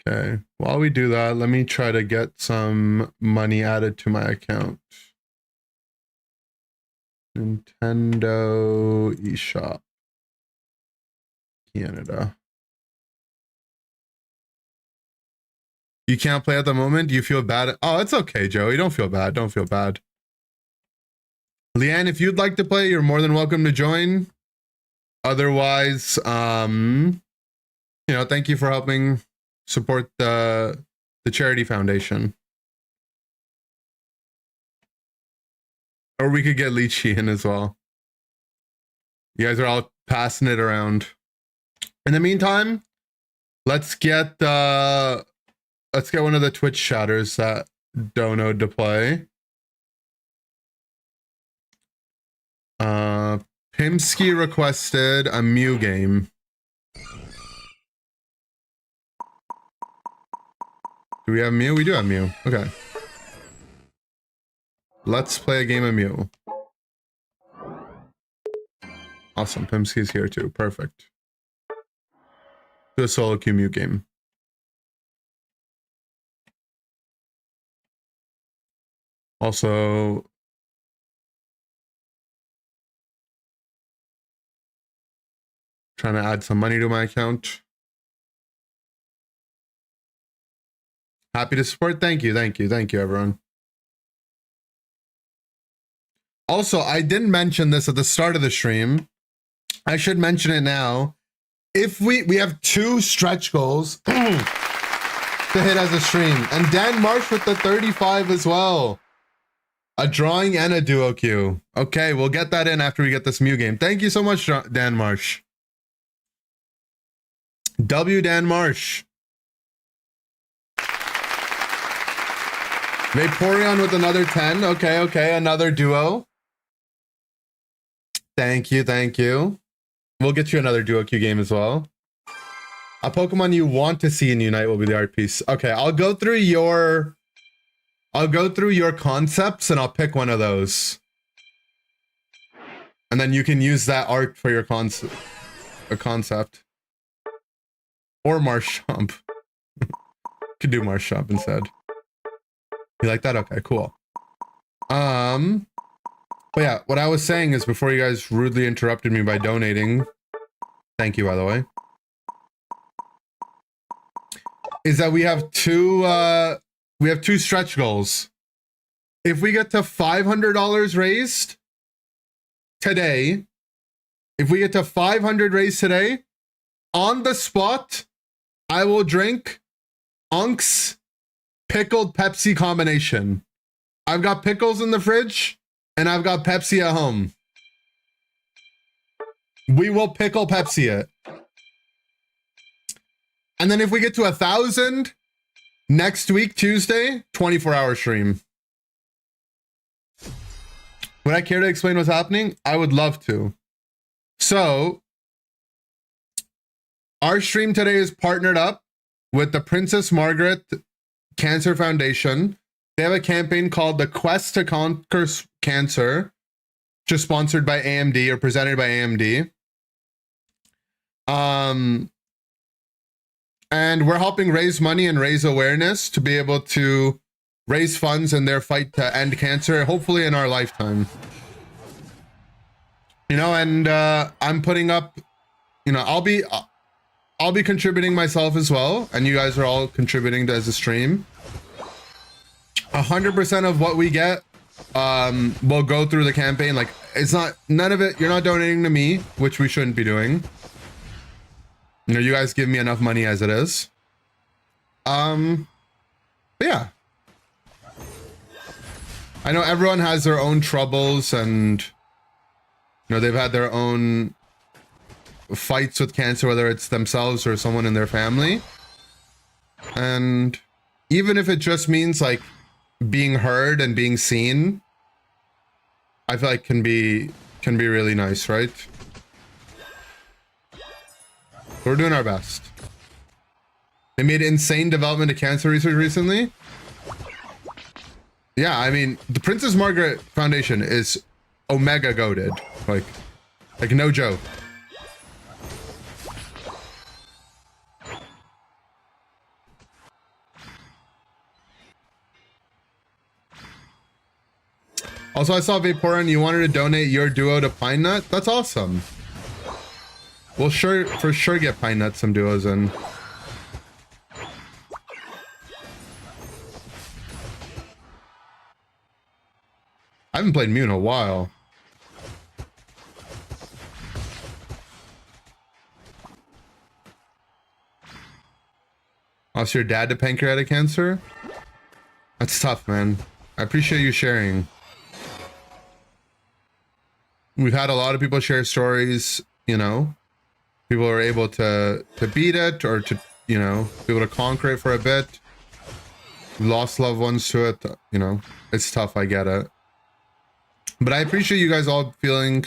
Okay, while we do that, let me try to get some money added to my account. Nintendo eShop. Canada. You can't play at the moment? You feel bad? Oh, it's okay, Joey. Don't feel bad. Don't feel bad. Leanne, if you'd like to play, you're more than welcome to join. Otherwise, you know, thank you for helping support the charity foundation. Or we could get Lychee in as well. You guys are all passing it around. In the meantime, let's get one of the Twitch chatters that donoed to play. Pimsky requested a Mew game. Do we have Mew? We do have Mew. Okay. Let's play a game of Mew. Awesome. Pimsky's here too. Perfect. Do a solo queue Mew game. Also, trying to add some money to my account. Happy to support. Thank you. Thank you. Thank you, everyone. Also, I didn't mention this at the start of the stream. I should mention it now. If we have 2 stretch goals to hit as a stream, and Dan Marsh with the 35 as well. A drawing and a duo queue. Okay, we'll get that in after we get this Mew game. Thank you so much, Dan Marsh. W Dan Marsh. Vaporeon with another 10. Okay, okay, another duo. Thank you, thank you. We'll get you another duo queue game as well. A Pokemon you want to see in Unite will be the art piece. Okay, I'll go through your concepts and I'll pick one of those. And then you can use that art for your concept. Or Marshtomp. Could do Marshtomp instead. You like that? Okay, cool. But yeah, what I was saying is, before you guys rudely interrupted me by donating, thank you, by the way, is that we have two stretch goals. If we get to $500 raised today, if we get to 500 raised today, on the spot, I will drink Unk's pickled Pepsi combination. I've got pickles in the fridge and I've got Pepsi at home. We will pickle Pepsi it. And then if we get to 1,000 next week, Tuesday, 24-hour stream. Would I care to explain what's happening? I would love to. So, our stream today is partnered up with the Princess Margaret Cancer Foundation. They have a campaign called the Quest to Conquer Cancer, just sponsored by AMD or presented by AMD. And we're helping raise money and raise awareness to be able to raise funds in their fight to end cancer, hopefully in our lifetime. You know, and I'm putting up, you know, I'll be contributing myself as well, and you guys are all contributing to as a stream. 100% of what we get will go through the campaign. Like, it's not, none of it, you're not donating to me, which we shouldn't be doing. You know, you guys give me enough money as it is. But yeah. I know everyone has their own troubles, and you know, they've had their own fights with cancer, whether it's themselves or someone in their family. And even if it just means like being heard and being seen, I feel like can be really nice, right? We're doing our best. They made insane development of cancer research recently. Yeah, I mean, the Princess Margaret Foundation is omega goated. Like no joke. Also, I saw Vaporan, you wanted to donate your duo to Pine Nut? That's awesome. We'll for sure get Pine Nut some duos in. I haven't played Mew in a while. Lost your dad to pancreatic cancer? That's tough, man. I appreciate you sharing. We've had a lot of people share stories, you know. People are able to beat it, or to, you know, be able to conquer it for a bit. Lost loved ones to it, you know. It's tough, I get it. But I appreciate you guys all feeling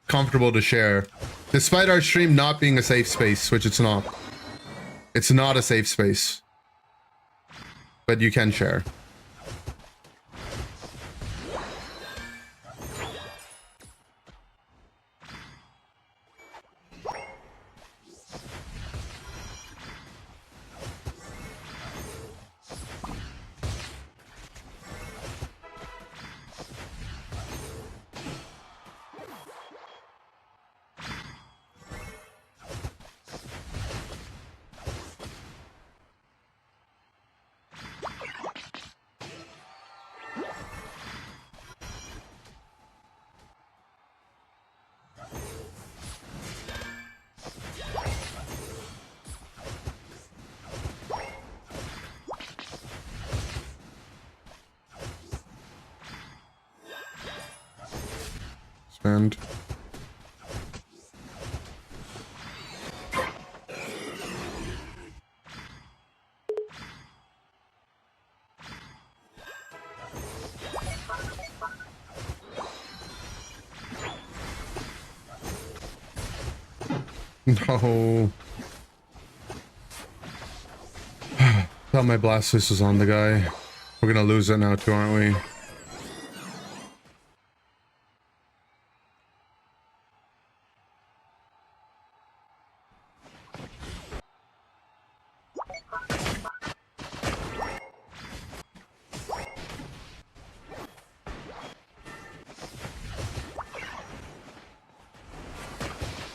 comfortable to share. Despite our stream not being a safe space, which it's not. It's not a safe space. But you can share. Spend. No. Thought my Blastoise was on the guy. We're gonna lose it now too, aren't we?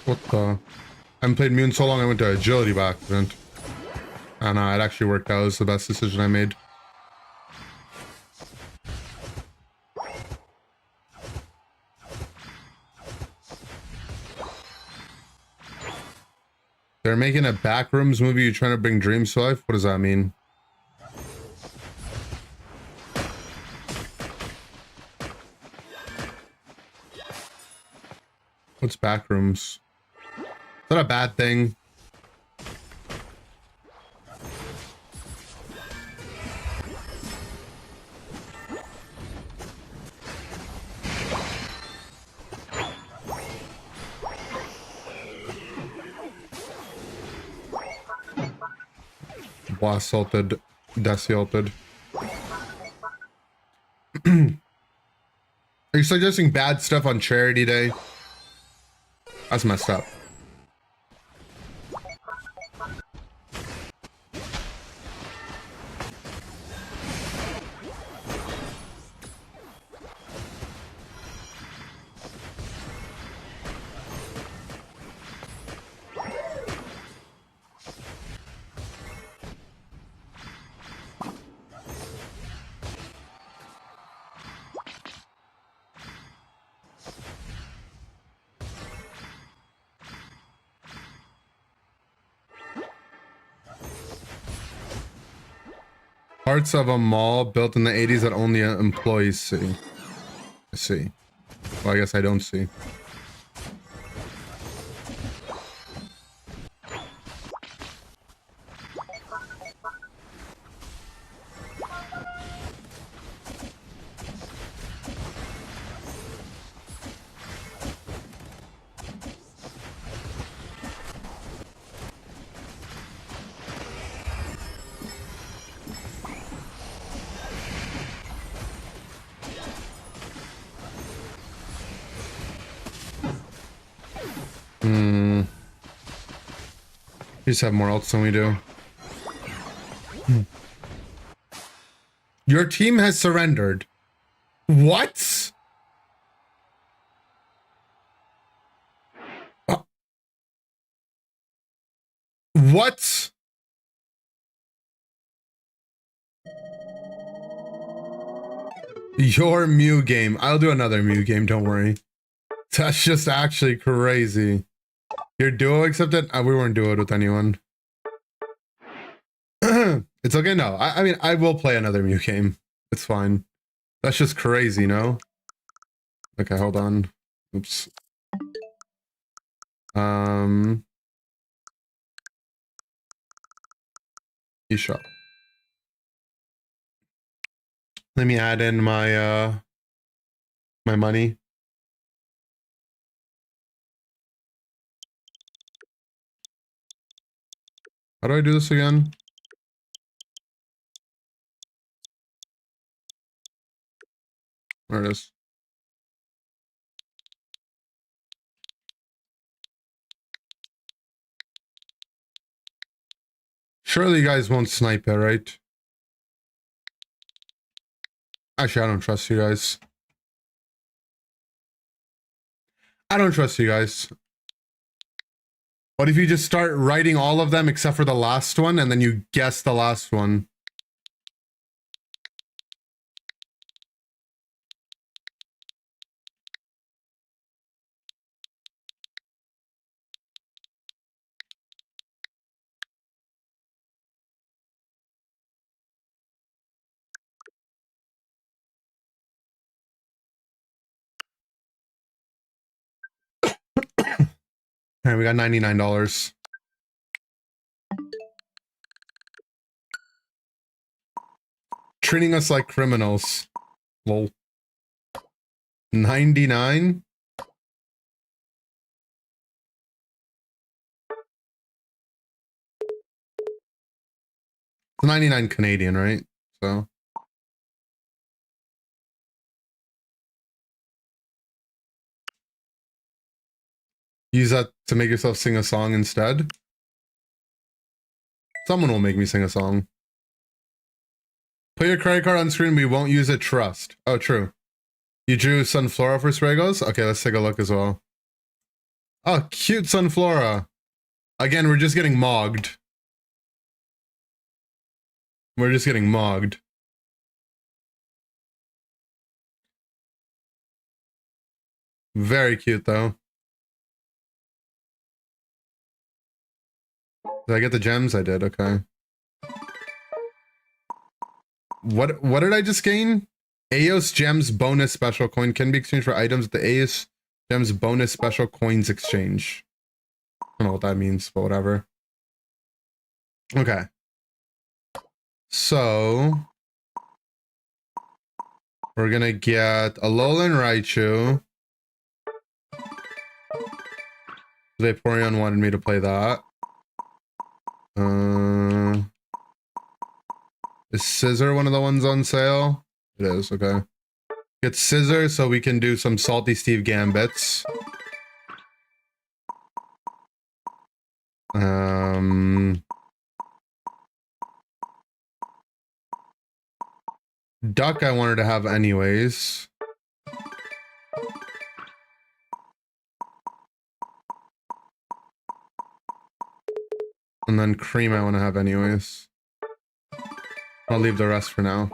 What the? I haven't played Mew in so long, I went to agility by accident. I know, it actually worked out. It was the best decision I made. They're making a Backrooms movie. You're trying to bring dreams to life? What does that mean? What's back rooms? Is that a bad thing? Boss ulted, Desi ulted. Are you suggesting bad stuff on Charity Day? That's messed up. Parts of a mall built in the 80s that only employees see. I see. Well, I guess I don't see. We just have more ults than we do. Your team has surrendered. What? What? Your Mew game. I'll do another Mew game, don't worry. That's just actually crazy. Your duo accepted? We weren't duoed with anyone. It's okay, no. I mean, I will play another Mew game. It's fine. That's just crazy, no? Okay, hold on. Oops. eShop. Let me add in my my money. How do I do this again? There it is. Surely you guys won't snipe it, right? Actually, I don't trust you guys. I don't trust you guys. What if you just start writing all of them except for the last one and then you guess the last one? All right, we got $99. Treating us like criminals. Lol. 99? It's 99 Canadian, right? So. Use that to make yourself sing a song instead. Someone will make me sing a song. Put your credit card on screen, we won't use it, trust. Oh, true. You drew Sunflora for Spragos? Okay, let's take a look as well. Oh, cute Sunflora. Again, we're just getting mogged. We're just getting mogged. Very cute, though. Did I get the gems? I did, okay. What did I just gain? Aeos gems bonus special coin can be exchanged for items at the Aeos Gems bonus special coins exchange. I don't know what that means, but whatever. Okay. So we're gonna get a Alolan Raichu. Vaporeon wanted me to play that. Is Scissor one of the ones on sale? It is, okay. Get Scissor so we can do some Salty Steve Gambits. Duck I wanted to have anyways. And then Cream I want to have anyways. I'll leave the rest for now.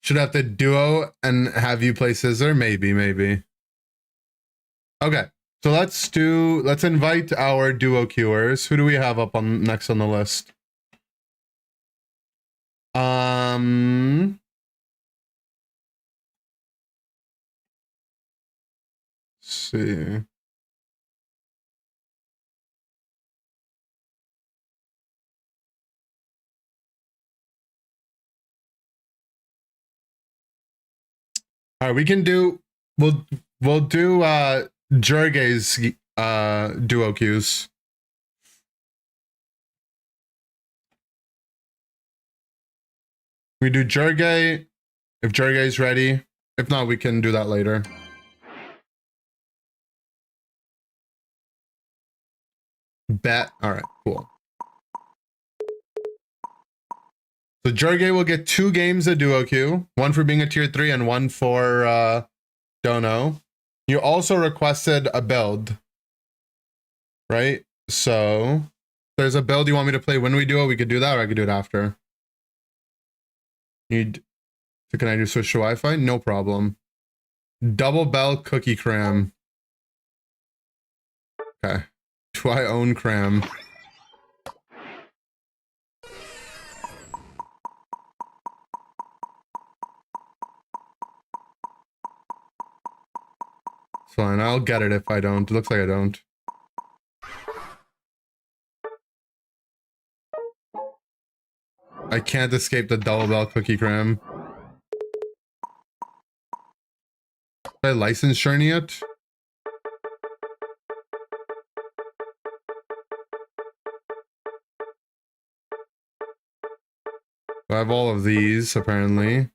Should I have to duo and have you play Scissor? Maybe. Okay. So let's invite our duo queuers. Who do we have up on next on the list? Let's see. All right, we can do we'll do Jurge's duo queues. We do Jurge if Jurge's ready. If not, we can do that later. Bet. All right, cool. So Jurge will get 2 games of duo queue, one for being a tier 3 and one for Dono. You also requested a build, right? So there's a build you want me to play when we duo, we could do that, or I could do it after. Can I do switch to Wi-Fi? No problem. Double Bell Cookie Cram. Okay. Do I own Cram? It's fine. I'll get it if I don't. It looks like I don't. I can't escape the Double Bell Cookie Cram. Did I license Journey it? I have all of these, apparently.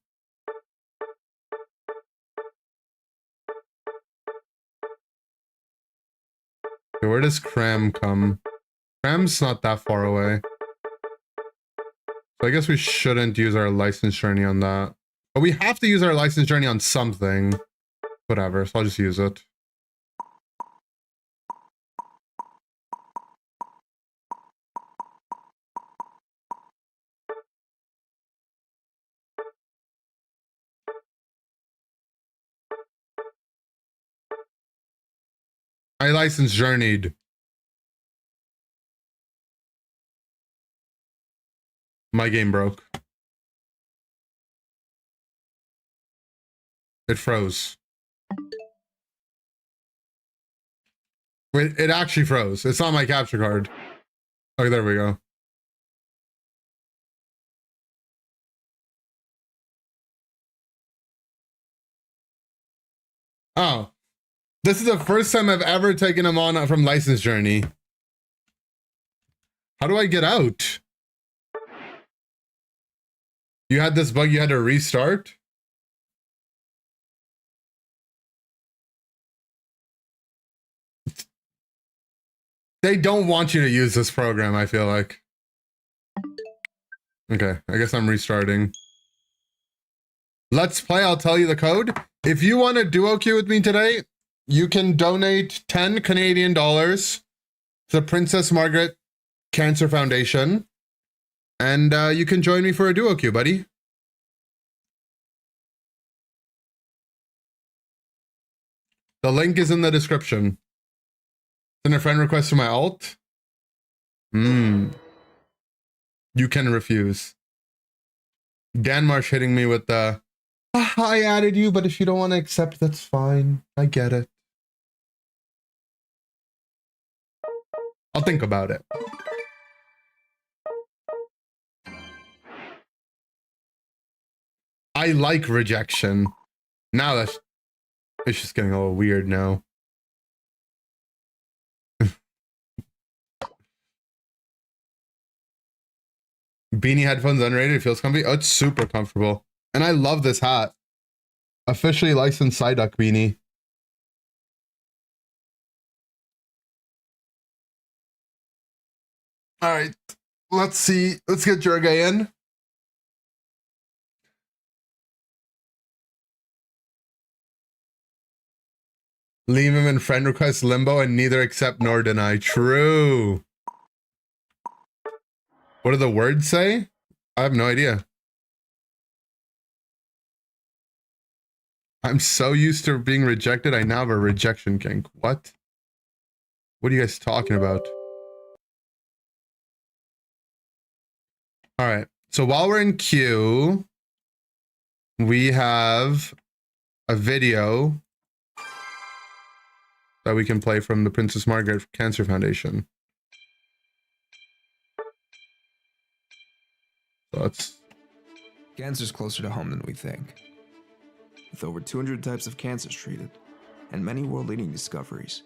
Okay, where does Cram come? Cram's not that far away. So I guess we shouldn't use our license journey on that. But we have to use our license journey on something. Whatever, so I'll just use it. I license journeyed. My game broke. It froze. Wait, it actually froze. It's not my capture card. Okay, there we go. Oh. This is the first time I've ever taken him on from license journey. How do I get out? You had this bug, you had to restart? They don't want you to use this program, I feel like. Okay, I guess I'm restarting. Let's play, I'll tell you the code. If you want to duo queue with me today, you can donate 10 Canadian dollars to the Princess Margaret Cancer Foundation. And you can join me for a duo queue, buddy. The link is in the description. Send a friend request to my alt. You can refuse. Dan Marsh hitting me with the I added you, but if you don't want to accept, that's fine. I get it. I'll think about it. I like rejection. Now that's... It's just getting a little weird now. Beanie headphones underrated. It feels comfy. Oh, it's super comfortable. And I love this hat. Officially licensed Psyduck beanie. All right. Let's see. Let's get Jurga in. Leave him in friend request limbo and neither accept nor deny. True. What do the words say? I have no idea. I'm so used to being rejected. I now have a rejection kink. What? What are you guys talking about? All right. So while we're in queue, we have a video that we can play from the Princess Margaret Cancer Foundation. So let's... Cancer's closer to home than we think. With over 200 types of cancers treated and many world-leading discoveries,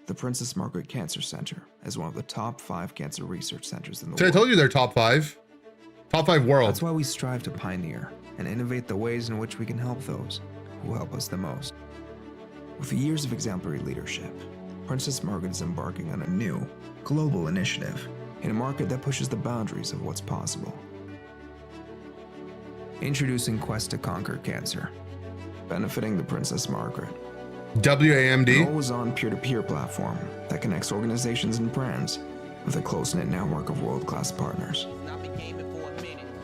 the Princess Margaret Cancer Center is one of the top 5 cancer research centers in the world. I told you they're top 5. Top 5 world. That's why we strive to pioneer and innovate the ways in which we can help those who help us the most. With years of exemplary leadership, Princess Margaret is embarking on a new, global initiative in a market that pushes the boundaries of what's possible. Introducing Quest to Conquer Cancer, benefiting the Princess Margaret. WAMD. An always-on peer-to-peer platform that connects organizations and brands with a close-knit network of world-class partners.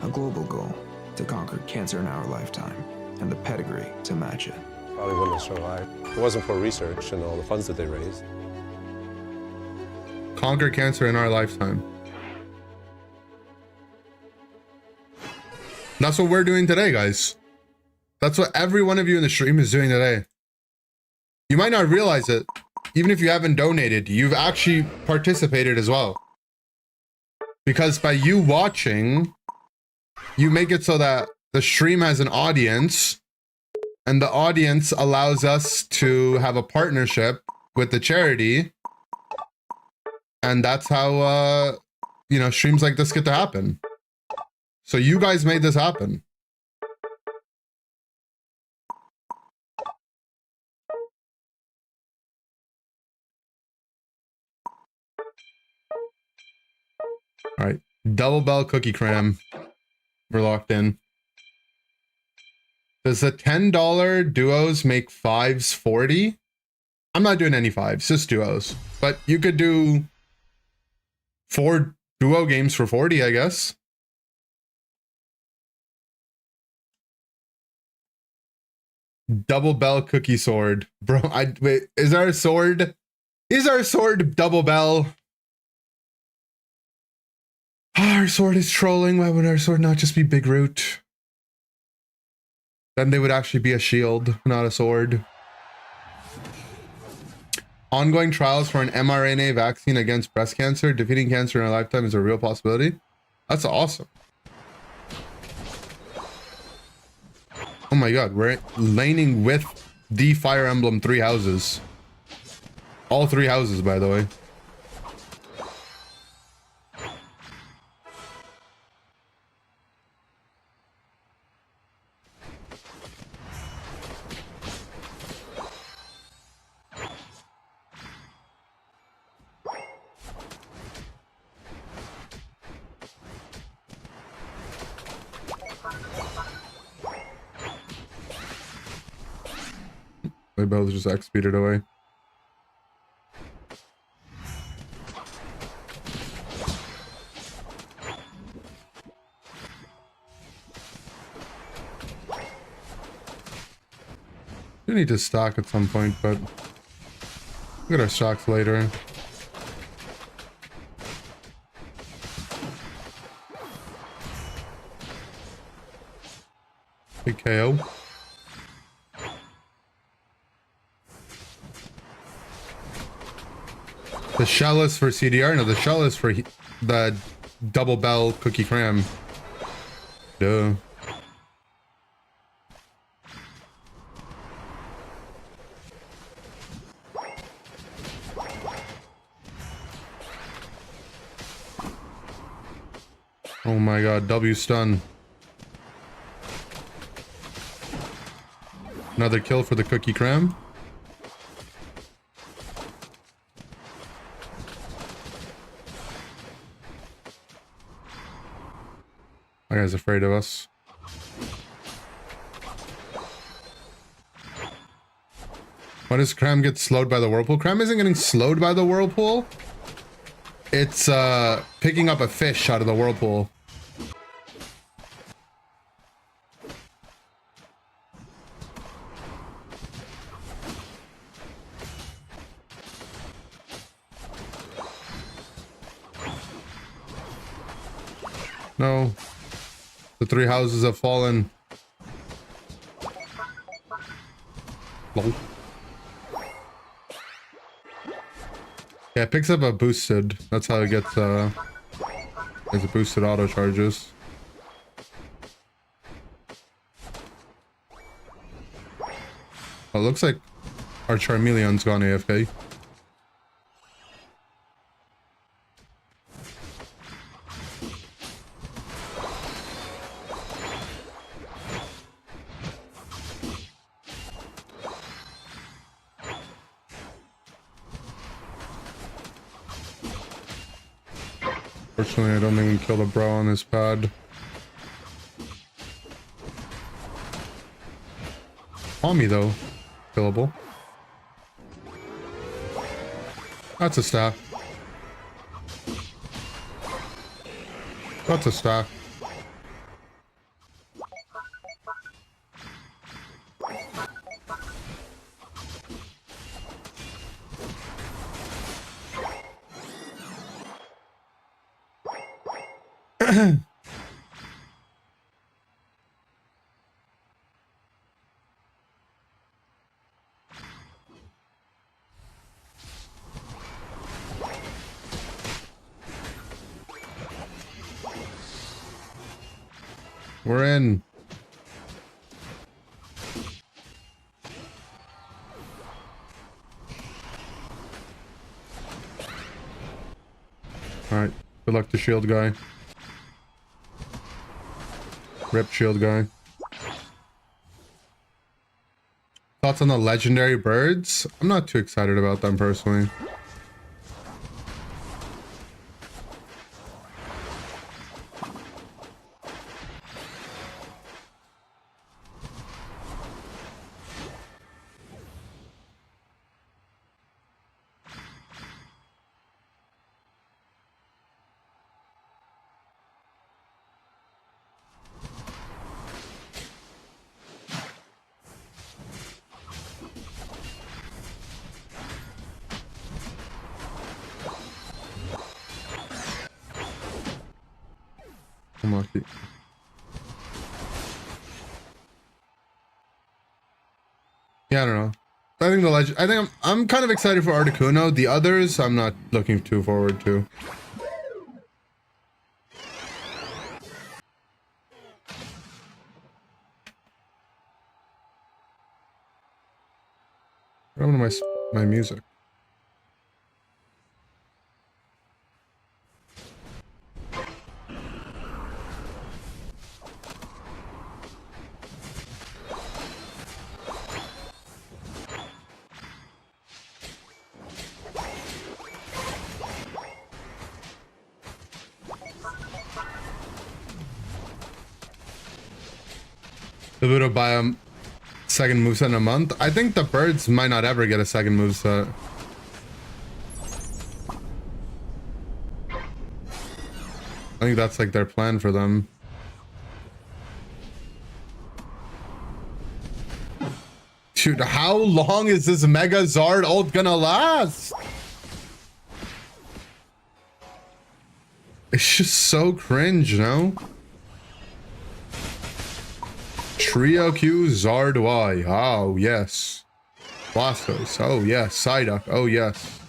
A global goal to conquer cancer in our lifetime and the pedigree to match it. Probably wouldn't have survived. If it wasn't for research and all the funds that they raised. Conquer cancer in our lifetime. That's what we're doing today, guys. That's what every one of you in the stream is doing today. You might not realize it. Even if you haven't donated, you've actually participated as well. Because by you watching, you make it so that the stream has an audience, and the audience allows us to have a partnership with the charity. And that's how, you know, streams like this get to happen. So you guys made this happen. All right, Double Bell Cookie Cram. We're locked in. Does the $10 duos make 5s 40? I'm not doing any 5s, just duos. But you could do 4 duo games for 40, I guess. Double Bell Cookie Sword. Bro, wait, is there a sword? Is our sword Double Bell? Our sword is trolling. Why would our sword not just be Big Root? Then they would actually be a shield, not a sword. Ongoing trials for an mRNA vaccine against breast cancer. Defeating cancer in a lifetime is a real possibility. That's awesome. Oh my god, we're laning with the Fire Emblem 3 houses. All 3 houses, by the way. My bells just X-speeded away. We need to stock at some point, but we'll get our stocks later. Big KO. The shell is for CDR. No, the shell is for the double bell cookie cram. Duh. Oh my god, W stun. Another kill for the cookie cram. That guy's afraid of us. Why does Cram get slowed by the whirlpool? Cram isn't getting slowed by the whirlpool. It's picking up a fish out of the whirlpool. No. The 3 houses have fallen. Lol. Yeah, it picks up a boosted. That's how it gets there's a boosted auto charges. Well, it looks like our Charmeleon's gone AFK. Fortunately, I don't think we killed a bro on this pad. On me though. Killable. That's a staff. That's a staff. We're in. Alright. Good luck to shield guy. Rip shield guy. Thoughts on the legendary birds? I'm not too excited about them personally. I'm lucky. Yeah, I don't know. I think the legend. I think I'm kind of excited for Articuno. The others, I'm not looking too forward to. What happened to my music? The Buddha buy a second moveset in a month. I think the birds might not ever get a second moveset. I think that's like their plan for them. Dude, how long is this Mega Zard ult gonna last? It's just so cringe, no? Trio Q, Zard Y. Oh, yes. Blastos. Oh, yes. Psyduck. Oh, yes.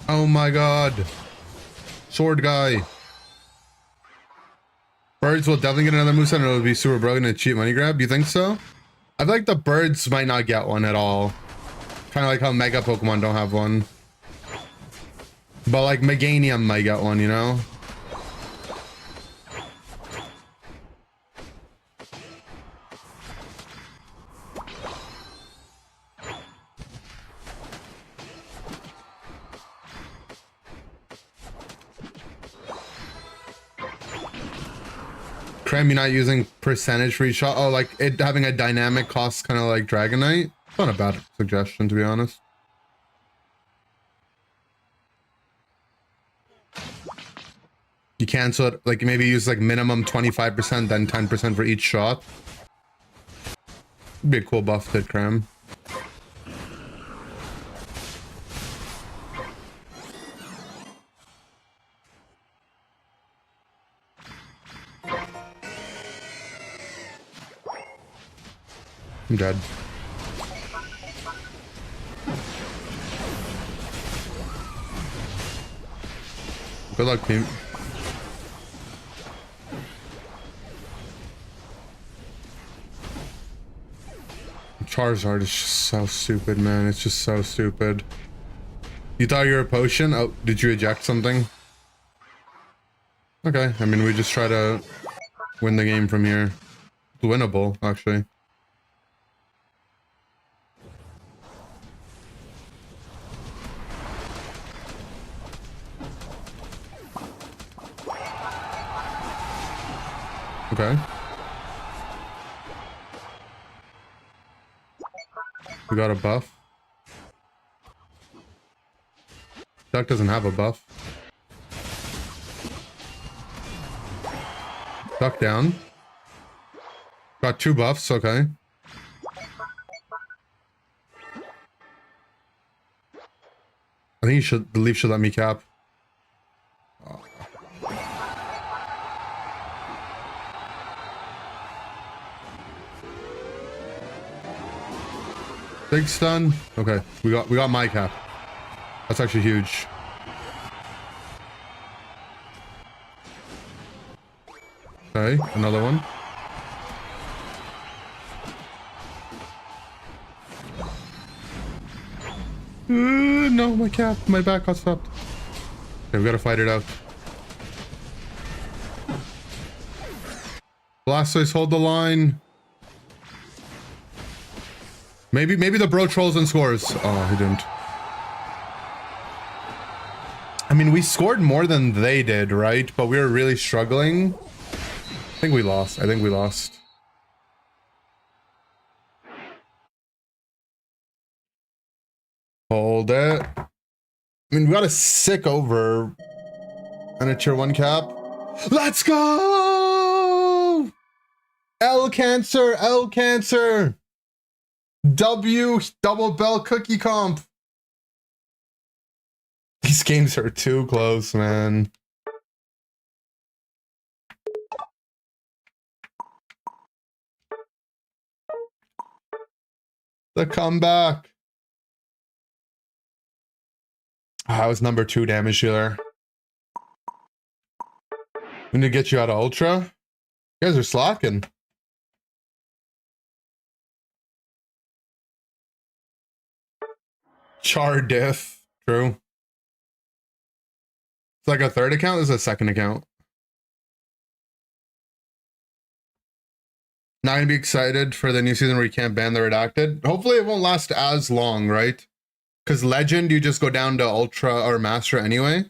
Oh my god. Sword guy. Birds will definitely get another moveset and it'll be super broken and a cheap money grab. Do you think so? I feel like the birds might not get one at all. Kind of like how Mega Pokemon don't have one. But like Meganium might get one, you know? Cram, you're not using percentage for each shot? Oh, like it having a dynamic cost kind of like Dragonite? It's not a bad suggestion, to be honest. You cancel it, like maybe use like minimum 25%, then 10% for each shot. Be a cool buff to Cram. I'm dead. Good luck, team. Charizard is just so stupid, man. It's just so stupid. You thought you were a potion? Oh, did you eject something? Okay, I mean, we just try to win the game from here. It's winnable, actually. Okay. We got a buff. Duck doesn't have a buff. Duck down. Got 2 buffs, okay. I think the leaf should let me cap. Oh. Big stun. Okay, we got my cap. That's actually huge. Okay, another one. No, my cap, my back got stopped. Okay, we gotta fight it out. Blastoise, hold the line. Maybe the bro trolls and scores. Oh, he didn't. I mean, we scored more than they did, right? But we were really struggling. I think we lost. Hold it. I mean, we got a sick over and a tier 1 cap. Let's go! L Cancer. W double bell cookie comp. These games are too close, man. The comeback. I was number 2 damage dealer. We need to get you out of Ultra. You guys are slacking. Char diff. True. It's like a 3rd account. This is a 2nd account. Not gonna be excited for the new season where you can't ban the redacted. Hopefully it won't last as long, right? Because Legend, you just go down to Ultra or Master anyway.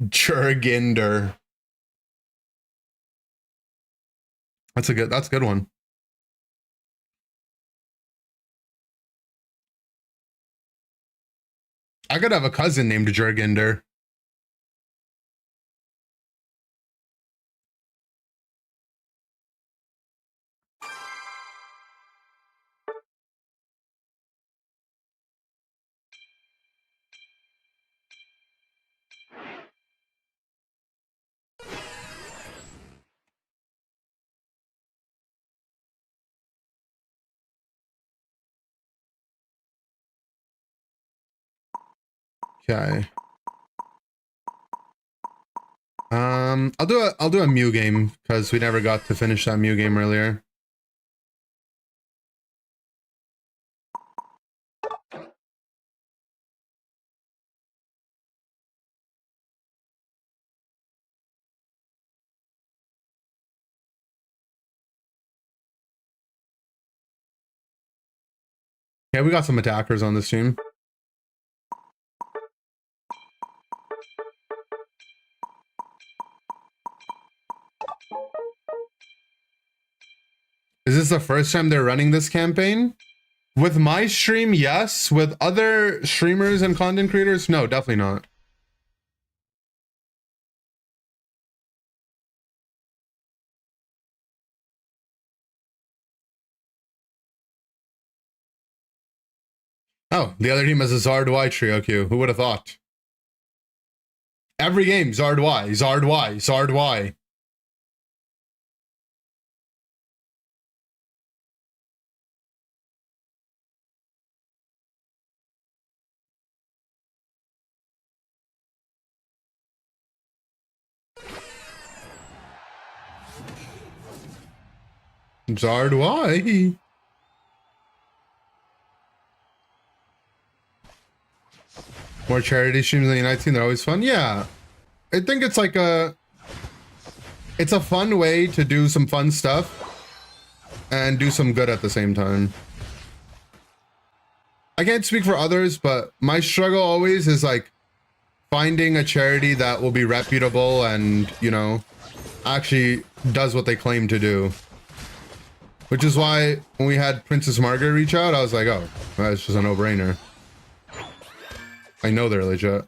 Jurginder. That's a good one. I could have a cousin named Jurginder. Okay. I'll do a Mew game because we never got to finish that Mew game earlier. Yeah, we got some attackers on this team. Is this the first time they're running this campaign? With my stream, yes. With other streamers and content creators, no, definitely not. Oh, the other team has a Zard Y trio queue. Who would have thought? Every game, Zard Y, Zard Y, Zard Y. Zard Y. More charity streams in the United States, they're always fun. Yeah. I think it's like it's a fun way to do some fun stuff and do some good at the same time. I can't speak for others, but my struggle always is like finding a charity that will be reputable and, you know, actually does what they claim to do. Which is why when we had Princess Margaret reach out, I was like, oh, that's just a no-brainer. I know they're legit.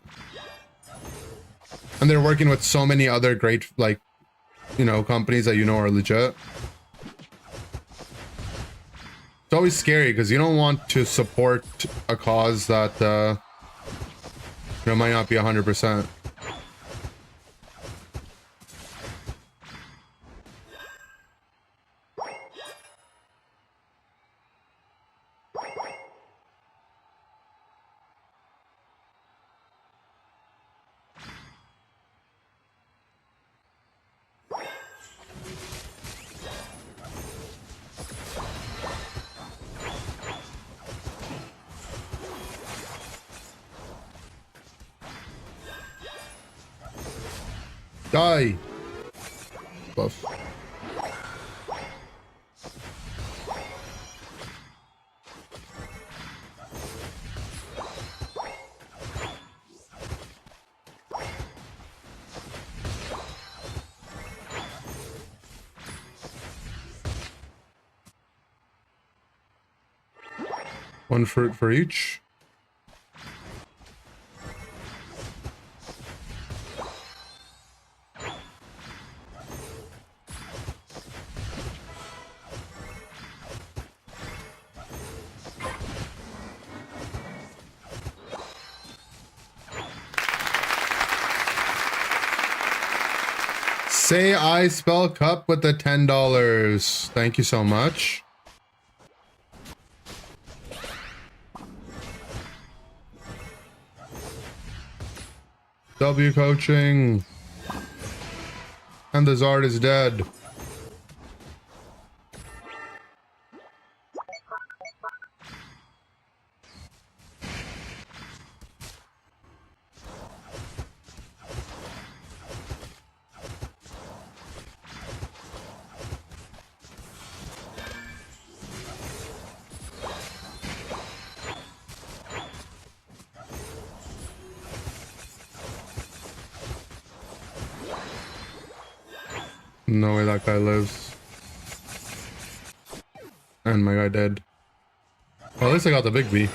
And they're working with so many other great, like, you know, companies that you know are legit. It's always scary because you don't want to support a cause that, you know, might not be 100%. Die. Buff. One fruit for each. Say I spell cup with the $10. Thank you so much. W coaching. And the Zard is dead. No way that guy lives. And my guy dead. Well, at least I got the big B.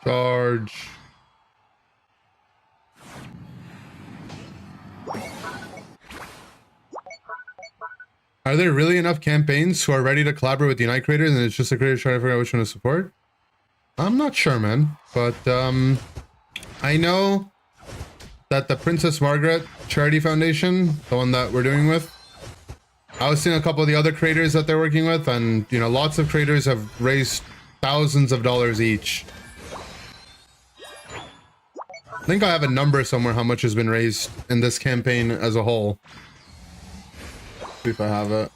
Charge. Are there really enough campaigns who are ready to collaborate with Unite creators and it's just the creators trying to figure out which one to support? I'm not sure, man. But I know that the Princess Margaret Charity Foundation, the one that we're doing with, I was seeing a couple of the other creators that they're working with, and you know, lots of creators have raised thousands of dollars each. I think I have a number somewhere how much has been raised in this campaign as a whole. See if I have it.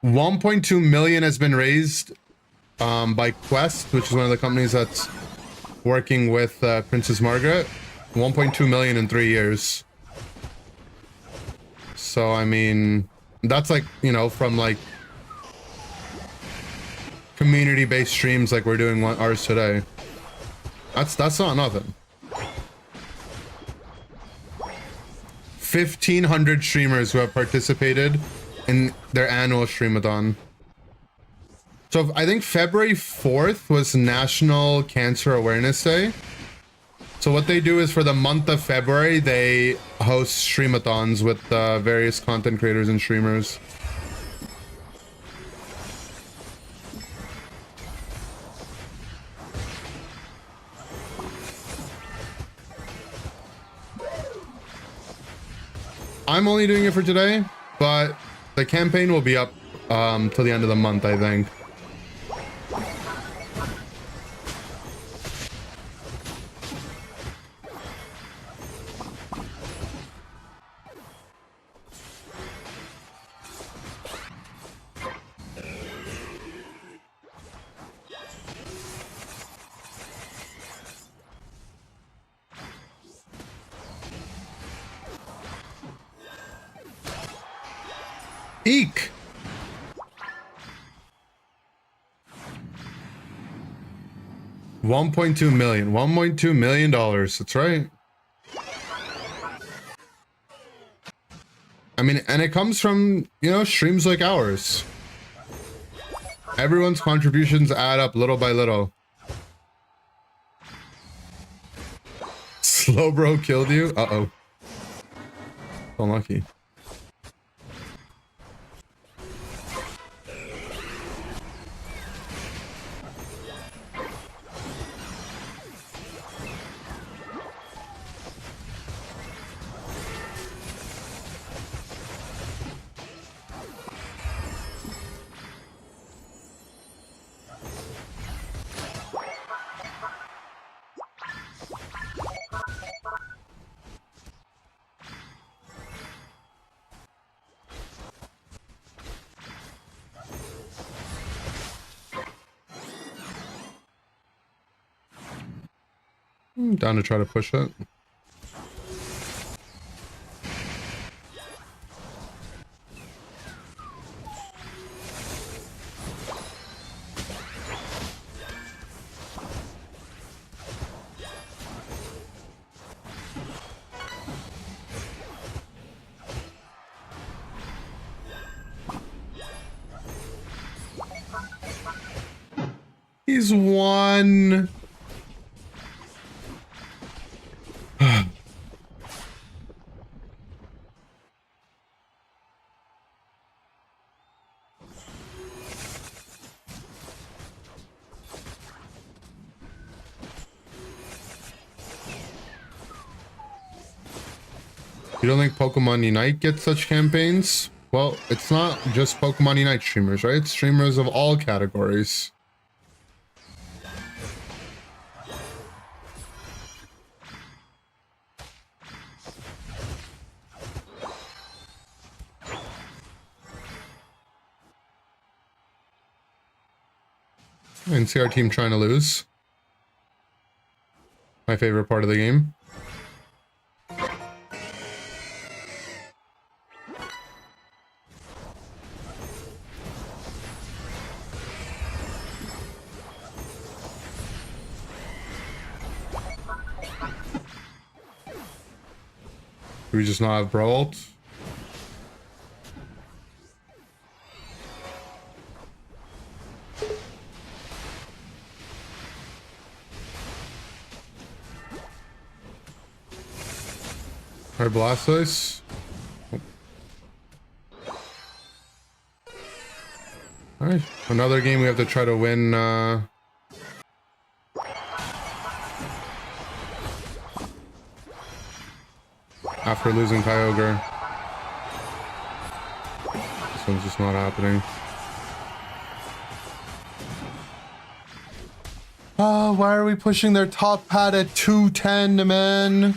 1.2 million has been raised by Quest, which is one of the companies that's working with Princess Margaret. 1.2 million in 3 years. So I mean, that's like, you know, from like community-based streams like we're doing ours today. That's not nothing. 1,500 streamers who have participated in their annual streamathon. So I think February 4th was National Cancer Awareness Day. So what they do is for the month of February, they host streamathons with various content creators and streamers. I'm only doing it for today, but the campaign will be up till the end of the month, I think. Eek! $1.2 million. $1.2 million. That's right. I mean, and it comes from, you know, streams like ours. Everyone's contributions add up little by little. Slow bro killed you? Uh-oh. Unlucky. I'm down to try to push it. He's won. You don't think Pokemon Unite gets such campaigns? Well, it's not just Pokemon Unite streamers, right? It's streamers of all categories. I can see our team trying to lose. My favorite part of the game. Do we just not have Bro ult? Our Blastoise. All right, another game we have to try to win. After losing Kyogre. This one's just not happening. Oh, why are we pushing their top pad at 210, man?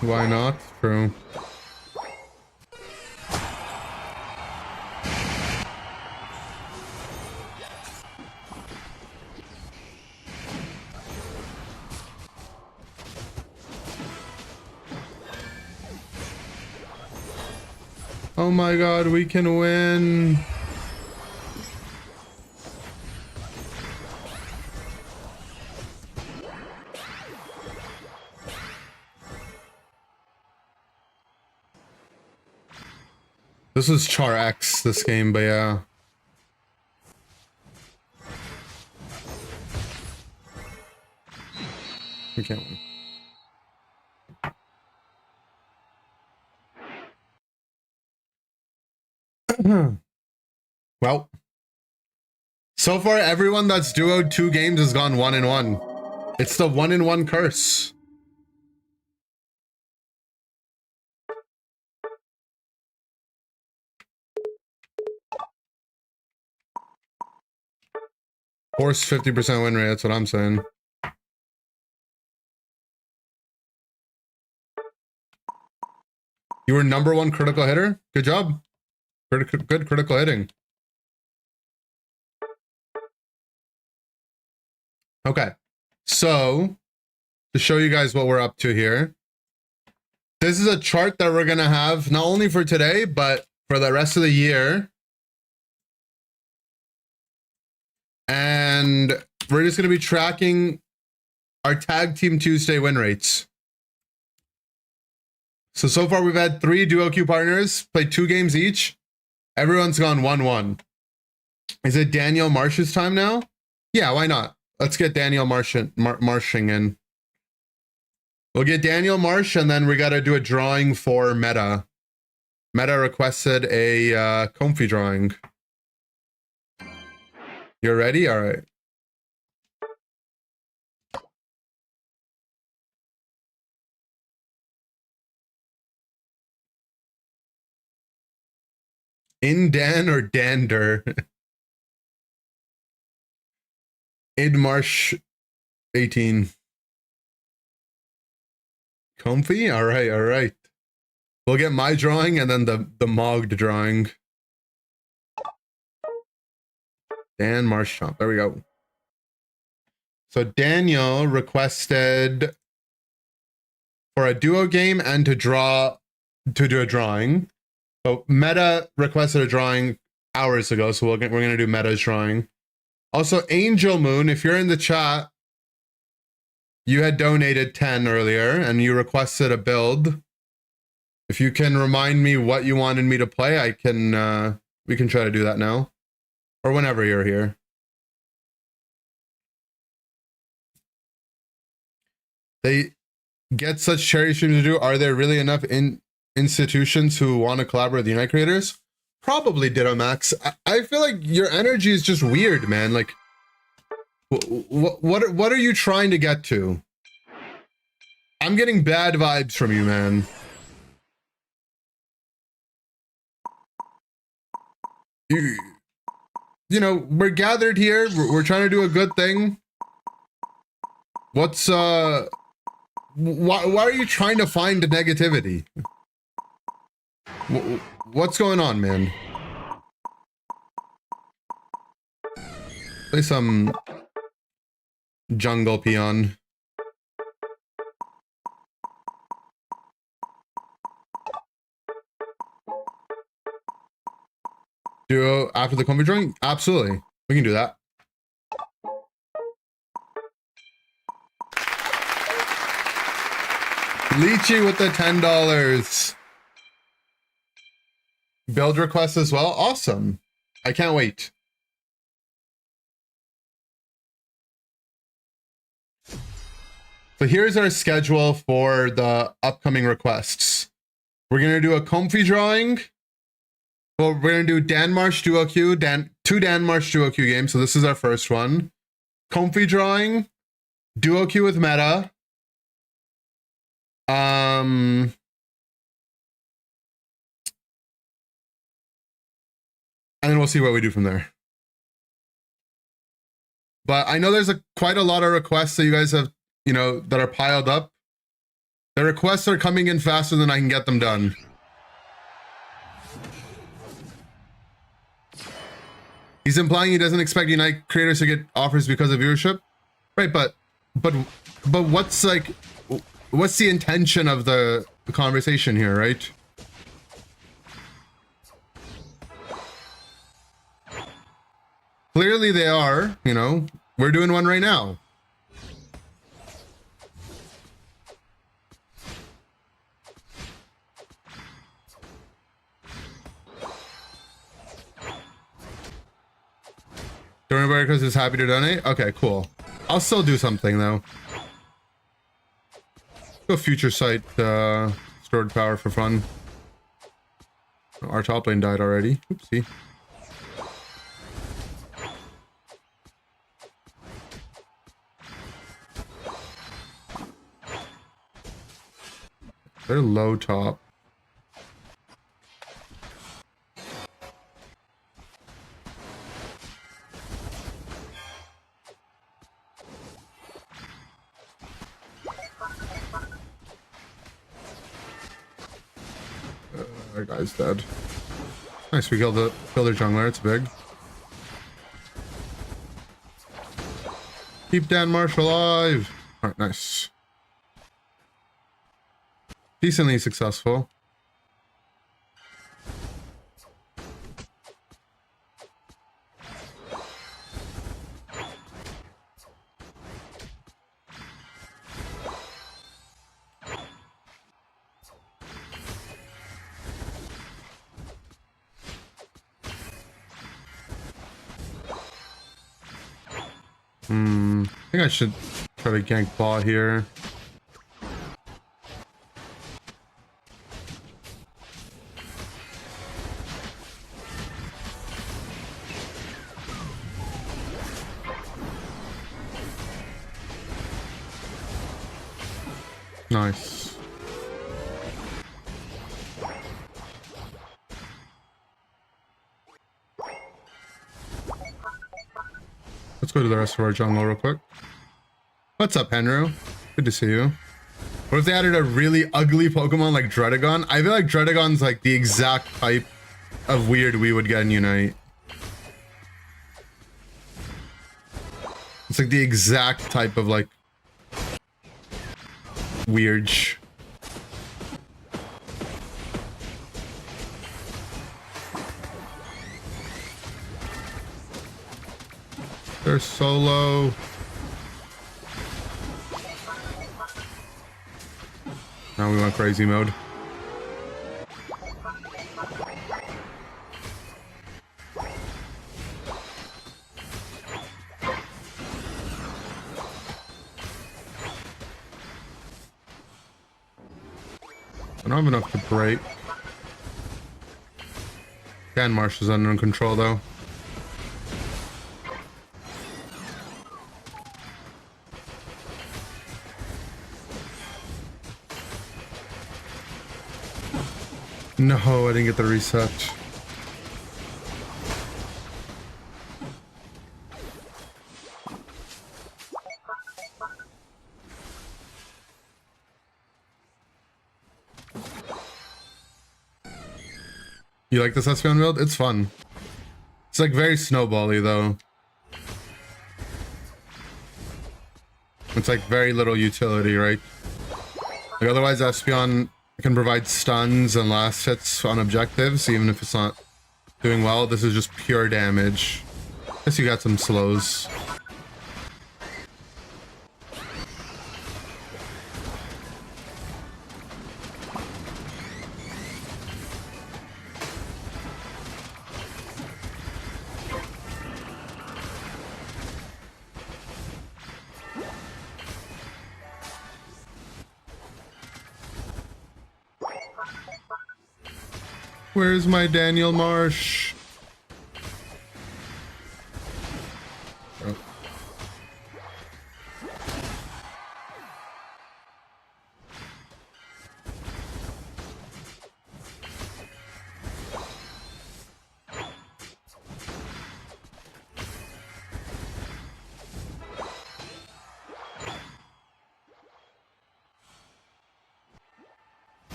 Why not? True. Oh my god, we can win. This is Char X, this game, but yeah. We can't win. Well, so far everyone that's duoed 2 games has gone 1-1. It's the 1-1 curse. Force 50% win rate, that's what I'm saying. You were #1 critical hitter? Good job. Good critical hitting. Okay, so to show you guys what we're up to here, this is a chart that we're gonna have not only for today, but for the rest of the year. And we're just gonna be tracking our Tag Team Tuesday win rates. So far we've had 3 duo queue partners, played 2 games each. Everyone's gone 1-1. Is it Daniel Marsh's time now? Yeah, why not? Let's get Daniel Marshing in. We'll get Daniel Marsh, and then we got to do a drawing for Meta. Meta requested a Comfy drawing. You're ready? All right. In Dan or Dander? In Marsh 18. Comfy? All right, all right. We'll get my drawing and then the mogged drawing. Dan Marchant. There we go. So Daniel requested for a duo game and to do a drawing. So Meta requested a drawing hours ago, so we're gonna do Meta's drawing. Also, Angel Moon, if you're in the chat, you had donated 10 earlier and you requested a build. If you can remind me what you wanted me to play, I can we can try to do that now. Or whenever you're here. They get such charity streams to do. Are there really enough institutions who want to collaborate with Unite creators? Probably, Ditto Max. I feel like your energy is just weird, man. Like, what are you trying to get to? I'm getting bad vibes from you, man. You know, we're gathered here. We're trying to do a good thing. What's why are you trying to find the negativity? What's going on, man? Play some jungle peon. Duo after the comfy drawing? Absolutely. We can do that. Lychee with the $10. build requests as well. Awesome. I can't wait. So here's our schedule for the upcoming requests. We're going to do a comfy drawing. Well, we're going to do Dan Marsh Duo Q, two Dan Marsh Duo Q games. So this is our first one. Comfy drawing, Duo Q with meta. And then we'll see what we do from there. But I know there's quite a lot of requests that you guys have, you know, that are piled up. The requests are coming in faster than I can get them done. He's implying he doesn't expect Unite creators to get offers because of viewership. Right, but what's the intention of the conversation here, right? Clearly they are, you know, we're doing one right now. Donor Barricos is happy to donate. Okay, cool. I'll still do something though. Go future sight stored power for fun. Our top lane died already. Oopsie. They're low top. That guy's dead. Nice, we killed their jungler. It's big. Keep Dan Marsh alive. All right, nice. Decently successful. I think I should try to gank bot here. Nice. Let's go to the rest of our jungle real quick. What's up, Henry? Good to see you. What if they added a really ugly Pokemon like Dredagon? I feel like Dredagon's like the exact type of weird we would get in Unite. It's like the exact type of like weird. They're solo. Now we want crazy mode. I don't have enough to break. Dan Marsh is under control though. No, I didn't get the reset. You like this Espeon build? It's fun. It's like very snowbally though. It's like very little utility, right? Like otherwise Espeon can provide stuns and last hits on objectives, even if it's not doing well. This is just pure damage. Guess you got some slows. Where's my Daniel Marsh? Oh.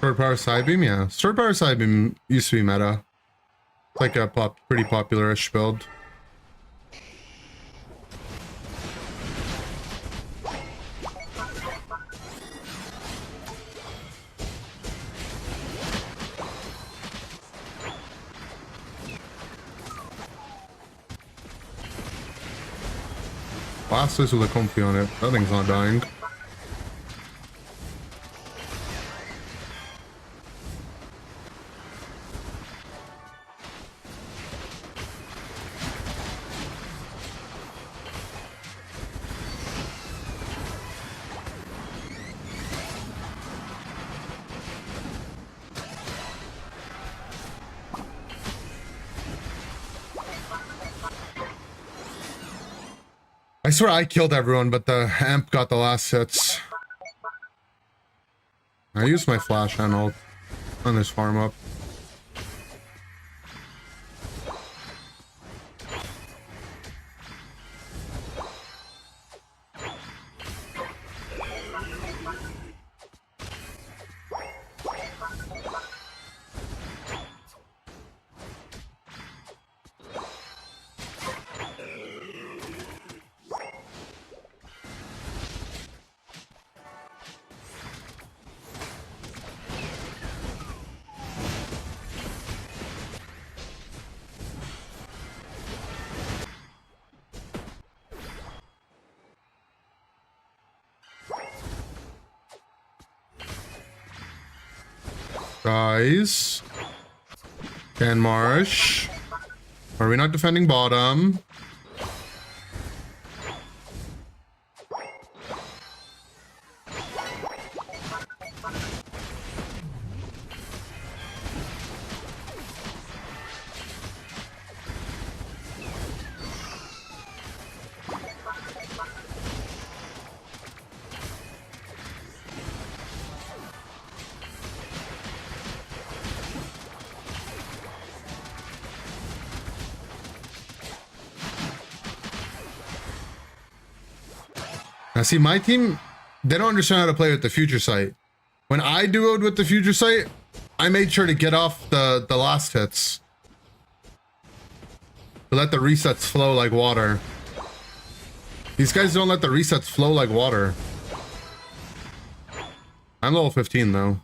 Sword Power Sidebeam, yeah. Sword Power Sidebeam used to be meta. It's like a pretty popular-ish build. Blasters with a comfy on it. That thing's not dying. I swear I killed everyone, but the amp got the last hits. I used my flash and ult on this farm up. Guys. Dan Marsh. Are we not defending bottom? Now see, my team, they don't understand how to play with the future sight. When I duoed with the future sight, I made sure to get off the last hits. To let the resets flow like water. These guys don't let the resets flow like water. I'm level 15 though.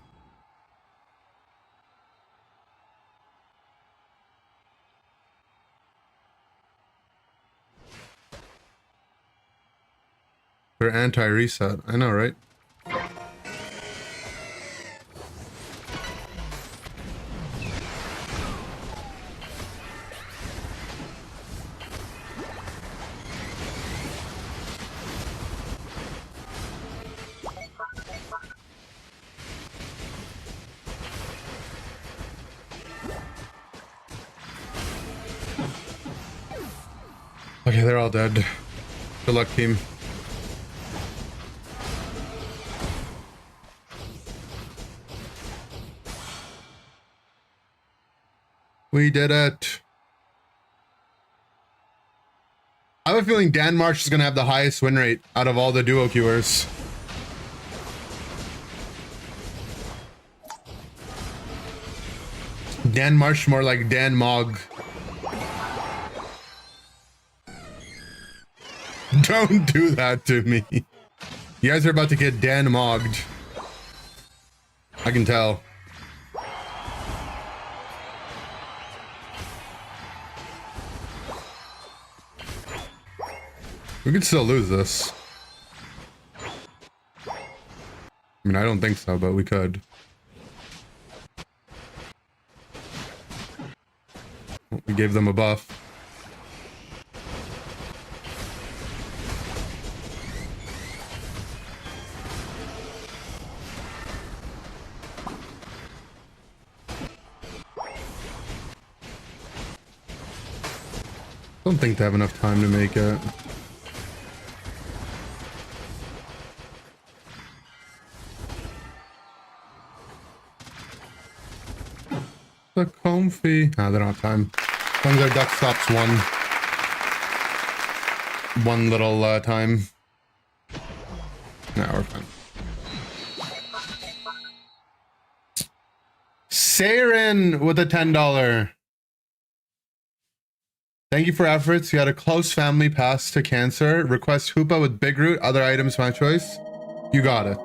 They're anti-reset. I know, right? Okay, they're all dead. Good luck, team. We did it. I have a feeling Dan Marsh is going to have the highest win rate out of all the duo queuers. Dan Marsh more like Dan Mog. Don't do that to me. You guys are about to get Dan Mogged. I can tell. We could still lose this. I mean, I don't think so, but we could. We gave them a buff. Don't think they have enough time to make it. The comfy. Ah, they don't have time. As long as our duck stops one little time. No, we're fine. Saren with a $10. Thank you for efforts. You had a close family pass to cancer. Request Hoopa with Big Root. Other items, my choice. You got it.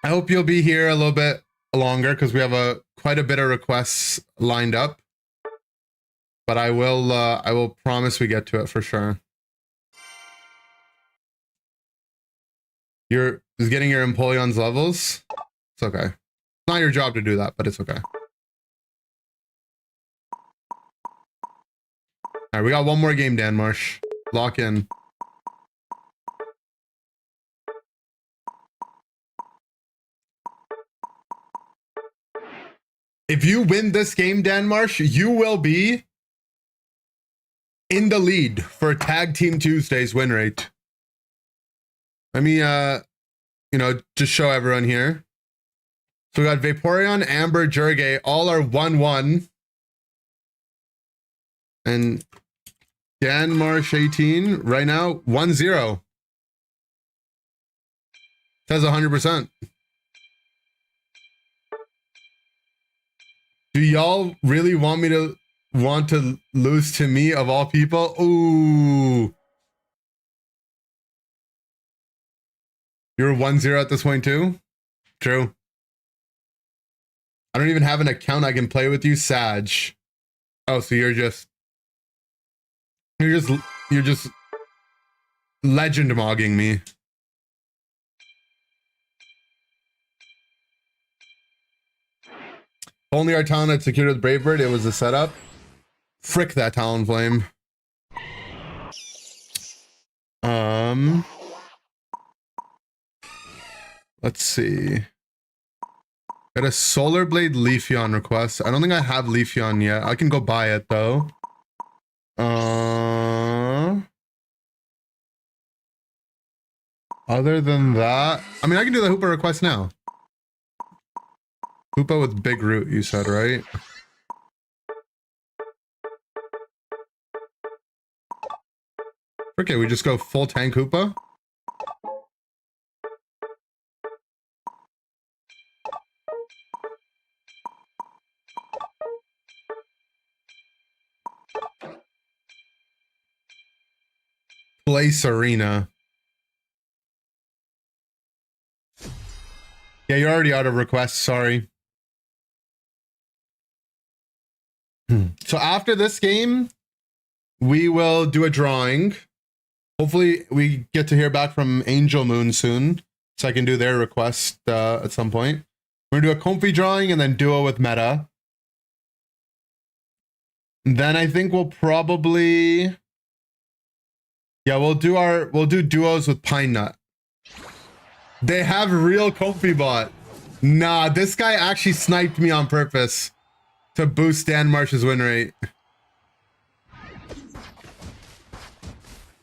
I hope you'll be here a little bit longer because we have quite a bit of requests lined up. But I will promise we get to it for sure. You're just getting your Empoleon's levels. It's okay. It's not your job to do that, but it's okay. All right, we got one more game, Dan Marsh. Lock in. If you win this game, Dan Marsh, you will be in the lead for Tag Team Tuesday's win rate. Let me, just show everyone here. So we got Vaporeon, Amber, Jurgay, all are 1-1. And Dan Marsh 18 right now 1-0. Says 100%. Do y'all really want to lose to me of all people? Ooh. You're 1-0 at this point too? True. I don't even have an account I can play with you, Sag. Oh, so you're just legend mogging me. Only our talent had secured with Bravebird, it was a setup. Frick that Talonflame. Let's see. Got a Solar Blade Leafeon request. I don't think I have Leafeon yet. I can go buy it though. Other than that, I mean, I can do the Hoopa request now. Hoopa with Big Root, you said, right? Okay, we just go full tank Hoopa. Place Arena. Yeah, you're already out of requests, sorry. So after this game, we will do a drawing. Hopefully we get to hear back from Angel Moon soon, so I can do their request at some point. We're gonna do a comfy drawing and then duo with Meta. And then I think we'll probably... Yeah, we'll do duos with Pine Nut. They have real comfy bot. Nah, this guy actually sniped me on purpose to boost Dan Marsh's win rate.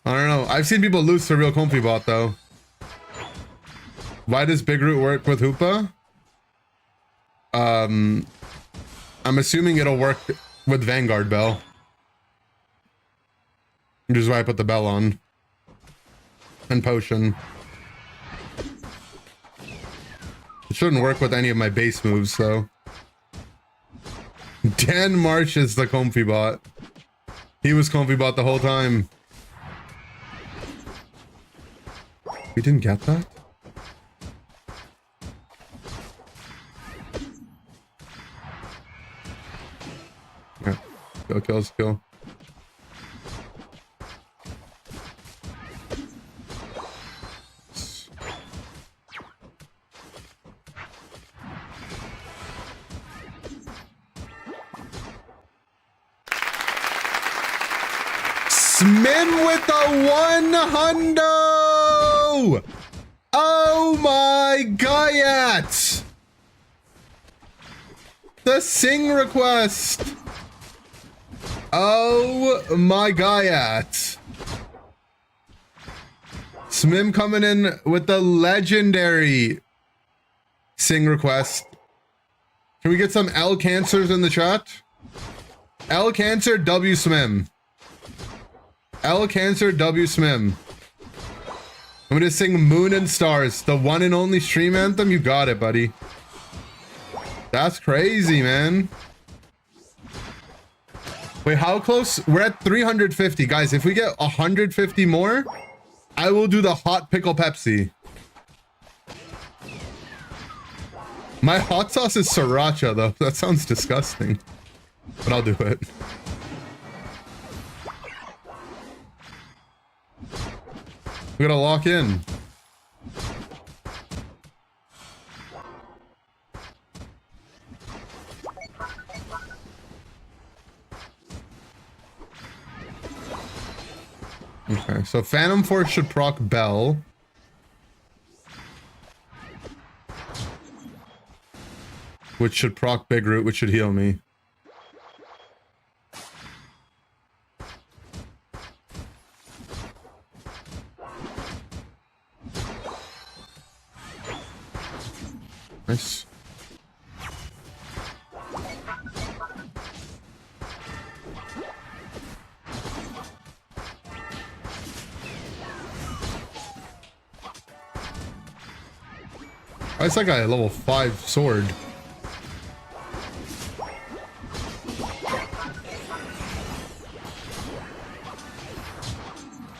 I don't know. I've seen people lose to real comfy bot though. Why does Big Root work with Hoopa? I'm assuming it'll work with Vanguard Bell. Which is why I put the bell on. And Potion. It shouldn't work with any of my base moves, though. Dan Marsh is the comfy bot. He was comfy bot the whole time. We didn't get that? Yeah. Kill, kills, kill. Smim with the 100! Oh my god! The sing request! Oh my Gaiat. Smim coming in with the legendary sing request. Can we get some L cancers in the chat? L cancer W Smim. L cancer W Smim. I'm gonna sing Moon and Stars, the one and only stream anthem. You got it, buddy. That's crazy, man. Wait, how close? We're at 350. Guys, if we get 150 more, I will do the hot pickle Pepsi. My hot sauce is sriracha, though. That sounds disgusting. But I'll do it. We gotta lock in. Okay, so Phantom Force should proc Bell. Which should proc Big Root, which should heal me. Nice. Why is that guy a level 5 sword?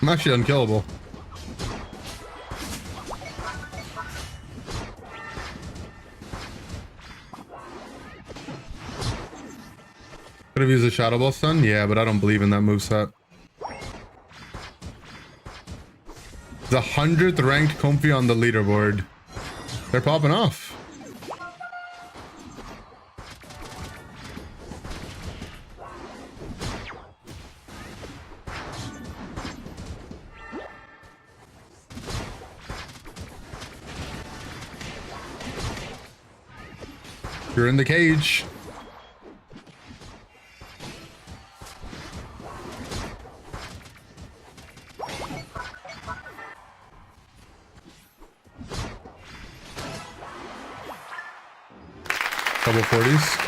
I'm actually unkillable. Could have used a Shadow Ball stun? Yeah, but I don't believe in that moveset. The 100th ranked Comfy on the leaderboard. They're popping off. You're in the cage. Double 40s.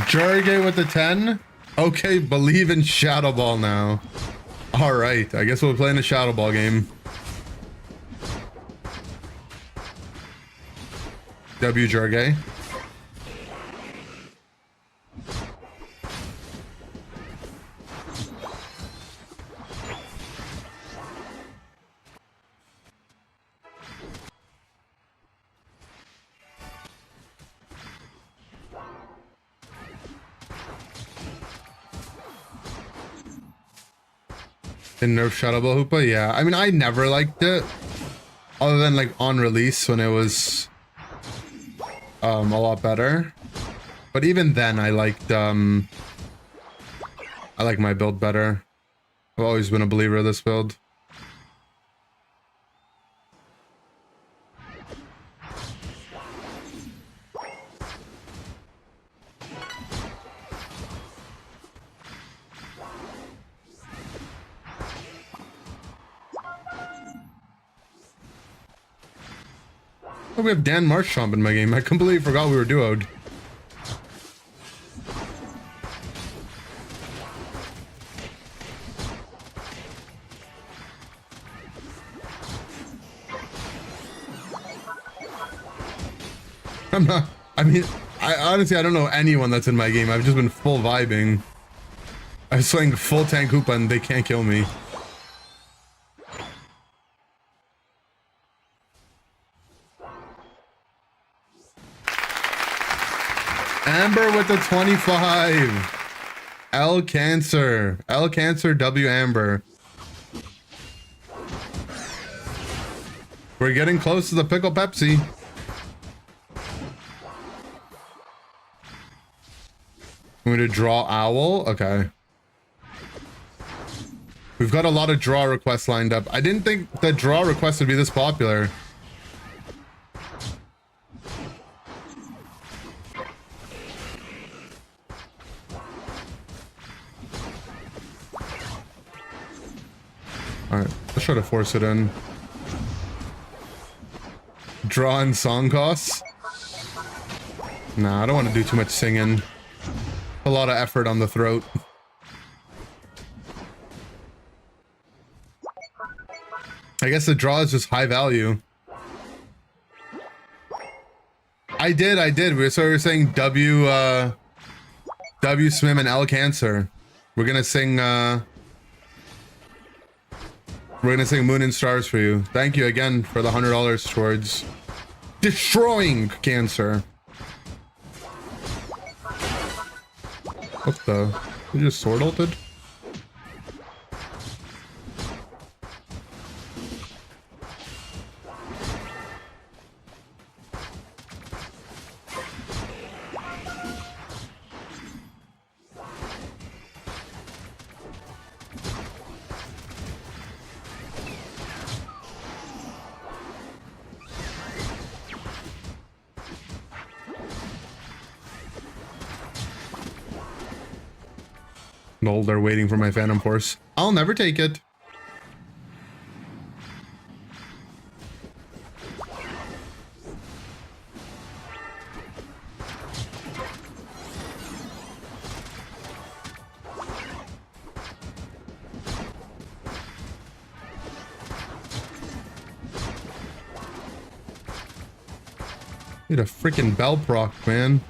Jurge with the 10. Okay, believe in Shadow Ball now. All right, I guess we're playing a Shadow Ball game. W Jurge. In Nerf Shadow Ball Hoopa, yeah. I mean, I never liked it, other than like on release when it was a lot better. But even then, I liked I like my build better. I've always been a believer of this build. Oh, we have Dan Marchchamp in my game. I completely forgot we were duoed. I'm not... I mean, I honestly don't know anyone that's in my game. I've just been full vibing. I was playing full tank Hoopa and they can't kill me. Amber with the 25. L Cancer. L Cancer W Amber. We're getting close to the pickle Pepsi. I'm going to draw Owl. Okay. We've got a lot of draw requests lined up. I didn't think the draw requests would be this popular. Alright, let's try to force it in. Draw and song costs? Nah, I don't want to do too much singing. A lot of effort on the throat. I guess the draw is just high value. I did. So we were saying W Swim and L Cancer. We're gonna sing Moon and Stars for you. Thank you again for the $100 towards destroying cancer. What the? You just sword ulted? Lol, they're waiting for my Phantom Force. I'll never take it. Need a freaking bell proc, man.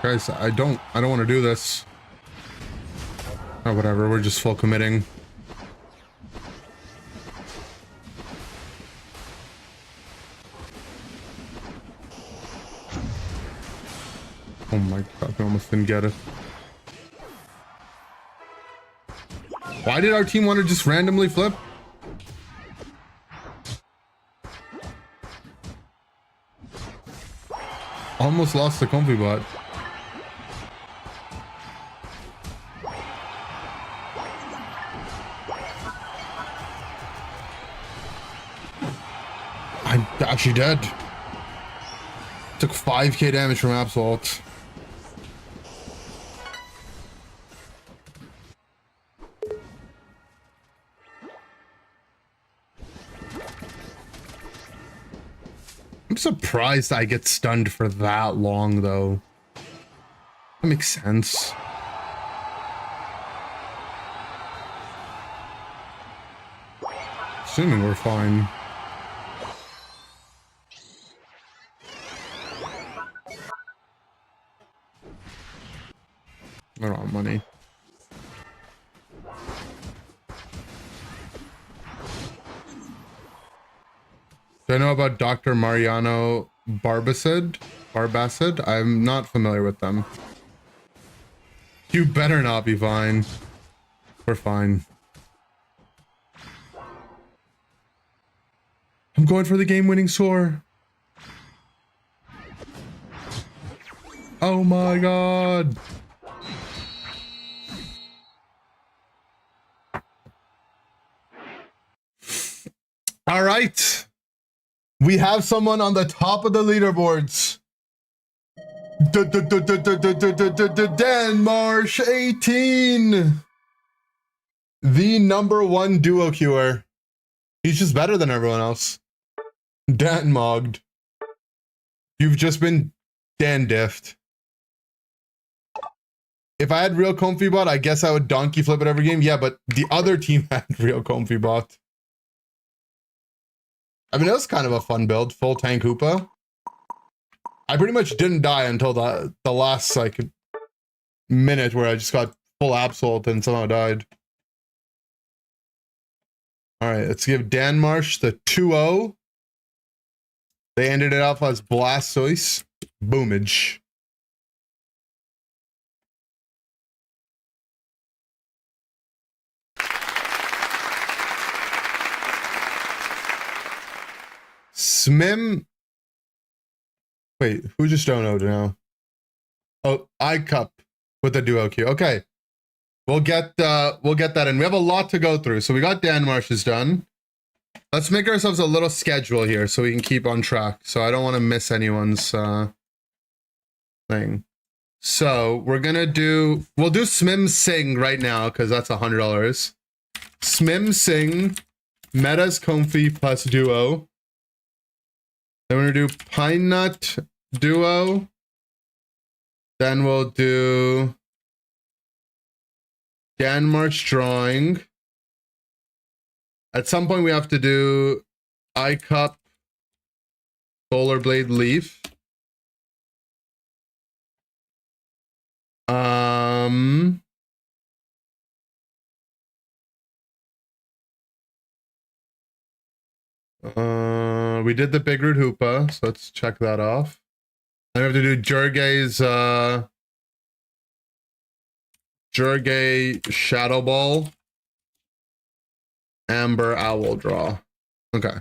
Guys, I don't want to do this. Oh, whatever, we're just full committing. Oh my god, we almost didn't get it. Why did our team want to just randomly flip? Almost lost the comfy bot. I'm actually dead. Took 5k damage from Absolute. I'm surprised I get stunned for that long, though. That makes sense. Assuming we're fine. I don't have money. Do I know about Dr. Mariano Barbacid? I'm not familiar with them. You better not be fine. We're fine. I'm going for the game-winning score. Oh my god. All right. We have someone on the top of the leaderboards. Dan Marsh 18. The #1 duo queuer. He's just better than everyone else. Dan Mogged. You've just been Dan diffed. If I had real comfy bot, I guess I would donkey flip it every game. Yeah, but the other team had real comfy bot. I mean, it was kind of a fun build, full tank Hoopa. I pretty much didn't die until the last, like, minute where I just got full Absolute and somehow died. All right, let's give Dan Marsh the 2-0. They ended it off as Blastoise. Boomage. Smim. Wait, who just donoed now? Oh, iCup with the duo queue. Okay. We'll get that in. We have a lot to go through. So we got Dan Marsh's done. Let's make ourselves a little schedule here so we can keep on track. So I don't want to miss anyone's thing. So we'll do Smim Sing right now because that's $100. Smim Sing, Meta's Comfy plus Duo. Then we're gonna do Pine Nut Duo. Then we'll do Danmarks Drawing. At some point we have to do iCup Rollerblade Leaf. We did the Big Root Hoopa, so let's check that off. Then we have to do Jurgay Shadow Ball, Amber Owl Draw. Okay.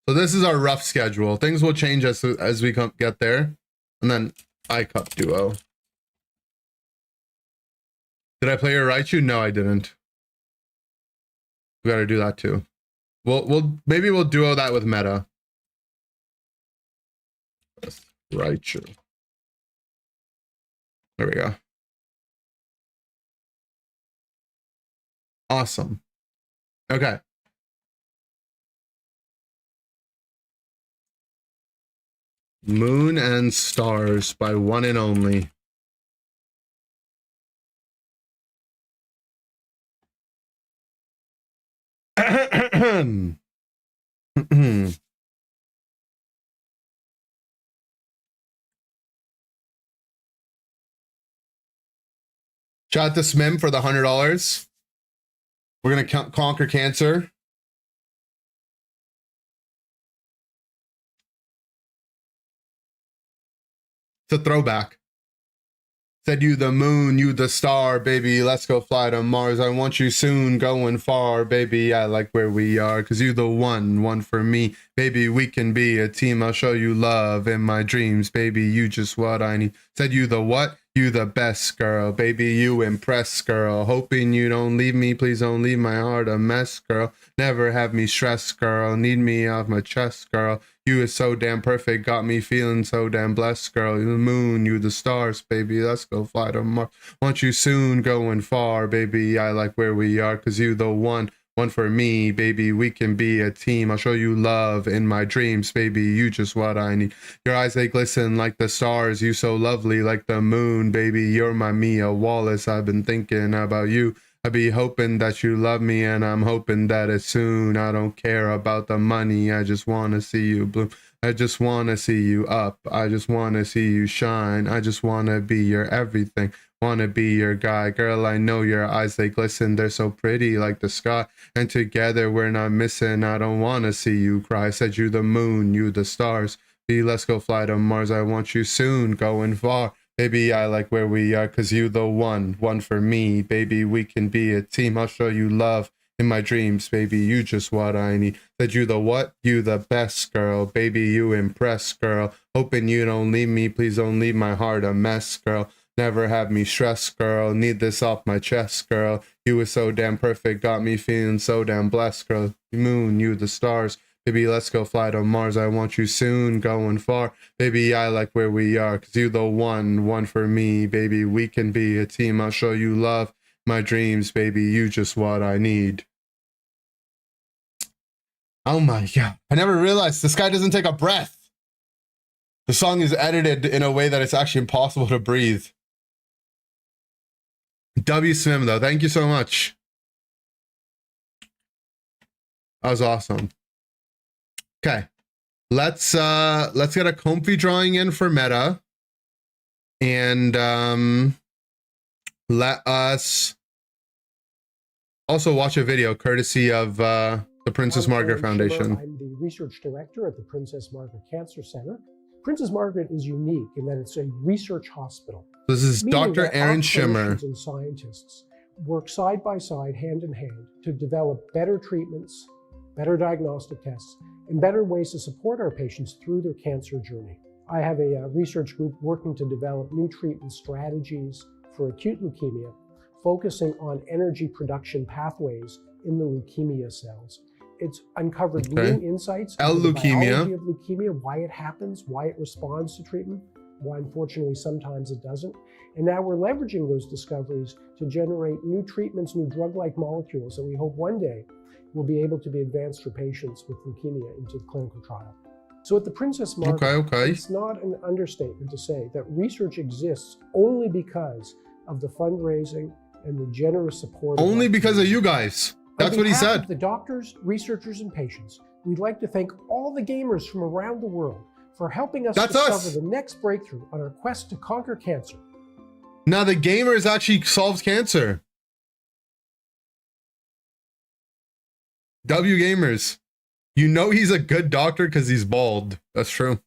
So this is our rough schedule. Things will change as we get there. And then iCup Duo. Did I play your Raichu? No, I didn't. We gotta do that too. Maybe we'll duo that with Meta. Raichu. There we go. Awesome. Okay. Moon and Stars by One and Only. Shout out to Smim for the $100. We're gonna conquer cancer. It's a throwback. Said you the moon, you the star, baby, let's go fly to Mars. I want you soon, going far, baby, I like where we are. Cause you the one for me, baby, we can be a team. I'll show you love in my dreams, baby, you just what I need. Said you the what? You the best, girl, baby, you impress, girl. Hoping you don't leave me, please don't leave my heart a mess, girl. Never have me stressed, girl, need me off my chest, girl. You is so damn perfect, got me feeling so damn blessed, girl. You the moon, you the stars, baby, let's go fly to Mars. Want you soon, going far, baby, I like where we are. Cause you the one for me, baby, we can be a team. I'll show you love in my dreams, baby, you just what I need. Your eyes, they glisten like the stars, you so lovely like the moon, baby, you're my Mia Wallace. I've been thinking about you. I be hoping that you love me, and I'm hoping that it's soon. I don't care about the money, I just want to see you bloom. I just want to see you up, I just want to see you shine. I just want to be your everything, want to be your guy. Girl, I know your eyes, they glisten, they're so pretty like the sky. And together we're not missing, I don't want to see you cry. I said you the moon, you the stars, be let's go fly to Mars. I want you soon, going far. Baby, I like where we are, cause you the one for me. Baby, we can be a team. I'll show you love in my dreams, baby, you just what I need. Said you the what? You the best, girl. Baby, you impress, girl. Hoping you don't leave me, please don't leave my heart a mess, girl. Never have me stressed, girl. Need this off my chest, girl. You was so damn perfect, got me feeling so damn blessed, girl. Moon, you the stars. Baby, let's go fly to Mars. I want you soon, going far. Baby, I like where we are, cause you the one for me. Baby, we can be a team. I'll show you love, my dreams, baby, you just what I need. Oh my God. I never realized this guy doesn't take a breath. The song is edited in a way that it's actually impossible to breathe. W Swim though, thank you so much. That was awesome. Okay, let's get a comfy drawing in for Meta, and let us also watch a video courtesy of the Princess Margaret Foundation. I'm the research director at the Princess Margaret Cancer Center. Princess Margaret is unique in that it's a research hospital. This is Dr. Aaron Schimmer. And scientists work side by side, hand in hand, to develop better treatments, better diagnostic tests, and better ways to support our patients through their cancer journey. I have a research group working to develop new treatment strategies for acute leukemia, focusing on energy production pathways in the leukemia cells. It's uncovered Okay. new insights L into the leukemia. biology of leukemia, why it happens, why it responds to treatment, why unfortunately sometimes it doesn't. And now we're leveraging those discoveries to generate new treatments, new drug-like molecules that we hope one day will be able to be advanced for patients with leukemia into clinical trial. So at the Princess Margaret, Okay. it's not an understatement to say that research exists only because of the fundraising and the generous support. Only our because of community. you guys. That's On what he behalf said. of the doctors, researchers, and patients, we'd like to thank all the gamers from around the world for helping us That's discover us. the next breakthrough on our quest to conquer cancer. Now the gamers actually solves cancer. W gamers. You know he's a good doctor because he's bald. That's true.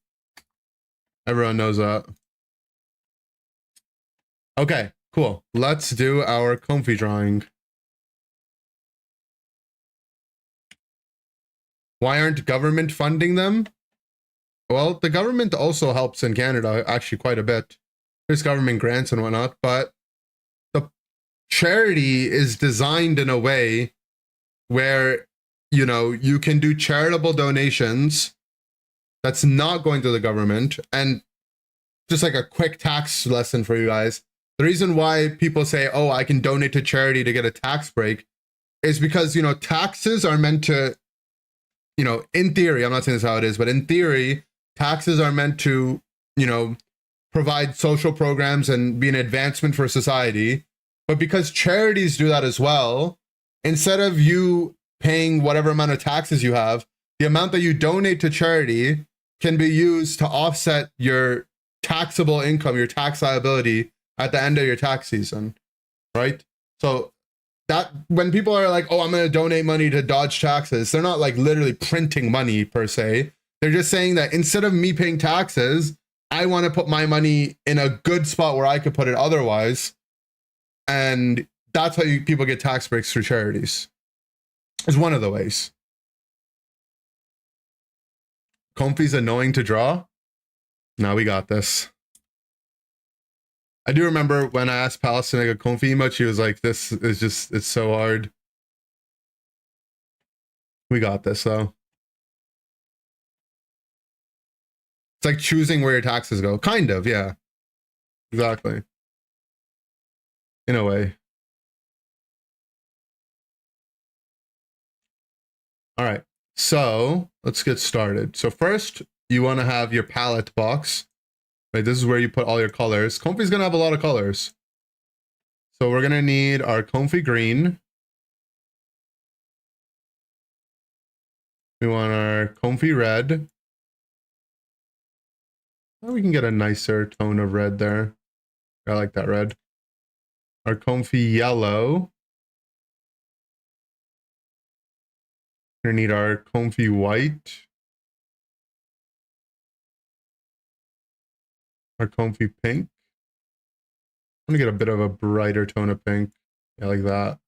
Everyone knows that. Okay, cool. Let's do our comfy drawing. Why aren't government funding them? Well, the government also helps in Canada actually quite a bit. There's government grants and whatnot, but the charity is designed in a way where, you know, you can do charitable donations that's not going to the government. And just like a quick tax lesson for you guys, the reason why people say, oh, I can donate to charity to get a tax break is because, you know, taxes are meant to, you know, in theory, I'm not saying this is how it is, but in theory, taxes are meant to, you know, provide social programs and be an advancement for society. But because charities do that as well, instead of you paying whatever amount of taxes you have, the amount that you donate to charity can be used to offset your taxable income, your tax liability at the end of your tax season, right? So that when people are like, oh, I'm going to donate money to dodge taxes, they're not like literally printing money per se. They're just saying that instead of me paying taxes, I want to put my money in a good spot where I could put it otherwise. And that's how people get tax breaks through charities. It's one of the ways. Comfy's annoying to draw. Now we got this. I do remember when I asked Palace to make a Comfy emote, she was like, this is just, it's so hard. We got this though. It's like choosing where your taxes go. Kind of, yeah. Exactly. In a way. All right. So let's get started. So first, you want to have your palette box. Right, this is where you put all your colors. Comfy's going to have a lot of colors. So we're going to need our Comfy green. We want our Comfy red. Well, we can get a nicer tone of red there. I like that red. Our Comfy yellow. We're going to need our Comfy white. Our Comfy pink. I'm going to get a bit of a brighter tone of pink. Yeah, like that.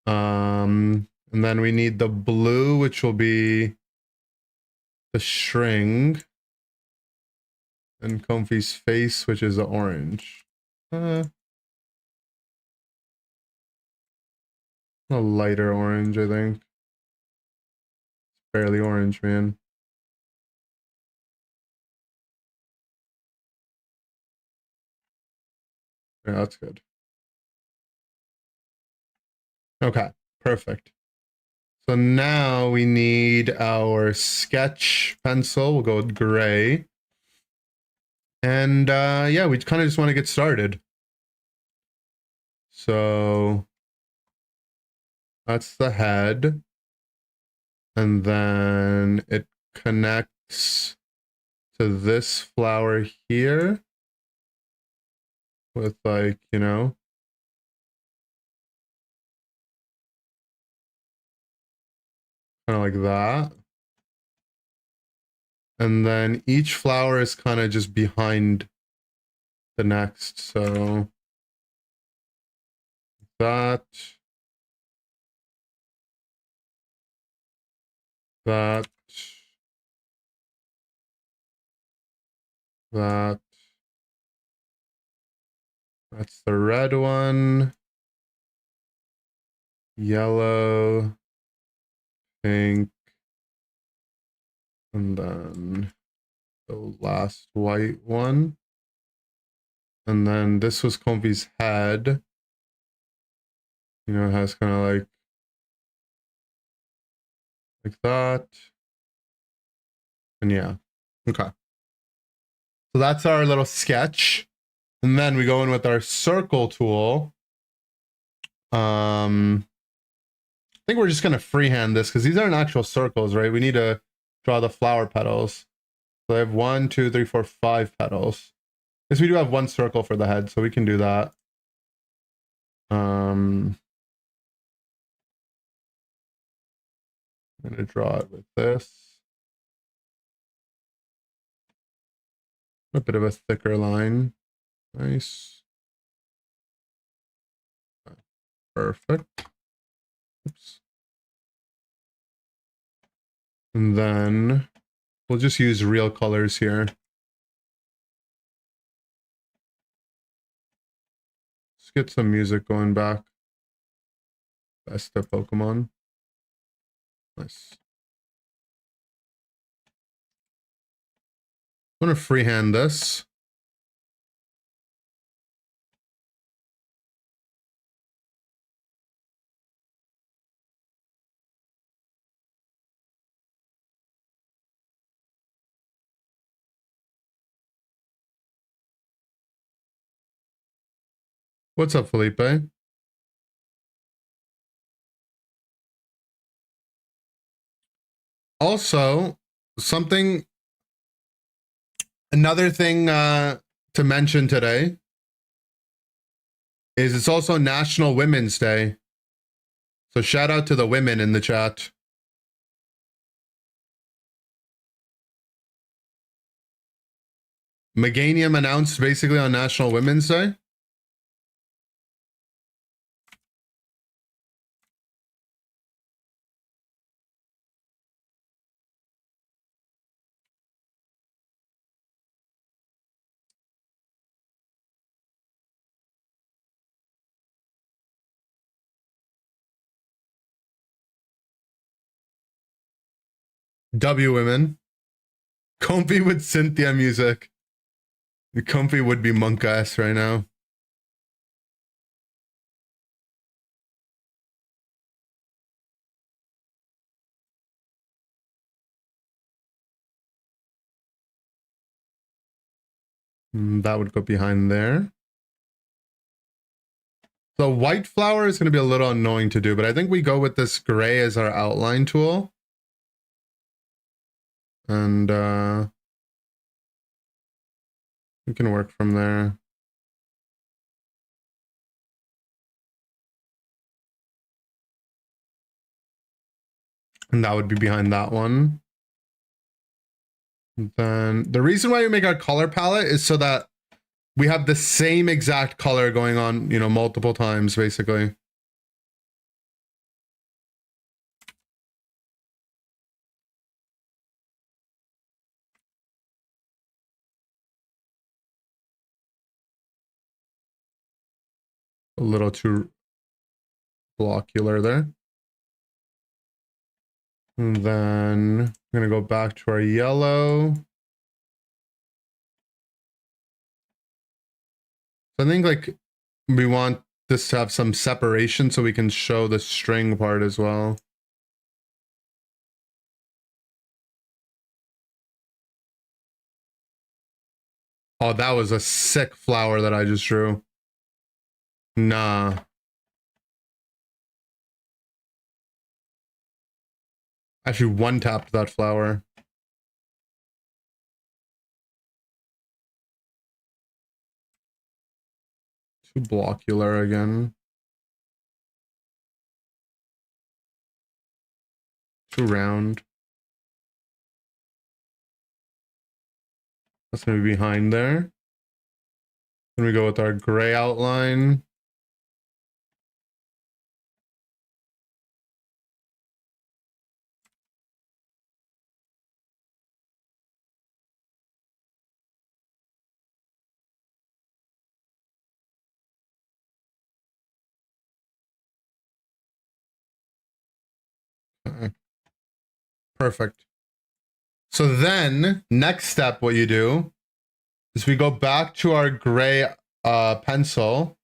And then we need the blue, which will be the string. And Comfy's face, which is the orange. A lighter orange, I think. It's barely orange, man. Yeah, that's good. Okay, perfect. So now we need our sketch pencil. We'll go with gray. And yeah, we kind of just want to get started. So that's the head. And then it connects to this flower here with like, you know, kind of like that. And then each flower is kind of just behind the next. So that, that, that. That's the red one. yellow, pink, and then the last white one. And then this was Comfy's head. You know, it has kind of like that. And yeah, okay. So that's our little sketch. And then we go in with our circle tool. I think we're just gonna freehand this because these aren't actual circles, right? We need to draw the flower petals. So I have 1, 2, 3, 4, 5 petals. Yes, we do have one circle for the head, so we can do that. I'm gonna draw it with this. A bit of a thicker line. Nice. Perfect. Oops. And then we'll just use real colors here. Let's get some music going back. Best of Pokemon. Nice. I'm gonna freehand this. What's up, Felipe? Also, another thing to mention today is it's also National Women's Day. So shout out to the women in the chat. Meganium announced basically on National Women's Day. W women. Comfy with Cynthia music. Comfy would be monk ass right now. That would go behind there. The white flower is going to be a little annoying to do, but I think we go with this gray as our outline tool. And we can work from there. And that would be behind that one. Then the reason why we make our color palette is so that we have the same exact color going on, you know, multiple times, basically. A little too blockular there. And then I'm going to go back to our yellow. I think like we want this to have some separation so we can show the string part as well. Oh, that was a sick flower that I just drew. Nah. Actually one-tapped that flower. Too blockular again. Too round. That's gonna be behind there. Then we go with our gray outline. Perfect. So then, next step, what you do is we go back to our gray pencil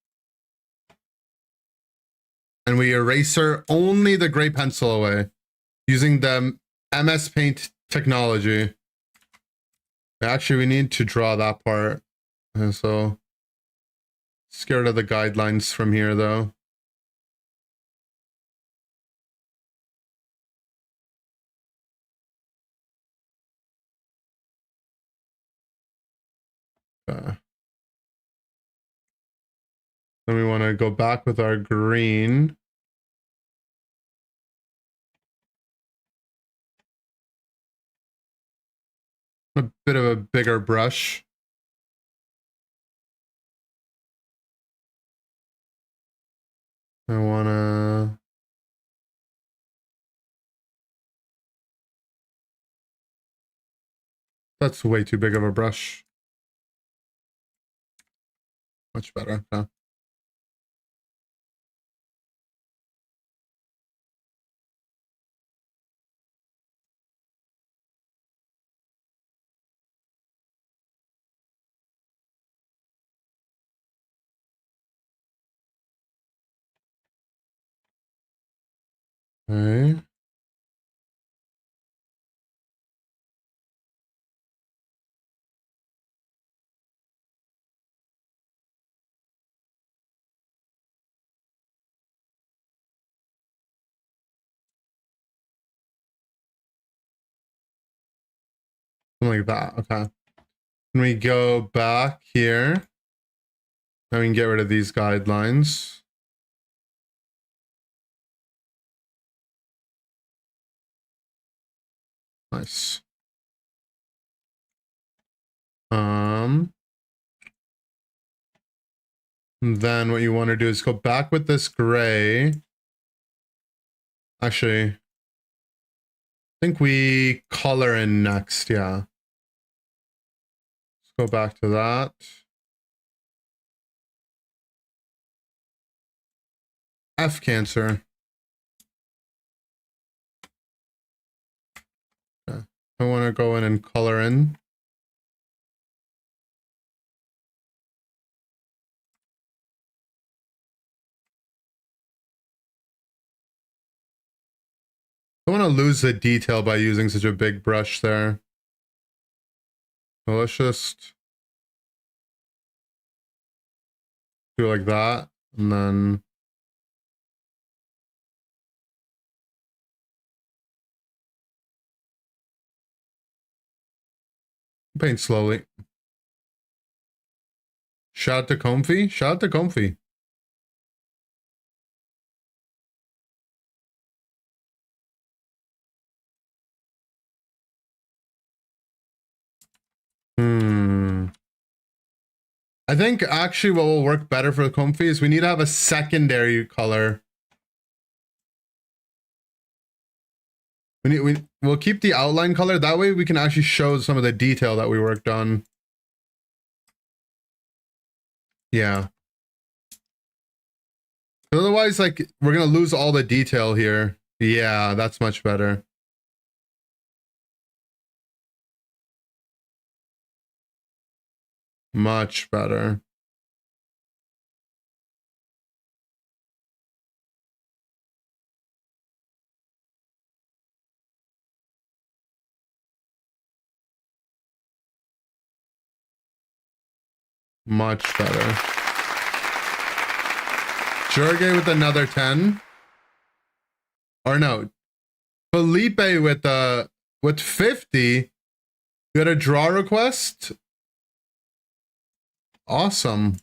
and we eraser only the gray pencil away using the MS Paint technology. Actually, we need to draw that part. And so, scared of the guidelines from here, though. Then we want to go back with our green. A bit of a bigger brush. I want to... That's way too big of a brush. Much better. Yeah. Okay. Something like that. Okay. Can we go back here? Now we can get rid of these guidelines. Nice. Then what you want to do is go back with this gray. Actually, I think we color in next. Yeah. Let's go back to that. F cancer. Okay. I want to go in and color in. I don't want to lose the detail by using such a big brush there. So let's just do like that, and then paint slowly. Shout out to Comfy. Shout out to Comfy. I think actually what will work better for Comfy is we need to have a secondary color. We'll keep the outline color. That way we can actually show some of the detail that we worked on. Yeah. Otherwise, like, we're going to lose all the detail here. Yeah, that's much better. Much better. Much better. Jorge with another 10. Or no. Felipe with 50. You got a draw request? Awesome.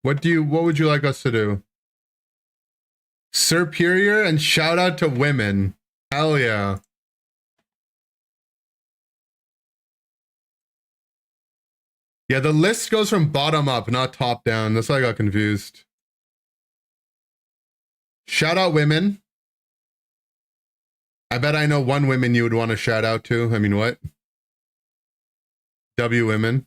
What would you like us to do? Superior and shout out to women. Hell yeah. Yeah, the list goes from bottom up, not top down. That's why I got confused. Shout out women. I bet I know one woman you would want to shout out to. I mean, what? W women.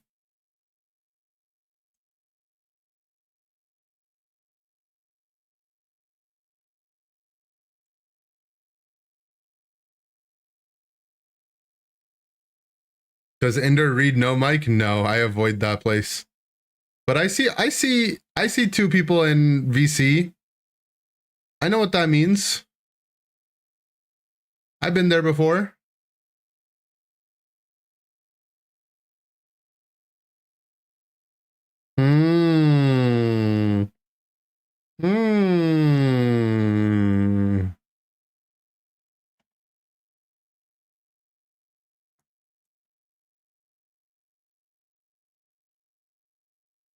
Does Ender read no mic? No, I avoid that place. But I see two people in VC. I know what that means. I've been there before. Hmm. Hmm.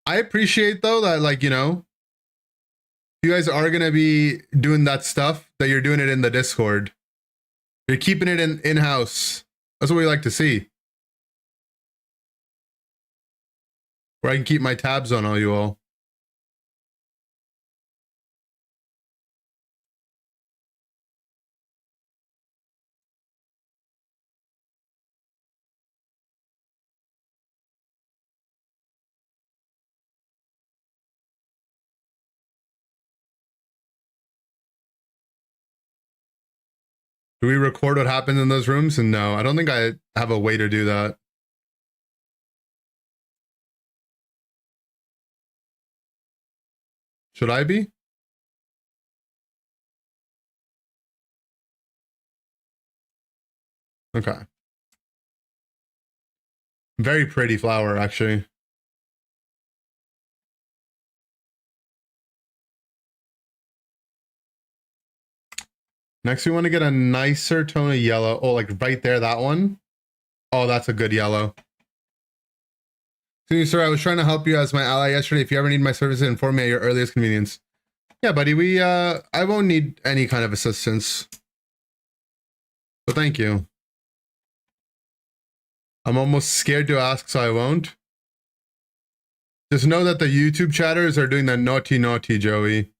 I appreciate though that, like, you know, you guys are gonna be doing that stuff, that you're doing it in the Discord. You're keeping it in-house. That's what we like to see. Where I can keep my tabs on all you all. Do we record what happened in those rooms? And no, I don't think I have a way to do that. Should I be? Okay. Very pretty flower, actually. Next, we want to get a nicer tone of yellow. Oh, like right there, that one. Oh, that's a good yellow. Sir, I was trying to help you as my ally yesterday. If you ever need my services, inform me at your earliest convenience. Yeah, buddy, I won't need any kind of assistance. But thank you. I'm almost scared to ask, so I won't. Just know that the YouTube chatters are doing the naughty, Joey.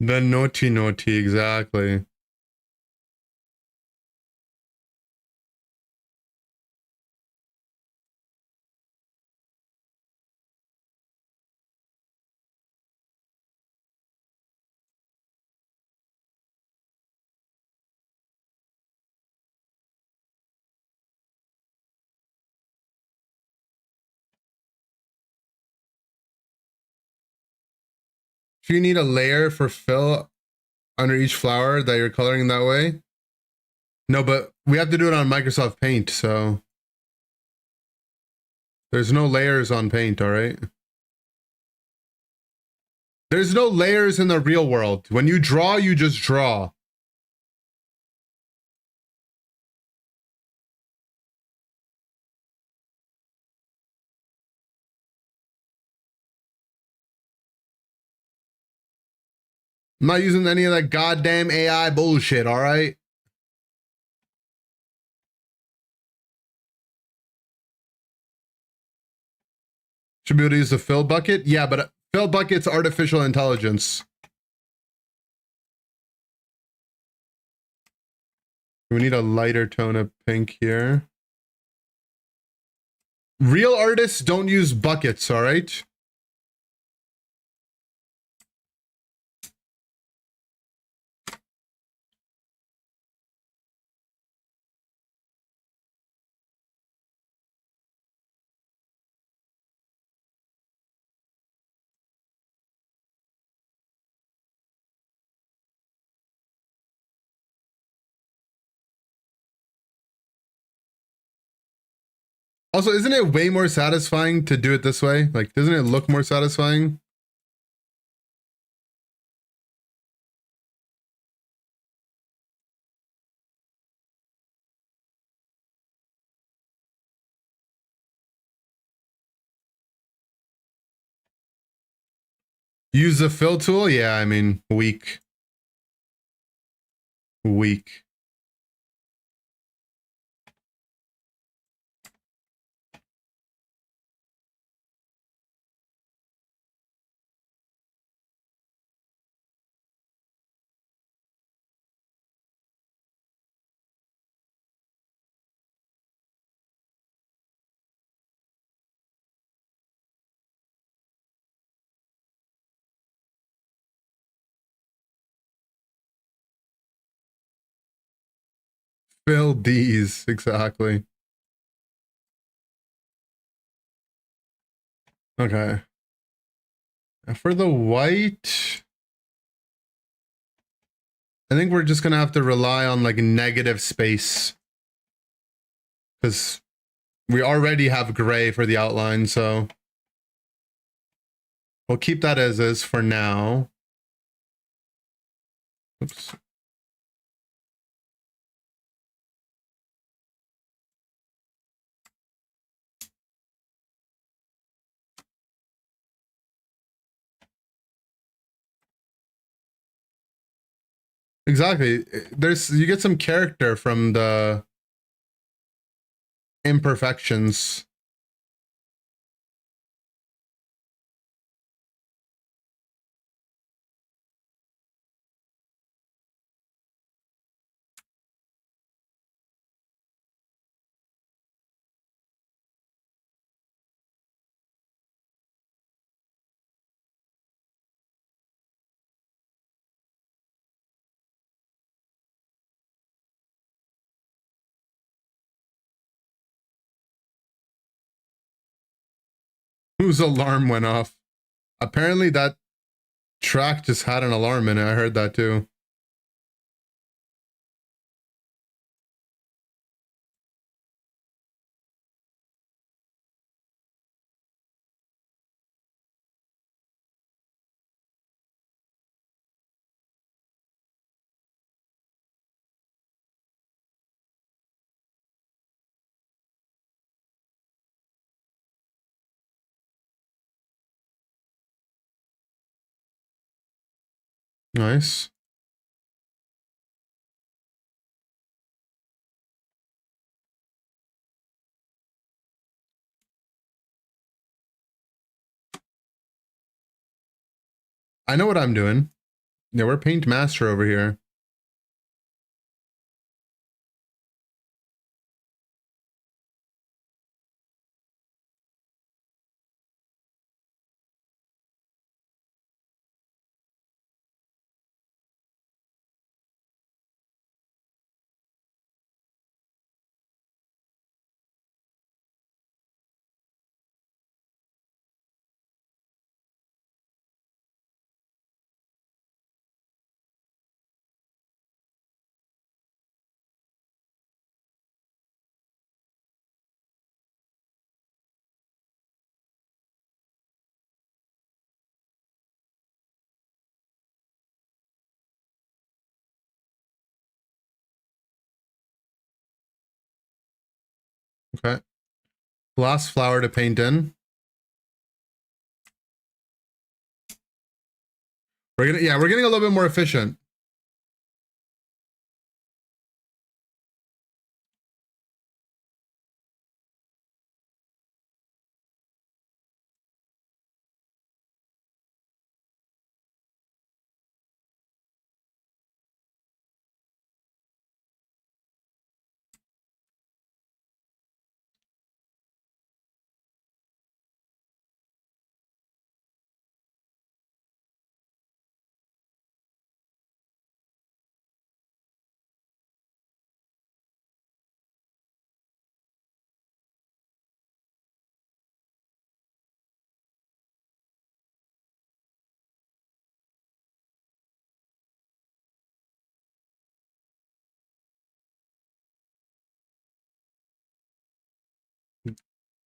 The naughty, exactly. Do you need a layer for fill under each flower that you're coloring that way? No, but we have to do it on Microsoft Paint, so there's no layers on Paint, all right? There's no layers in the real world. When you draw, you just draw. I'm not using any of that goddamn AI bullshit, all right? Should be able to use the fill bucket? Yeah, but fill bucket's artificial intelligence. We need a lighter tone of pink here. Real artists don't use buckets, all right? Also, isn't it way more satisfying to do it this way? Like, doesn't it look more satisfying? Use the fill tool? Yeah, I mean, weak. Weak. Fill these, exactly. Okay. And for the white, I think we're just gonna have to rely on like negative space. Because we already have gray for the outline, so we'll keep that as is for now. Oops. Exactly. You get some character from the imperfections. Whose alarm went off? Apparently that track just had an alarm in it. I heard that too. Nice. I know what I'm doing. Yeah, we're paint master over here. Okay. Last flower to paint in. We're getting a little bit more efficient.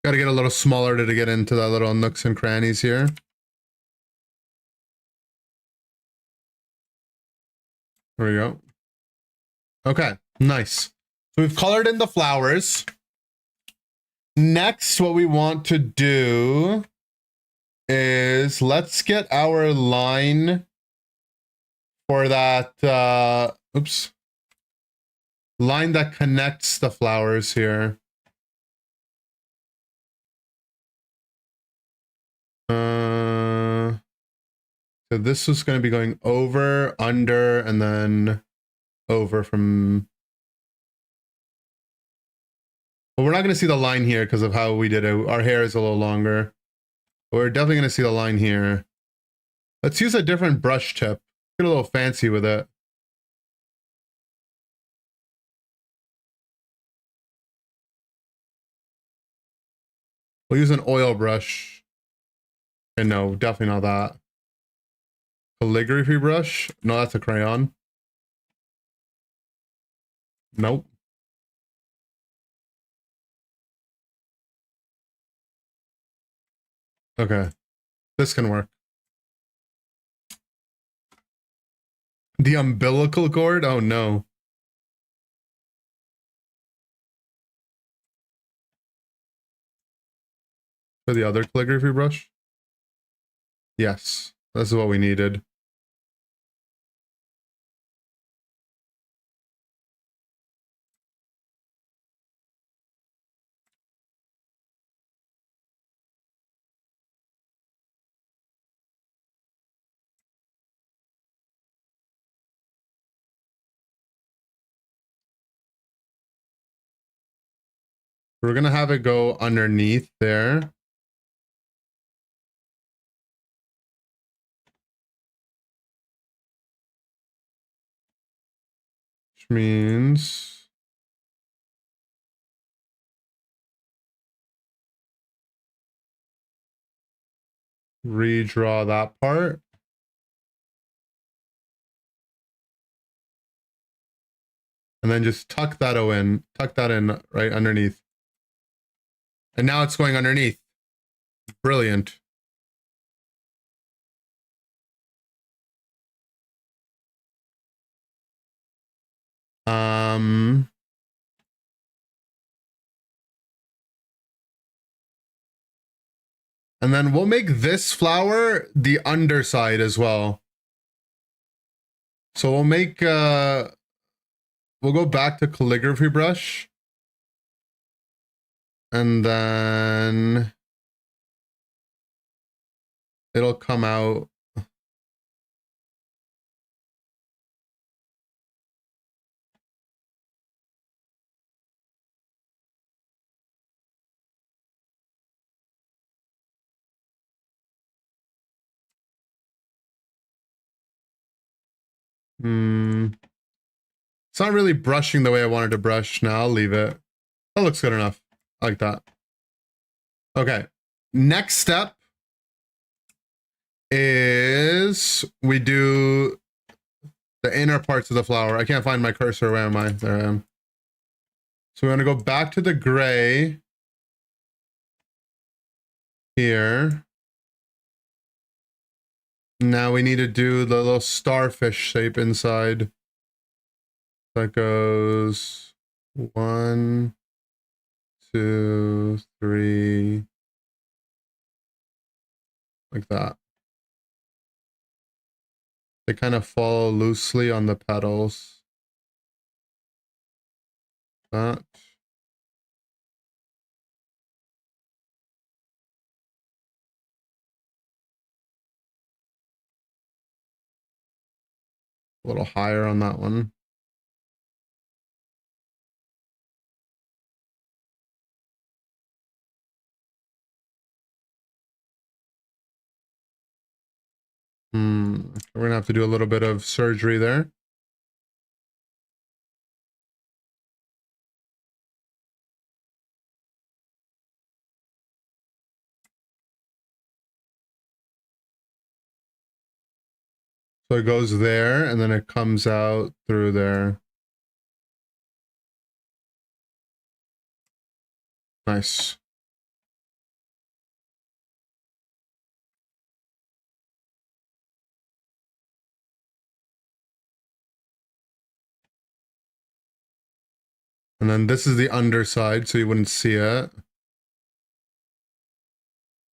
Got to get a little smaller to get into the little nooks and crannies here. There we go. Okay, nice. So we've colored in the flowers. Next, what we want to do is let's get our line for that, line that connects the flowers here. So this is going to be going over, under, and then over from... Well, we're not going to see the line here because of how we did it. Our hair is a little longer. But we're definitely going to see the line here. Let's use a different brush tip. Get a little fancy with it. We'll use an oil brush. And no, definitely not that. Calligraphy brush? No, that's a crayon. Nope. Okay. This can work. The umbilical cord? Oh no. For the other calligraphy brush? Yes. This is what we needed. We're gonna have it go underneath there. Which means redraw that part. And then just tuck that in right underneath. And now it's going underneath. Brilliant. And then we'll make this flower the underside as well. So we'll make, we'll go back to calligraphy brush. And then it'll come out. It's not really brushing the way I wanted to brush. Now I'll leave it. That looks good enough. I like that. Okay. Next step is we do the inner parts of the flower. I can't find my cursor. Where am I? There I am. So we're going to go back to the gray here. Now we need to do the little starfish shape inside. That goes 1, 2, 3. Like that. They kind of fall loosely on the petals. That. A little higher on that one. We're gonna have to do a little bit of surgery there. So it goes there and then it comes out through there. Nice. And then this is the underside, so you wouldn't see it.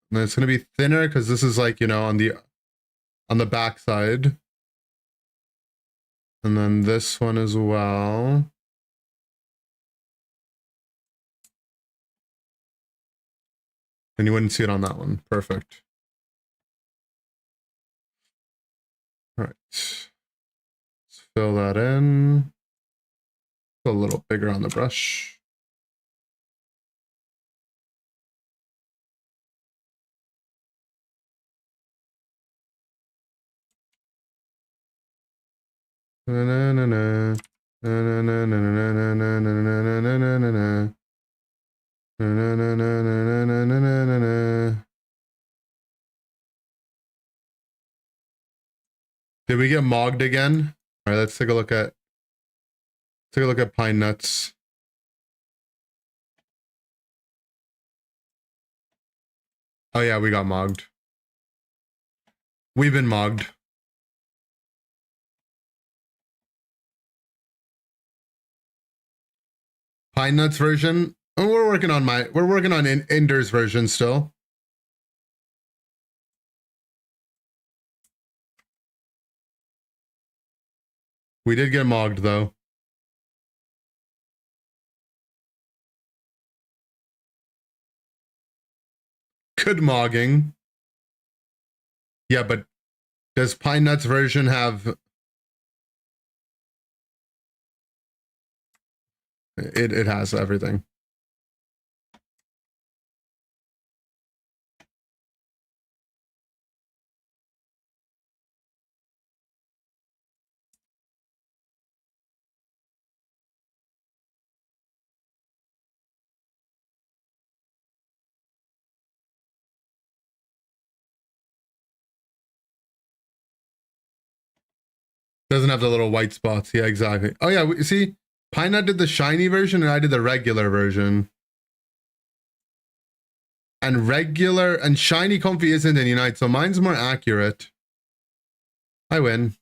And it's gonna be thinner because this is like, you know, on the back side. And then this one as well. And you wouldn't see it on that one. Perfect. All right. Let's fill that in. A little bigger on the brush. Na, na, na, na. Na, na, na, na, na, na, na, na, na, na, na, na. Na, na, na, na, na, na, na, na, na, na. Did we get mogged again? All right, let's take a look at pine nuts. Oh yeah, we got mogged. We've been mogged. Pine nuts version. Oh, we're working on Ender's version still. We did get mogged though. Good mogging. Yeah, but does Pine Nuts version have it has everything. Doesn't have the little white spots. Yeah, exactly. Oh yeah, see, Pine Nut did the shiny version and I did the regular version. And regular and shiny comfy isn't in Unite, so mine's more accurate. I win.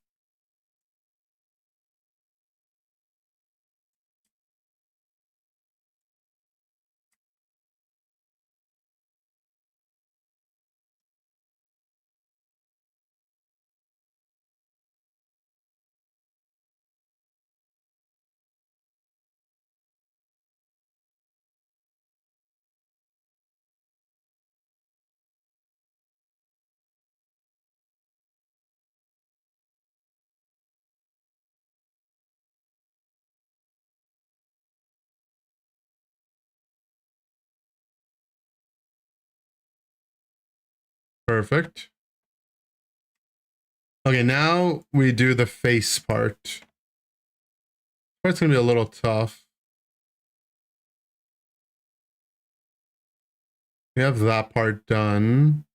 Perfect. Okay, now we do the face part. Part's gonna be a little tough. We have that part done.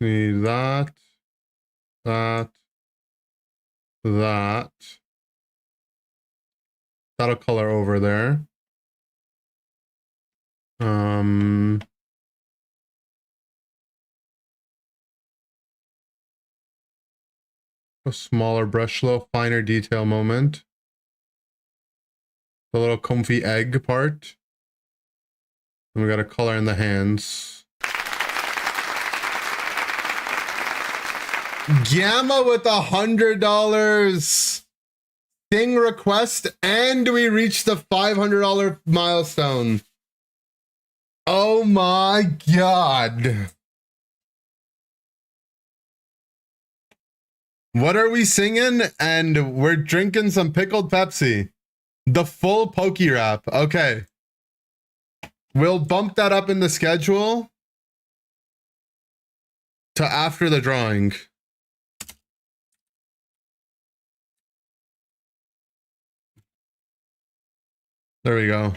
Need that, that. That'll color over there. A smaller brush, little finer detail moment. The little comfy egg part. And we got a color in the hands. Gamma with $100 thing request, and we reached the $500 milestone. Oh my god. What are we singing? And we're drinking some pickled Pepsi. The full pokey wrap. Okay. We'll bump that up in the schedule to after the drawing. There we go.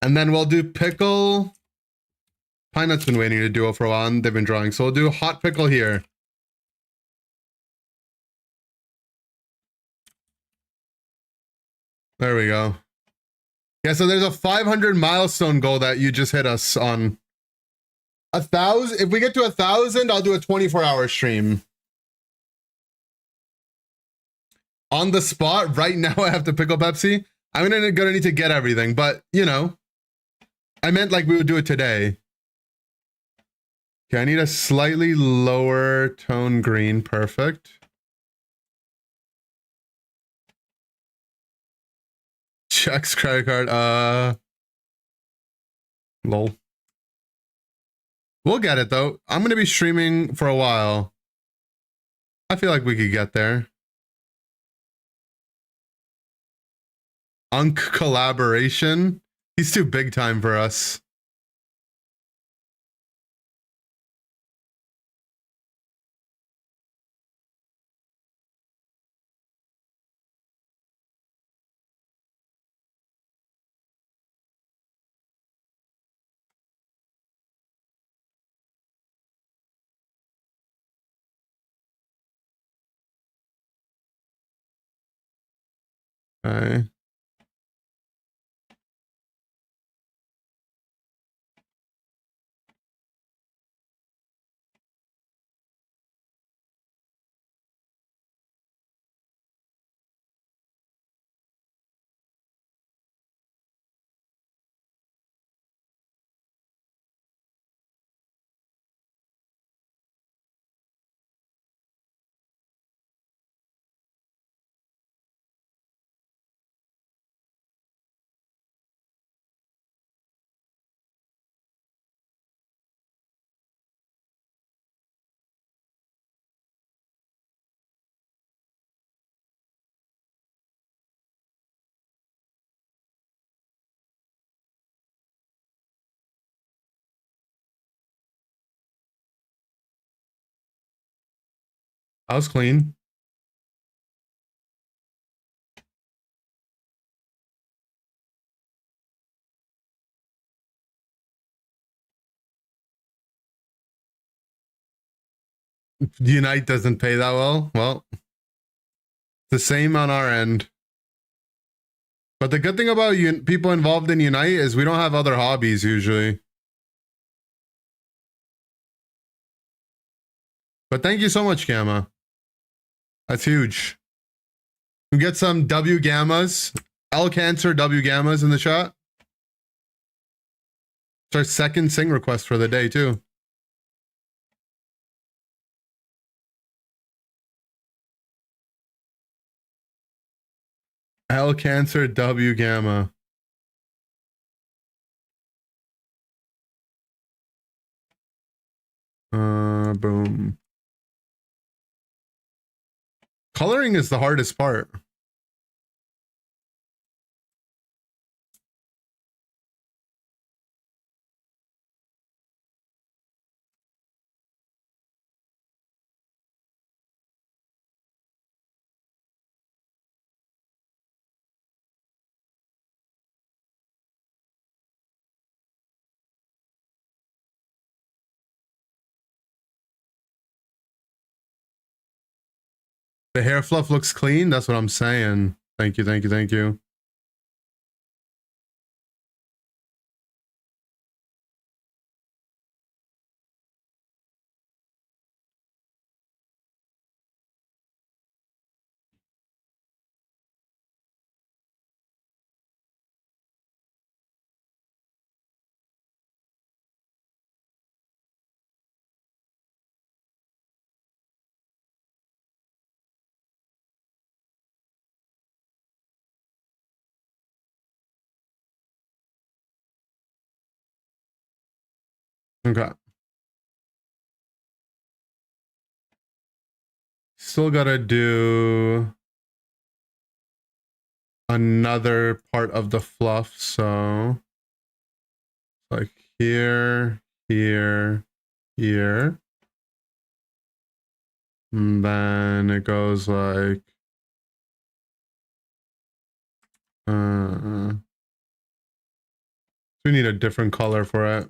And then we'll do pickle. Pine Nut's been waiting to do it for a while and they've been drawing. So we'll do hot pickle here. There we go. Yeah, so there's a 500 milestone goal that you just hit us on. 1,000. If we get to 1,000, I'll do a 24-hour stream. On the spot, right now I have to pickle Pepsi. I'm gonna need to get everything, but you know, I meant like we would do it today. Okay, I need a slightly lower tone green. Perfect. Checks credit card. Lol. We'll get it though. I'm gonna be streaming for a while. I feel like we could get there. Unk collaboration. He's too big time for us. Okay. I was clean. Unite doesn't pay that well. Well, the same on our end. But the good thing about people involved in Unite is we don't have other hobbies usually. But thank you so much, Gamma. That's huge. We get some W gammas, L Cancer W gammas in the chat. It's our second sing request for the day too. L Cancer W gamma. Boom. Coloring is the hardest part. The hair fluff looks clean. That's what I'm saying. Thank you, thank you, thank you. Okay. Still gotta do another part of the fluff. So like here, here, here. And then it goes like we need a different color for it.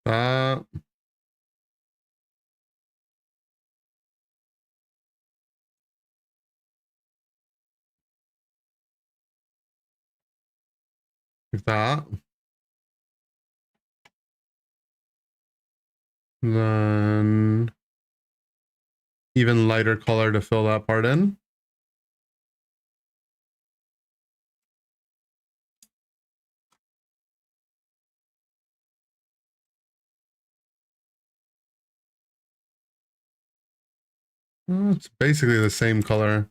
That. Like that. Then even lighter color to fill that part in. It's basically the same color.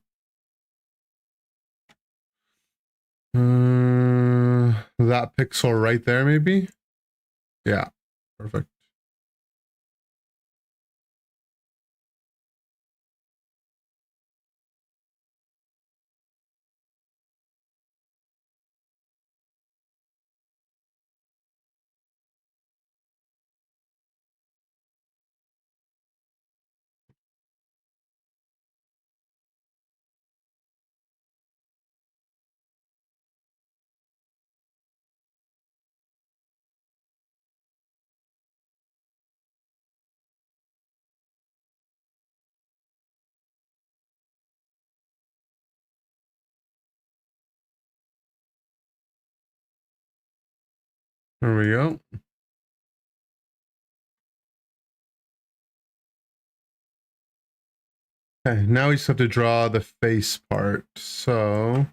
That pixel right there, maybe? Yeah, perfect. There we go. Okay, now we just have to draw the face part. So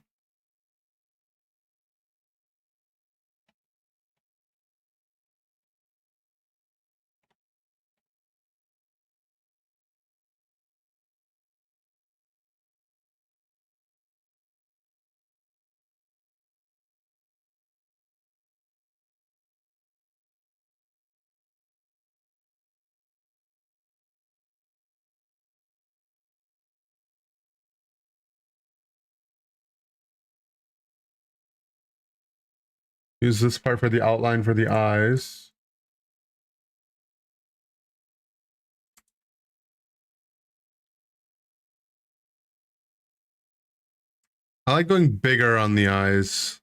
use this part for the outline for the eyes. I like going bigger on the eyes.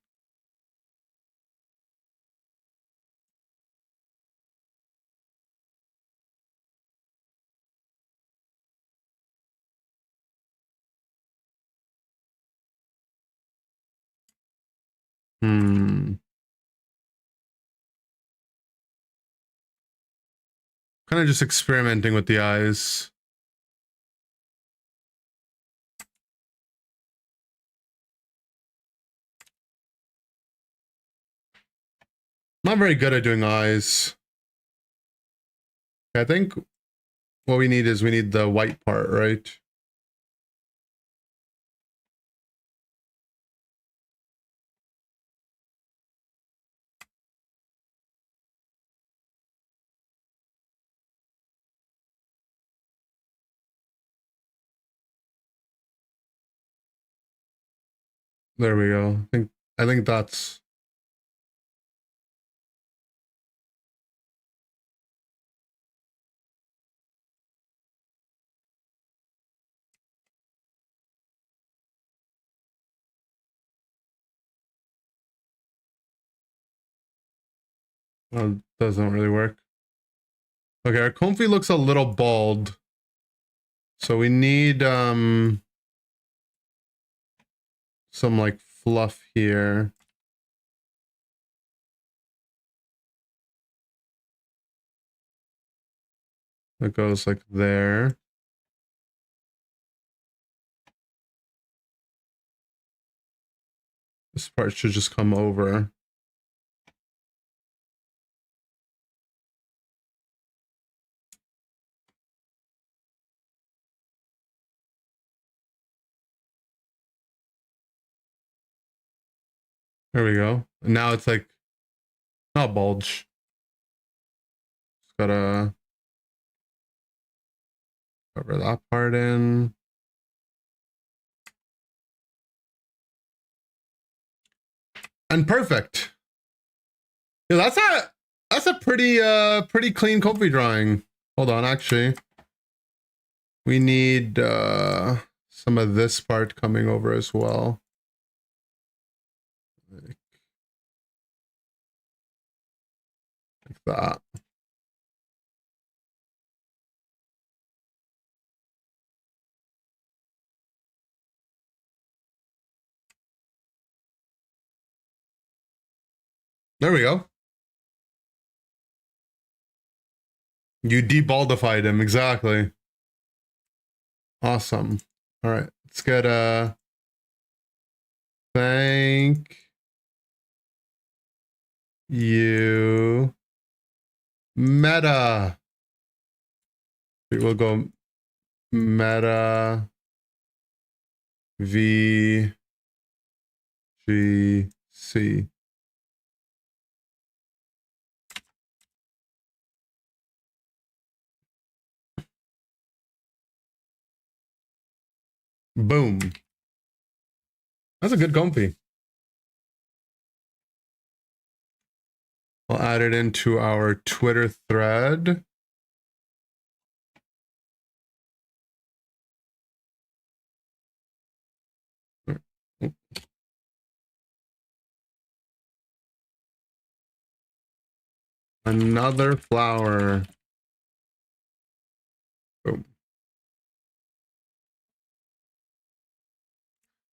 Kind of just experimenting with the eyes. I'm not very good at doing eyes. I think what we need is we need the white part, right? There we go. I think that's well, it doesn't really work. Okay, our comfy looks a little bald. So we need some like fluff here. That goes like there. This part should just come over. There we go. And now it's like not bulge. Just gotta cover that part in. And perfect. Yeah, that's a pretty clean comfy drawing. Hold on, actually. We need some of this part coming over as well. Like that. There we go. You debaldified him, exactly. Awesome. All right, let's get thank you, Meta. We will go Meta VGC. Boom. That's a good comfy. I'll add it into our Twitter thread. Another flower. Boom.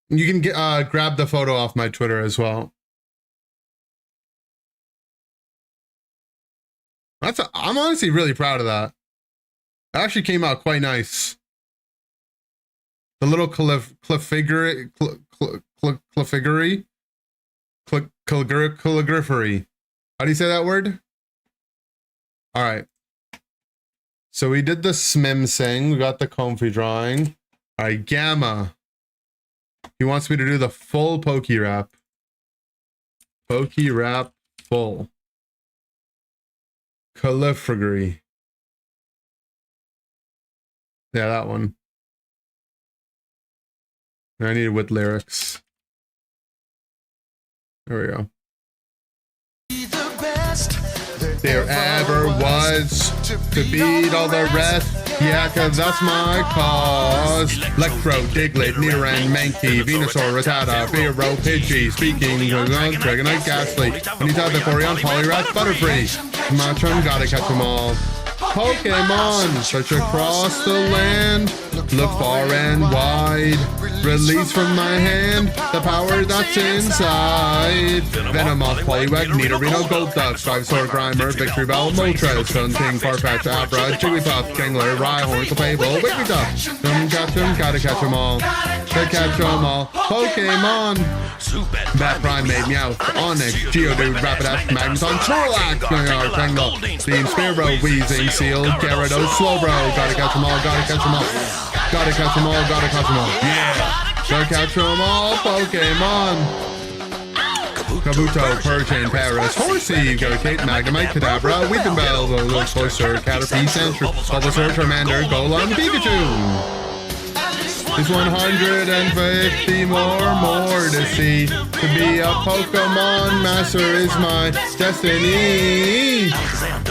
You can get grab the photo off my Twitter as well. I'm honestly really proud of that. It actually came out quite nice. The little calligraphy. How do you say that word? All right. So we did the SMIM thing. We got the comfy drawing. All right, Gamma. He wants me to do the full pokey wrap. Pokey wrap full. Calligraphy. Yeah, that one. I need it with lyrics. There we go. There ever was to beat all the rest. Yeah, cause that's my cause. Electro, Diglett, Niran, Mankey, Venusaur, Rattata, Fearow, Pidgey, Speaking, Dragonite, Ghastly, when he's out the Forion, Poliwrath, Butterfree, Machamp, gotta catch them all. Pokemon, search across the land, look far and wide, release from my hand the power that's inside. Venomoth, Poliwag, Nidorino, Golduck, Ivysaur, Grimer, Victory Bell, Moltres, Stunting, Farfetch, Abra, Jigglypuff, Gangler, Rhyhorn, Clefable, Wigglytuff. Catch them, gotta catch them all. To catch them all. Pokemon. Bat Primate, Meowth, Onyx, Geodude, Rapidash, Magneton, Snorlax, Tangle, Beam, Spearow, Weezing, Seal, Gyarados, Slowbro. Gotta catch them all, gotta catch them all. Gotta catch them all, gotta catch them all. Yeah! Gotta catch them all, Pokemon! Kabuto, Persian, Paris, Horsey, Kate, Magnemite, Kadabra, Weepinbell, Cloyster, Caterpie, Sandshrew, Bulbasaur, Charmander, Golem, Pikachu! There's 150 more to see. To be a Pokemon master is my destiny.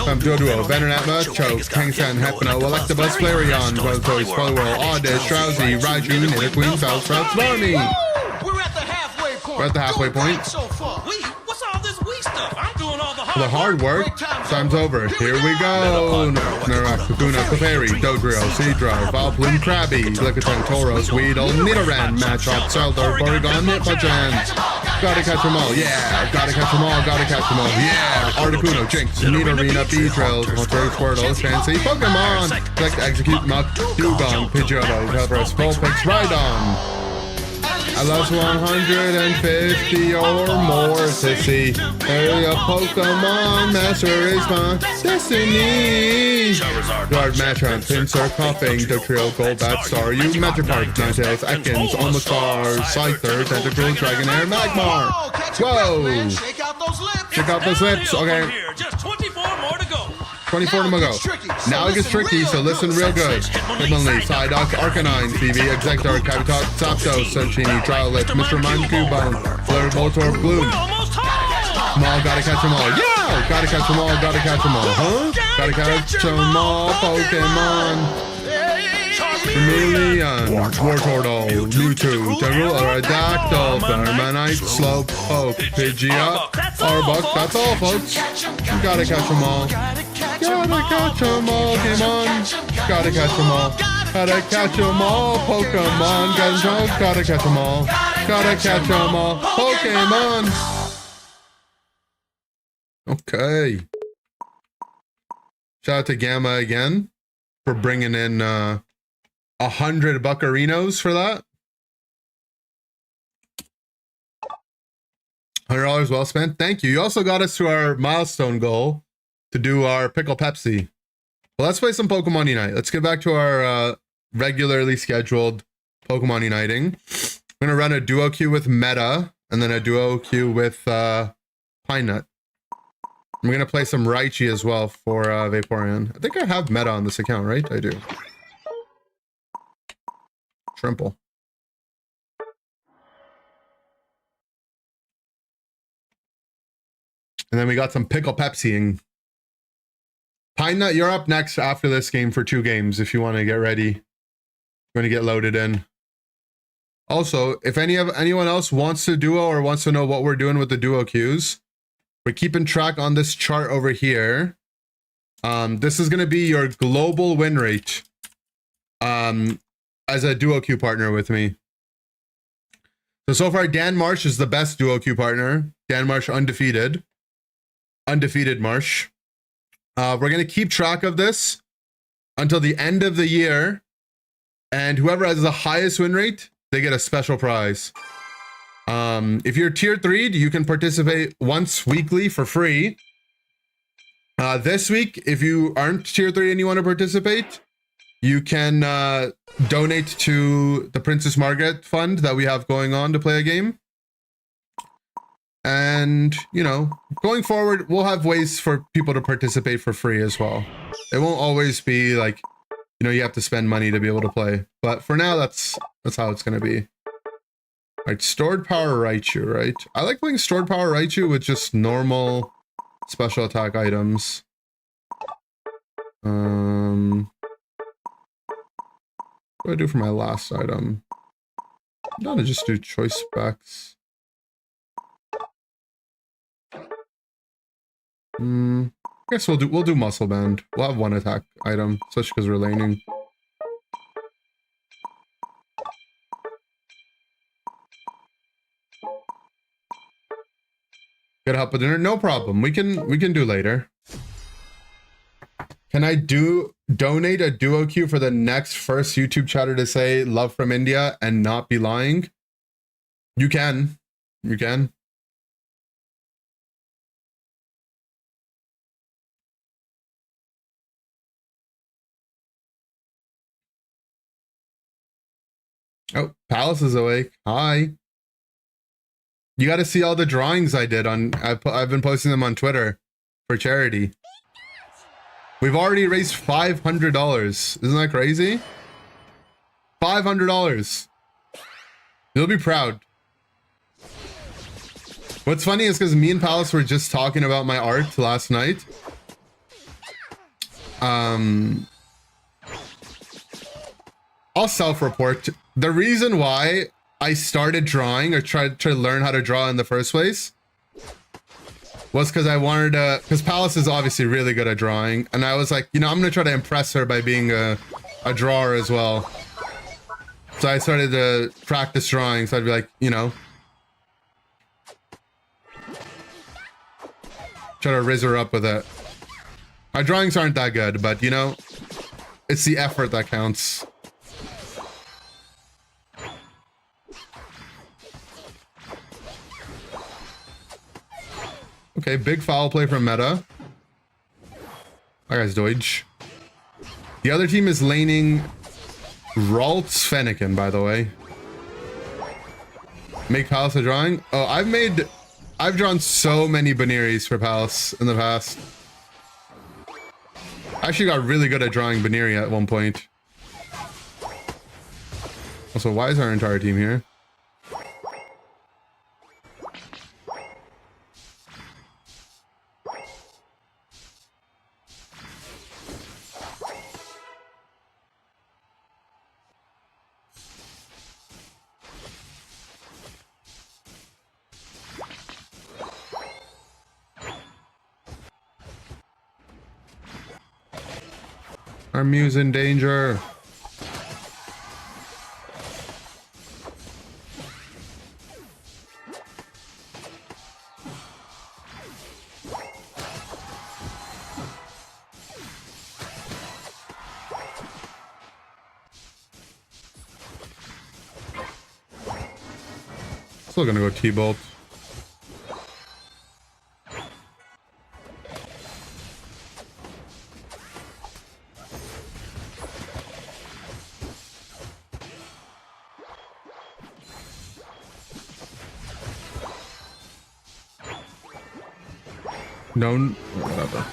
I'm Doduo, Venonat, Choke, Kangsan, Hypno, Electabuzz, Flareon, Growlithe, Swallow, Oddish, Drowsy, Raichu, Nidoqueen, Bellsprout, Smarmy. We're at the halfway point. We're at the halfway point. So far. What's all this wee stuff? I'm doing all the hard work. Time's over. Here we go. Narak, Kakuna, Clefairy, Dodrio, Seadra, Vileplume, Krabby, Lickitung, Tauros, Weedle, Nidoran, Machop, Seldor, Porygon, Nippon. Gotta catch them all. Yeah. Gotta catch them all. Gotta catch them all. Yeah. Articuno, Jinx, Nidorina, Beedrill, Monterey, Squirtle, Fancy, Pokemon. Select, Execute, Muck, Dugong, Pidgeotto, Pelipper, Vulpix, Rhydon. I lost 150 or more to see. Hey, a Pokemon master is my destiny. Guard, Machamp, Pinsir, Coughing, Dugtrio, Golbat, Staryu, Magikarp, Ninetales, Ekans, Omastar, Scyther, Tentacle, Dragonair, Magmar. Whoa! Check out those lips. Okay. Just 24 more to go. 24 to go. Now it gets tricky, so listen real good. Hitmonlee, Psyduck, Arcanine, TV, Exeggutor, Cavitalk, Zapdos, Sunshini, Drowlet, Mr. Mime, Cubone, Flare, Voltorb, Gloom. Maul, gotta catch them all. Yeah! Gotta catch them all, gotta catch them all. Huh? Gotta catch them all, Pokemon. Chameleon, Wartortle, Mewtwo, General, Aerodactyl, Vermanite, Slowpoke, Pidgeot, Arbok. That's all, folks. You gotta catch them all. Gotta catch them all, Pokemon. Gotta catch them all. Gotta catch them all, Pokemon. Gotta catch them all. Gotta catch them all, Pokemon. Okay. Shout out to Gamma again for bringing in 100 buccarinos for that. $100 well spent. Thank you. You also got us to our milestone goal to do our pickle Pepsi. Well, let's play some Pokemon Unite. Let's get back to our regularly scheduled Pokemon Uniting. I'm gonna run a duo queue with Meta and then a duo queue with Pine Nut. I'm gonna play some Raichi as well for Vaporeon. I think I have Meta on this account, right? I do. Trimple. And then we got some pickle Pepsi-ing. Pine Nut, you're up next after this game for 2 games if you want to get ready. You're going to get loaded in. Also, if anyone else wants to duo or wants to know what we're doing with the duo queues, we're keeping track on this chart over here. This is going to be your global win rate as a duo queue partner with me. So far, Dan Marsh is the best duo queue partner. Dan Marsh undefeated. Undefeated Marsh. We're going to keep track of this until the end of the year. And whoever has the highest win rate, they get a special prize. If you're tier 3, you can participate once weekly for free. This week, if you aren't tier 3 and you want to participate, you can donate to the Princess Margaret Fund that we have going on to play a game. And, you know, going forward, we'll have ways for people to participate for free as well. It won't always be like, you know, you have to spend money to be able to play. But for now, that's how it's going to be. All right, stored power Raichu, right? I like playing stored power Raichu with just normal special attack items. What do I do for my last item? I'm gonna just do choice specs. I guess we'll do muscle band. We'll have one attack item, especially because we're laning. Get help with dinner? No problem. We can do later. Can I donate a duo queue for the next first YouTube chatter to say love from India and not be lying? You can. You can. Oh, Palace is awake. Hi. You got to see all the drawings I did on. I've been posting them on Twitter for charity. We've already raised $500. Isn't that crazy? $500. You'll be proud. What's funny is because me and Palace were just talking about my art last night. I'll self-report. The reason why I started drawing or tried to learn how to draw in the first place was because I wanted to, because Palace is obviously really good at drawing, and I was like, you know, I'm gonna try to impress her by being a drawer as well. So I started to practice drawing, so I'd be like, you know, try to rizz her up with it. My drawings aren't that good, but you know, it's the effort that counts. Okay, big foul play from Meta. That guy's Deutsch. The other team is laning Ralts Fennekin, by the way. Make Palace a drawing? Oh, I've drawn so many Baniris for Palace in the past. I actually got really good at drawing Baniri at one point. Also, why is our entire team here? Our Mew's in danger. Still gonna go T-Bolt. No, whatever.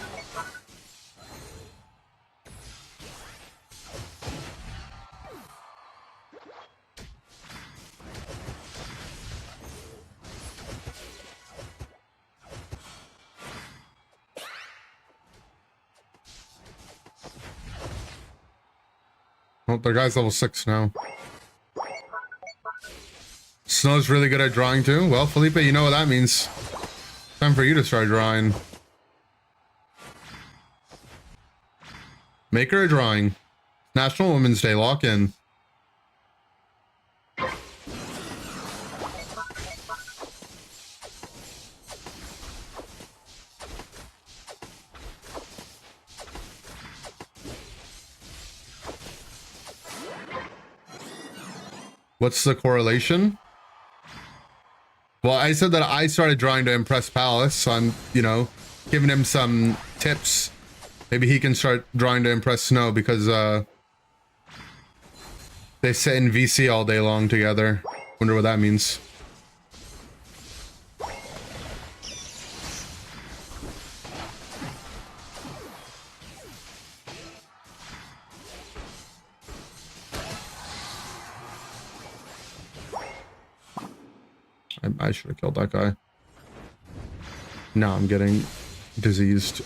Oh, the guy's level 6 now. Snow's really good at drawing too. Well, Felipe, you know what that means. Time for you to start drawing. Make her a drawing. National Women's Day, lock in. What's the correlation? Well, I said that I started drawing to impress Palace, so I'm, you know, giving him some tips. Maybe he can start drawing to impress Snow because they sit in VC all day long together. Wonder what that means. I should have killed that guy. Now I'm getting diseased.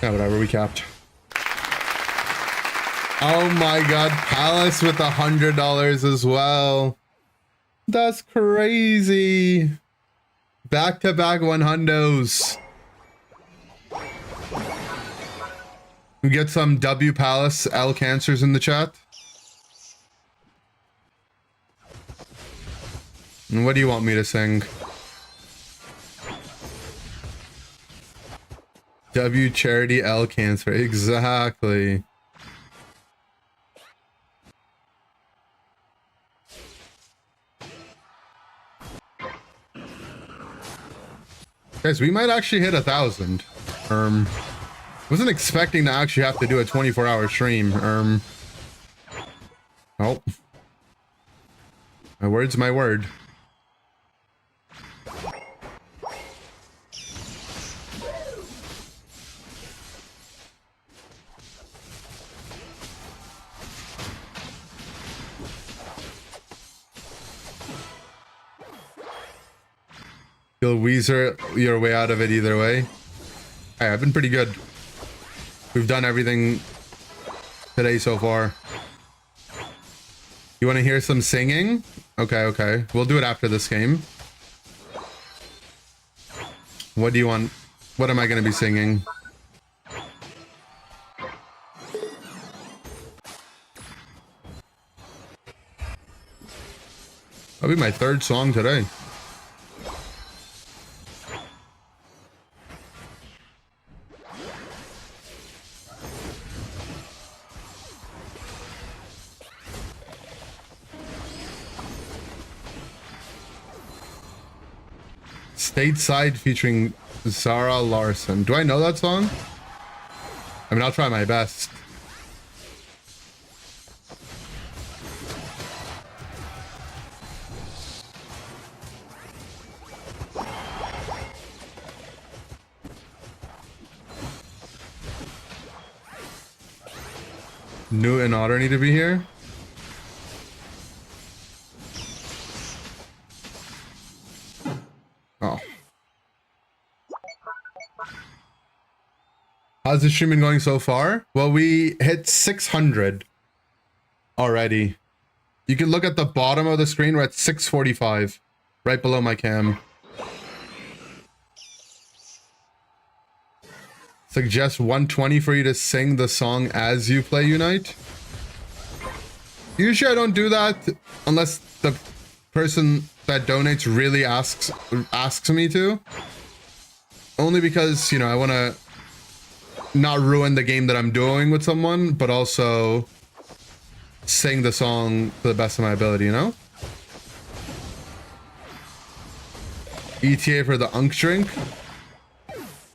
Yeah, whatever, we capped. Oh my god, Palace with $100 as well. That's crazy. Back-to-back 100s. We get some W Palace L cancers in the chat. And what do you want me to sing? W charity L cancer. Exactly. Guys, we might actually hit 1,000. Wasn't expecting to actually have to do a 24-hour stream. Oh. My word's my word. You'll Weezer your way out of it either way. Hey, I've been pretty good. We've done everything today so far. You want to hear some singing? Okay, okay. We'll do it after this game. What do you want? What am I going to be singing? That'll be my third song today. Stateside featuring Zara Larson. Do I know that song? I mean, I'll try my best. Newt and Otter need to be here. Oh. How's the stream been going so far? Well, we hit 600 already. You can look at the bottom of the screen. We're at 645, right below my cam. Suggest 120 for you to sing the song as you play Unite. Usually I don't do that unless the person that donates really asks me to. Only because, you know, I want to not ruin the game that I'm doing with someone, but also sing the song to the best of my ability, you know? ETA for the Unk drink.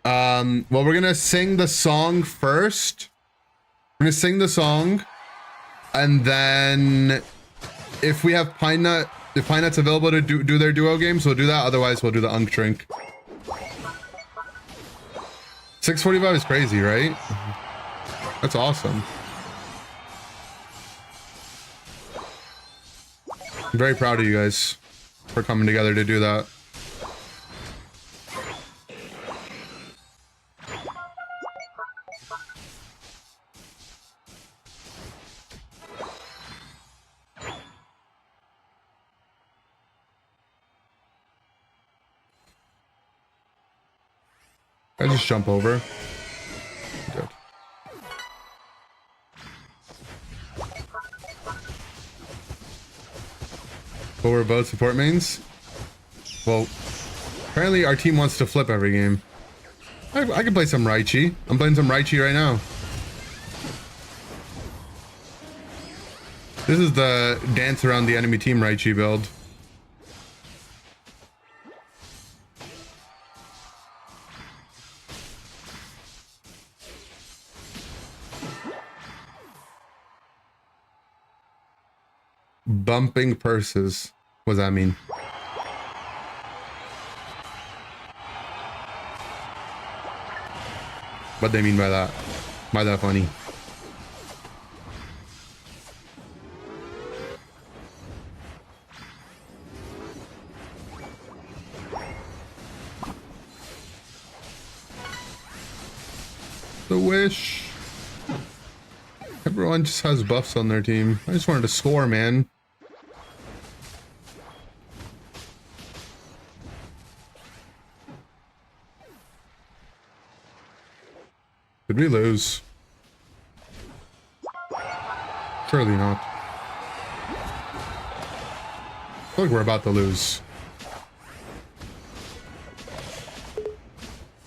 Well, we're gonna sing the song first. We're gonna sing the song, and then if we have Pine Nut, if Pine Nut's available to do their duo games, we'll do that. Otherwise, we'll do the Unk drink. 645 is crazy, right? That's awesome. I'm very proud of you guys for coming together to do that. I just jump over. Good. But we're both support mains. Well, apparently our team wants to flip every game. I can play some Raichi. I'm playing some Raichi right now. This is the dance around the enemy team Raichi build. Bumping purses. What does that mean? What they mean by that? Why that funny? The wish. Everyone just has buffs on their team. I just wanted to score, man. Did we lose? Surely not. I feel like we're about to lose.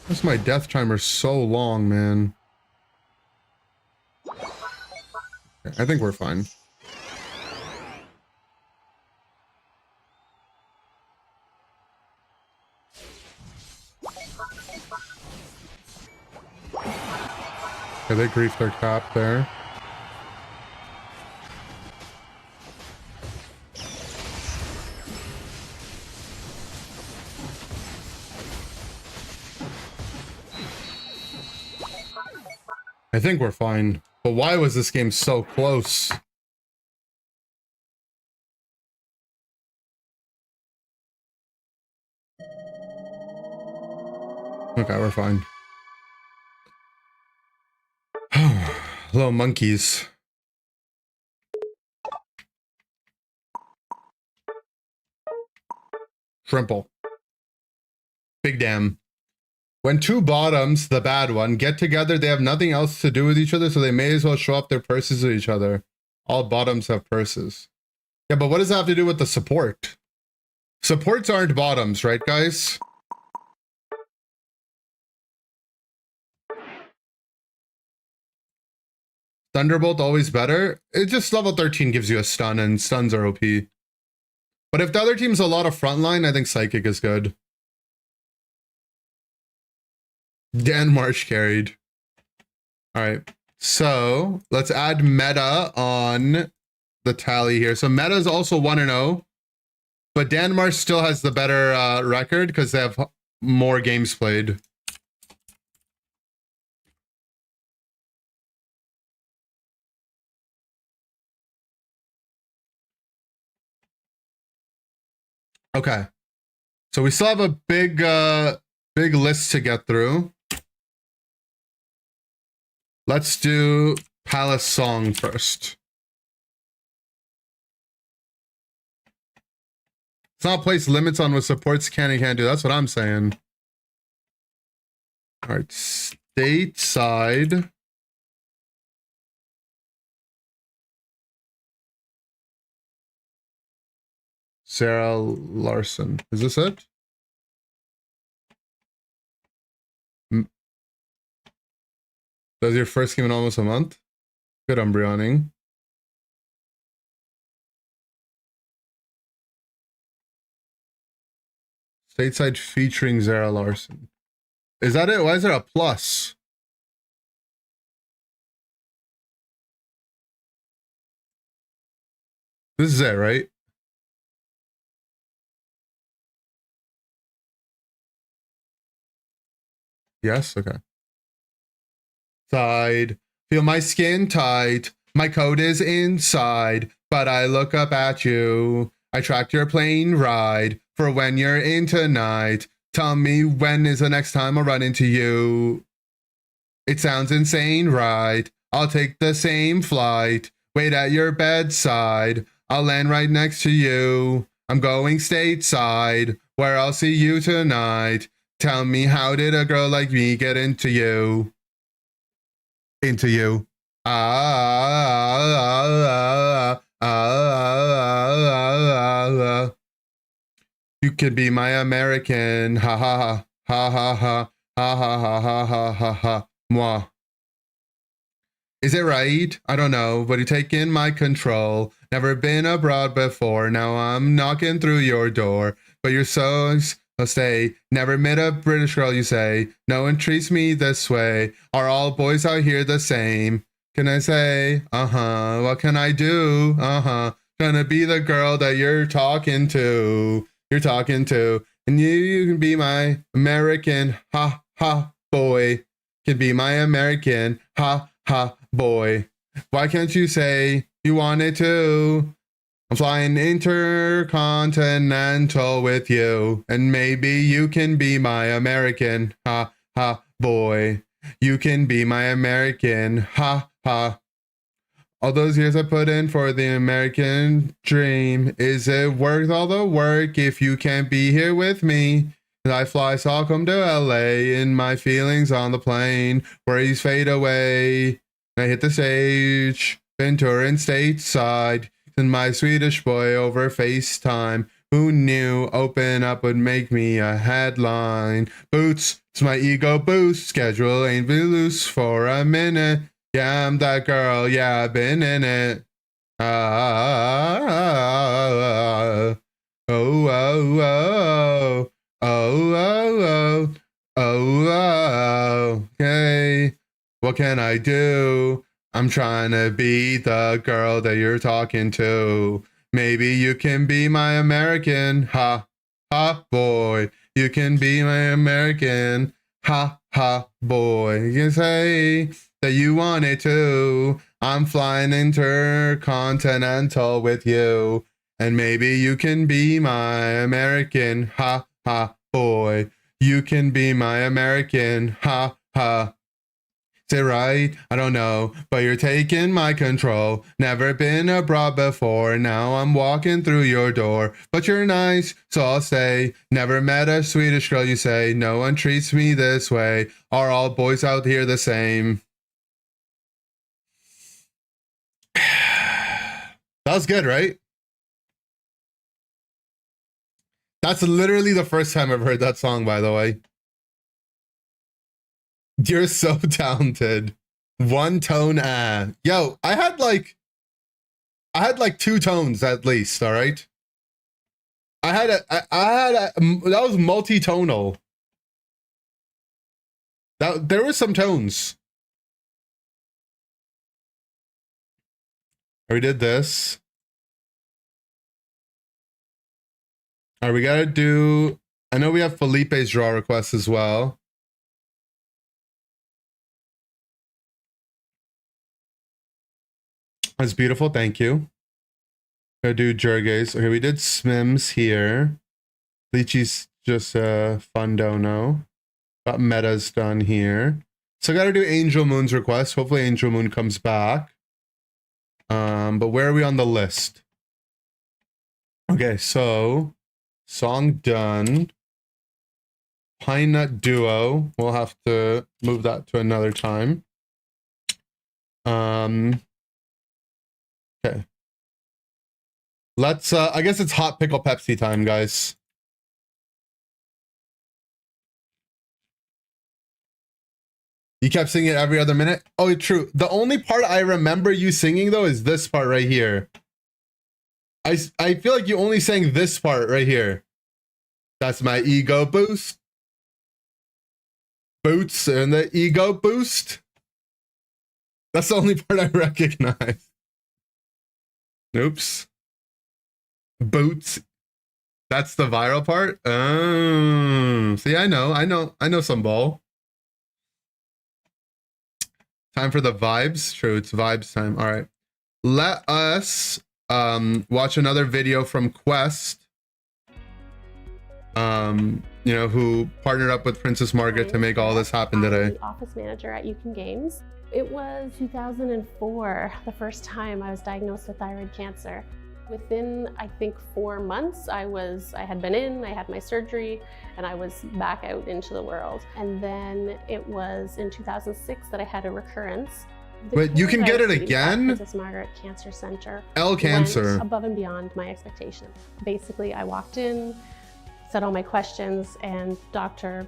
Why's my death timer so long, man? I think we're fine. Okay, they griefed their cap there. I think we're fine. But why was this game so close? Okay, we're fine. Hello, monkeys. Shrimple. Big damn. When two bottoms, the bad one, get together, they have nothing else to do with each other, so they may as well show up their purses to each other. All bottoms have purses. Yeah, but what does that have to do with the support? Supports aren't bottoms, right, guys? Thunderbolt always better. It just level 13 gives you a stun, and stuns are OP. But if the other team's a lot of frontline, I think Psychic is good. Dan Marsh carried. All right, so let's add meta on the tally here. So meta is also 1-0, but Dan Marsh still has the better record because they have more games played. Okay, so we still have a big list to get through. Let's do Palace Song first. It's not place limits on what supports can and can't do. That's what I'm saying. All right, stateside. Sarah Larson. Is this it? That's your first game in almost a month? Good embryoning. Stateside featuring Zara Larson. Is that it? Why is there a plus? This is it, right? Yes? Okay. Side. Feel my skin tight. My coat is inside, but I look up at you. I tracked your plane ride for when you're in tonight. Tell me when is the next time I'll run into you. It sounds insane, right? I'll take the same flight. Wait at your bedside. I'll land right next to you. I'm going stateside, where I'll see you tonight. Tell me, how did a girl like me get into you? Into you. You could be my American. Ha ha ha ha ha ha Ha ha ha ha ha ha ha. Moi. Is it right? I don't know, but you're taking my control. Never been abroad before. Now I'm knocking through your door. But you're so stay. Never met a British girl, you say. No one treats me this way. Are all boys out here the same? Can I say? Uh-huh. What can I do? Uh-huh. Gonna be the girl that you're talking to. You're talking to. And you can be my American. Ha ha boy. Can be my American. Ha ha boy. Why can't you say you wanted to? I'm flying intercontinental with you, and maybe you can be my American. Ha ha boy. You can be my American. Ha ha. All those years I put in for the American dream. Is it worth all the work if you can't be here with me? I fly, so I'll come to LA in my feelings on the plane. Worries fade away. I hit the stage. Been touring stateside. And my Swedish boy over FaceTime. Who knew open up would make me a headline? Boots, it's my ego boost. Schedule ain't been loose for a minute. Yeah, I'm that girl. Yeah, I've been in it. Oh, oh, oh. Oh, oh, oh, oh, okay. What can I do? I'm trying to be the girl that you're talking to. Maybe you can be my American. Ha, ha, boy. You can be my American. Ha, ha, boy. You can say that you wanted to. I'm flying intercontinental with you. And maybe you can be my American. Ha, ha, boy. You can be my American. Ha, ha. Is it right? I don't know, but you're taking my control. Never been abroad before. Now I'm walking through your door. But you're nice, so I'll say. Never met a Swedish girl, you say. No one treats me this way. Are all boys out here the same? That was good, right? That's literally the first time I've heard that song, by the way. You're so talented. One tone, Yo, I had like 2 tones at least, all right? That was multi-tonal. There were some tones. We did this. All right, we gotta do, I know we have Felipe's draw request as well. That's beautiful, thank you. Gotta do Jurges. Okay, we did Smims here. Lychee's just fun dono. Got Metas done here. So I gotta do Angel Moon's request. Hopefully Angel Moon comes back. But where are we on the list? Okay, so song done. Pine Nut Duo. We'll have to move that to another time. Okay. Let's I guess it's hot pickle Pepsi time, guys. You kept singing it every other minute? Oh, true. The only part I remember you singing though is this part right here. I feel like you only sang this part right here. That's my ego boost. Boots and the ego boost. That's the only part I recognize. Oops. Boots. That's the viral part? Oh. See, I know some ball. Time for the vibes. True, it's vibes time. All right. Let us watch another video from Quest. You know, who partnered up with Princess Margaret to make all this happen today. Office manager at Yukon Games. It was 2004, the first time I was diagnosed with thyroid cancer. Within, I think, 4 months, I had been in, I had my surgery, and I was back out into the world. And then it was in 2006 that I had a recurrence. But you can get it again? Princess Margaret Cancer Center. Cancer. Went above and beyond my expectations. Basically, I walked in, said all my questions, and doctor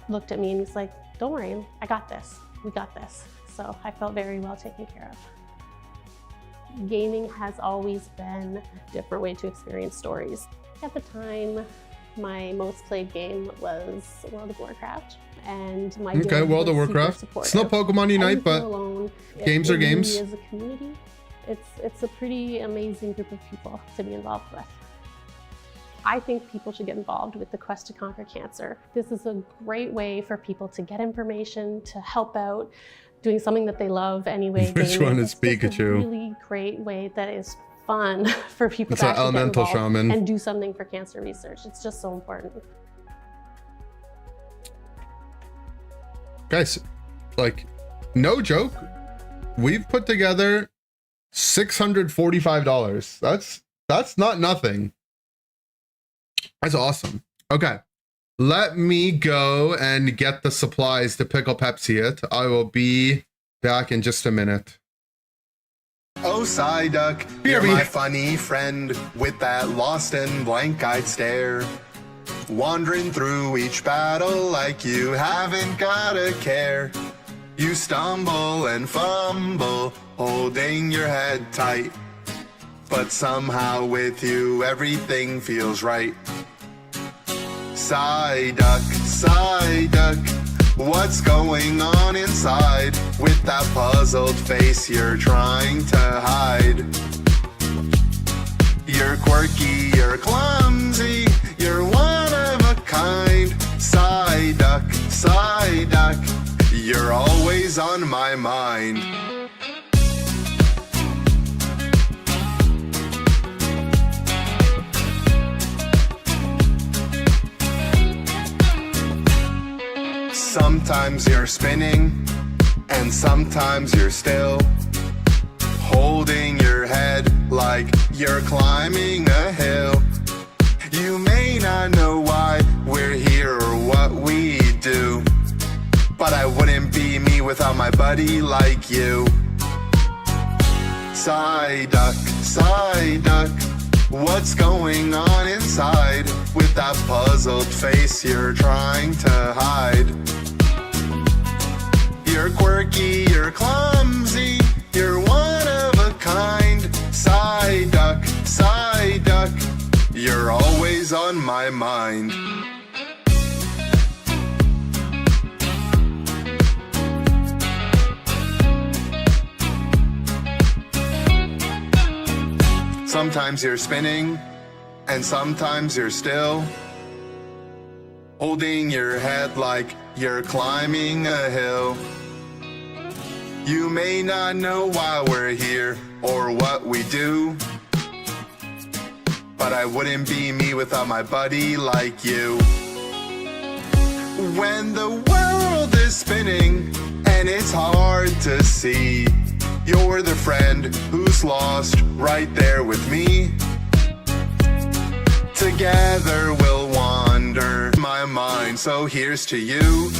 looked at me and he's like, don't worry, I got this. We got this. So I felt very well taken care of. Gaming has always been a different way to experience stories. At the time, my most played game was World of Warcraft. And my Okay, World of Warcraft. It's not Pokemon Unite, but alone. games are games. As a community, it's a pretty amazing group of people to be involved with. I think people should get involved with the quest to conquer cancer. This is a great way for people to get information, to help out, doing something that they love anyway. Which one is It's just a Pikachu? really great way that is fun for people It's to an actually get elemental involved shaman. and do something for cancer research. It's just so important. Guys, like, no joke, we've put together $645. That's not nothing. That's awesome. Okay, let me go and get the supplies to pickle Pepsi it. I will be back in just a minute. Oh, Psyduck, you're my funny friend with that lost and blank-eyed stare. Wandering through each battle like you haven't got a care. You stumble and fumble, holding your head tight. But somehow with you everything feels right. Psyduck, Psyduck, what's going on inside? With that puzzled face you're trying to hide. You're quirky, you're clumsy, you're one of a kind. Psyduck, Psyduck, you're always on my mind. Sometimes you're spinning, and sometimes you're still, holding your head like you're climbing a hill. You may not know why we're here or what we do, but I wouldn't be me without my buddy like you. Psyduck, Psyduck, what's going on inside? With that puzzled face you're trying to hide. You're quirky, you're clumsy, you're one of a kind. Psyduck, Psyduck, you're always on my mind. Sometimes you're spinning, and sometimes you're still, holding your head like you're climbing a hill. You may not know why we're here or what we do, but I wouldn't be me without my buddy like you. When the world is spinning and it's hard to see, you're the friend who's lost right there with me. Together we'll wander my mind, so here's to you,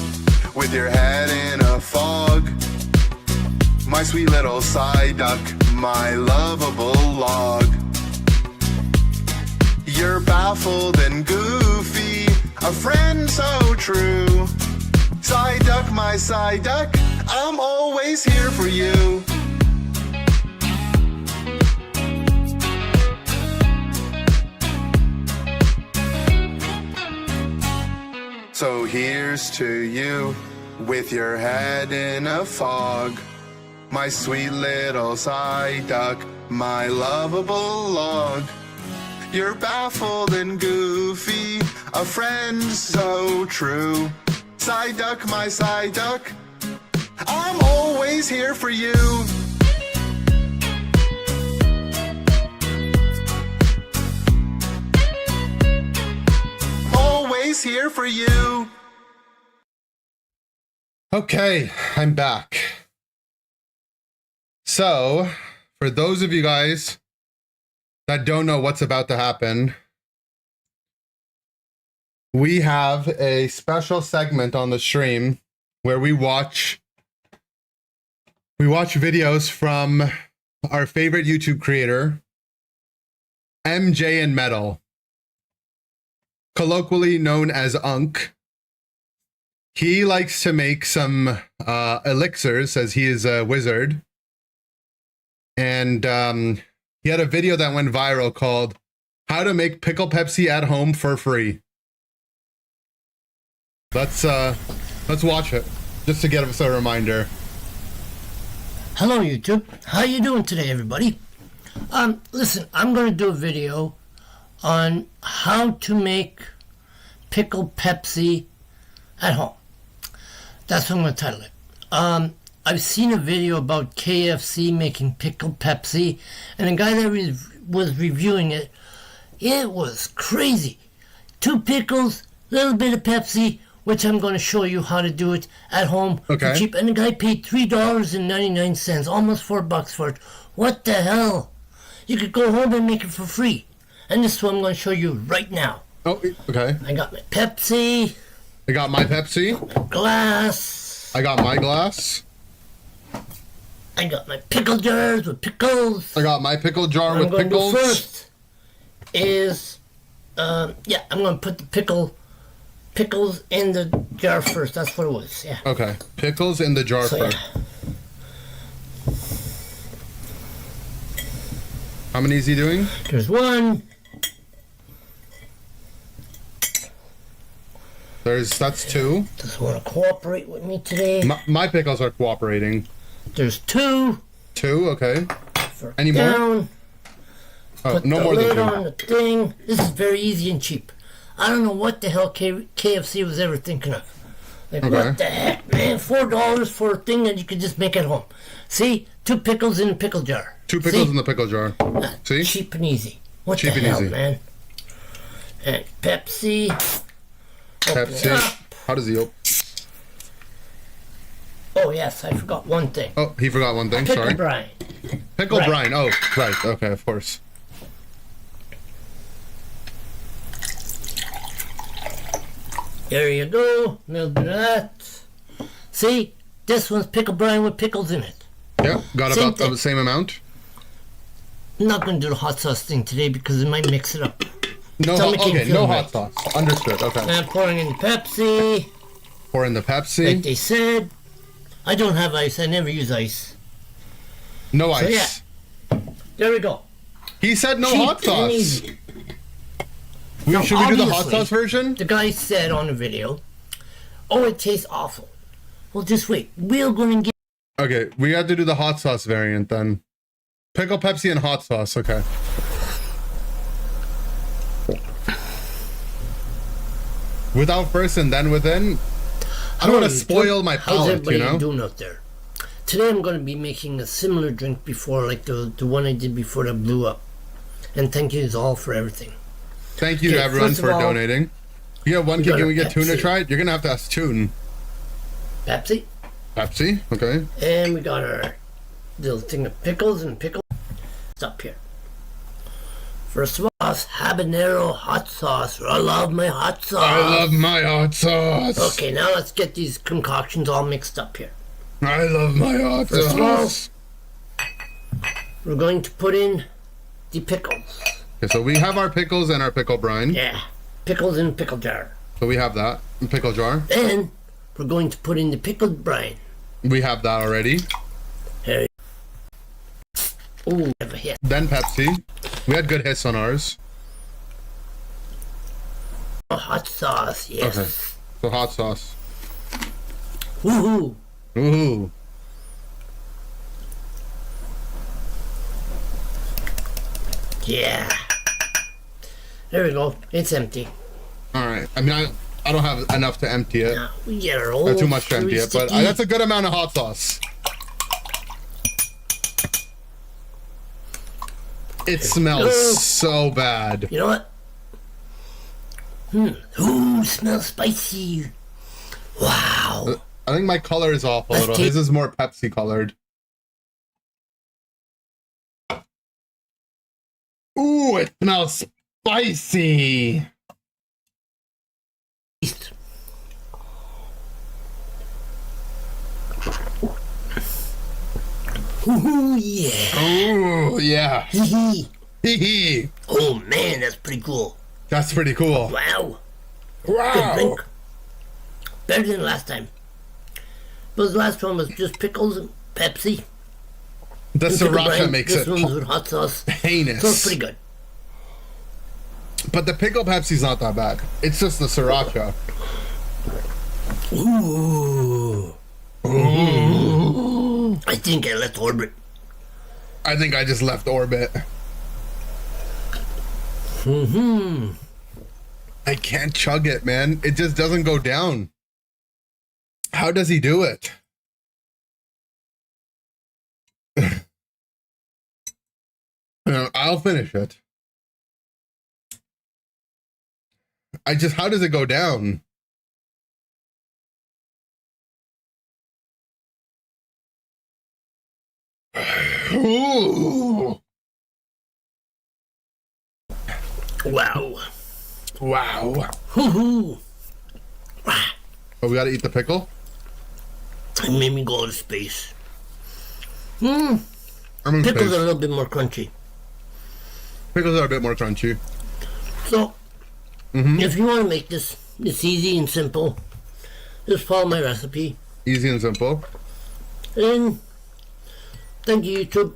with your head in a fog. My sweet little Psyduck, my lovable log. You're baffled and goofy, a friend so true. Psyduck, my Psyduck, I'm always here for you. So here's to you, with your head in a fog. My sweet little Psyduck, my lovable log. You're baffled and goofy, a friend so true. Psyduck, my Psyduck, I'm always here for you. Always here for you. Okay, I'm back. So, for those of you guys that don't know what's about to happen, we have a special segment on the stream where we watch videos from our favorite YouTube creator, MJ and Metal, colloquially known as Unk. he likes to make some elixirs, says he is a wizard. And he had a video that went viral called How to Make Pickle Pepsi at Home for Free. Let's watch it, just to get us a reminder. Hello YouTube, how you doing today everybody? Listen, I'm going to do a video on how to make pickle Pepsi at home. That's what I'm going to title it. I've seen a video about KFC making pickle Pepsi, and the guy that was reviewing it, it was crazy. 2 pickles, little bit of Pepsi, which I'm going to show you how to do it at home for cheap. And the guy paid $3.99, almost $4 for it. What the hell? You could go home and make it for free. And this is what I'm going to show you right now. Oh, okay. I got my Pepsi. I got my Pepsi. Glass. I got my glass. I got my pickle jars with pickles. I got my pickle jar with pickles. pickles. Do first is, I'm going to put the pickles in the jar first. That's what it was, yeah. Okay, pickles in the jar first. Yeah. How many is he doing? There's 1. That's 2. Doesn't want to cooperate with me today. My pickles are cooperating. There's 2. 2, okay. Any down, more? Oh, put no the more than lid 2. on the thing. This is very easy and cheap. I don't know what the hell KFC was ever thinking of. Like, what the heck, man? $4 for a thing that you could just make at home. See? 2 pickles in a pickle jar. 2 pickles in the pickle jar. See? Cheap and easy. What cheap the and hell, easy. Man? And Pepsi. Pepsi. How does he open? Oh, yes, I forgot one thing. Oh, he forgot one thing, Pickle sorry. brine. Pickle brine. Oh, right. Okay, of course. There you go. A little bit of that. See? This one's pickle brine with pickles in it. Yeah, got about the same amount. I'm not going to do the hot sauce thing today because it might mix it up. No hot sauce. Understood, okay. And I'm pouring in the Pepsi. Pour in the Pepsi. Like they said. I don't have ice. I never use ice. No ice. So, yeah. There we go. He said no Cheap hot sauce. Easy. Should we do the hot sauce version? The guy said on the video, oh, it tastes awful. Well, just wait. We're going to get... Okay, we have to do the hot sauce variant then. Pickle Pepsi and hot sauce, okay. Without first and then within? I don't want to spoil my palate, you know? Doing out there? Today I'm going to be making a similar drink before, like the one I did before that blew up. And thank you all for everything. Thank you to everyone for donating. You got 1 kid, can we get Tuna tried? You're going to have to ask Toon. Pepsi. Pepsi, okay. And we got our little thing of pickles and pickle. Stop here. First of all, habanero hot sauce. I love my hot sauce. I love my hot sauce. Okay, now let's get these concoctions all mixed up here. I love my hot sauce. We're going to put in the pickles. Okay, so we have our pickles and our pickle brine. Yeah, pickles in a pickle jar. So we have that. Pickle jar. Then we're going to put in the pickled brine. We have that already. Here. Ooh, never hit. Then Pepsi. We had good hits on ours. Hot sauce, yes. Okay, so hot sauce. Woohoo! Ooh. Yeah. There we go. It's empty. All right. I mean, I don't have enough to empty it. Now we get our old. Not too much to empty it, but that's a good amount of hot sauce. It smells so bad. You know what? Ooh, smells spicy. Wow. I think my color is off a little. His is more Pepsi colored. Ooh, it smells spicy. Ooh, yeah. Ooh, yeah. Hee hee. Hee hee. Oh man, that's pretty cool. That's pretty cool. Wow. Wow. Good drink. Better than last time. But the last one was just pickles and Pepsi. The and pickle sriracha brine. makes this it one's with hot sauce. heinous. So it's pretty good. But the pickle Pepsi's not that bad. It's just the sriracha. Ooh. Ooh. I think I left orbit. I think I just left orbit. I can't chug it, man. It just doesn't go down. How does he do it? I'll finish it. How does it go down? Ooh. Wow. Wow. Hoo-hoo. Oh, we gotta eat the pickle? It made me go out of space. I'm in Pickles space. are a little bit more crunchy. Pickles are a bit more crunchy. So, if you want to make this, it's easy and simple. Just follow my recipe. Easy and simple. And thank you, YouTube.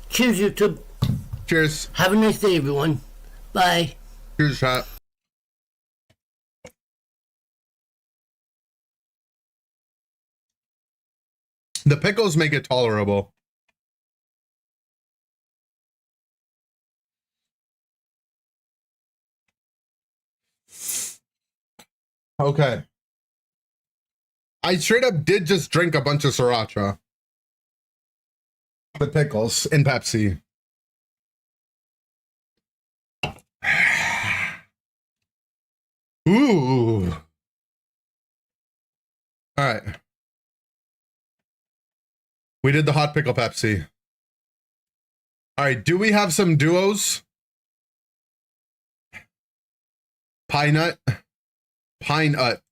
Cheers, YouTube. Cheers. Have a nice day, everyone. Bye. Cheers, chat. The pickles make it tolerable. Okay. I straight up did just drink a bunch of sriracha with pickles and Pepsi. Ooh. All right. We did the hot pickle Pepsi. All right. Do we have some duos? Pine nut. Pine nut.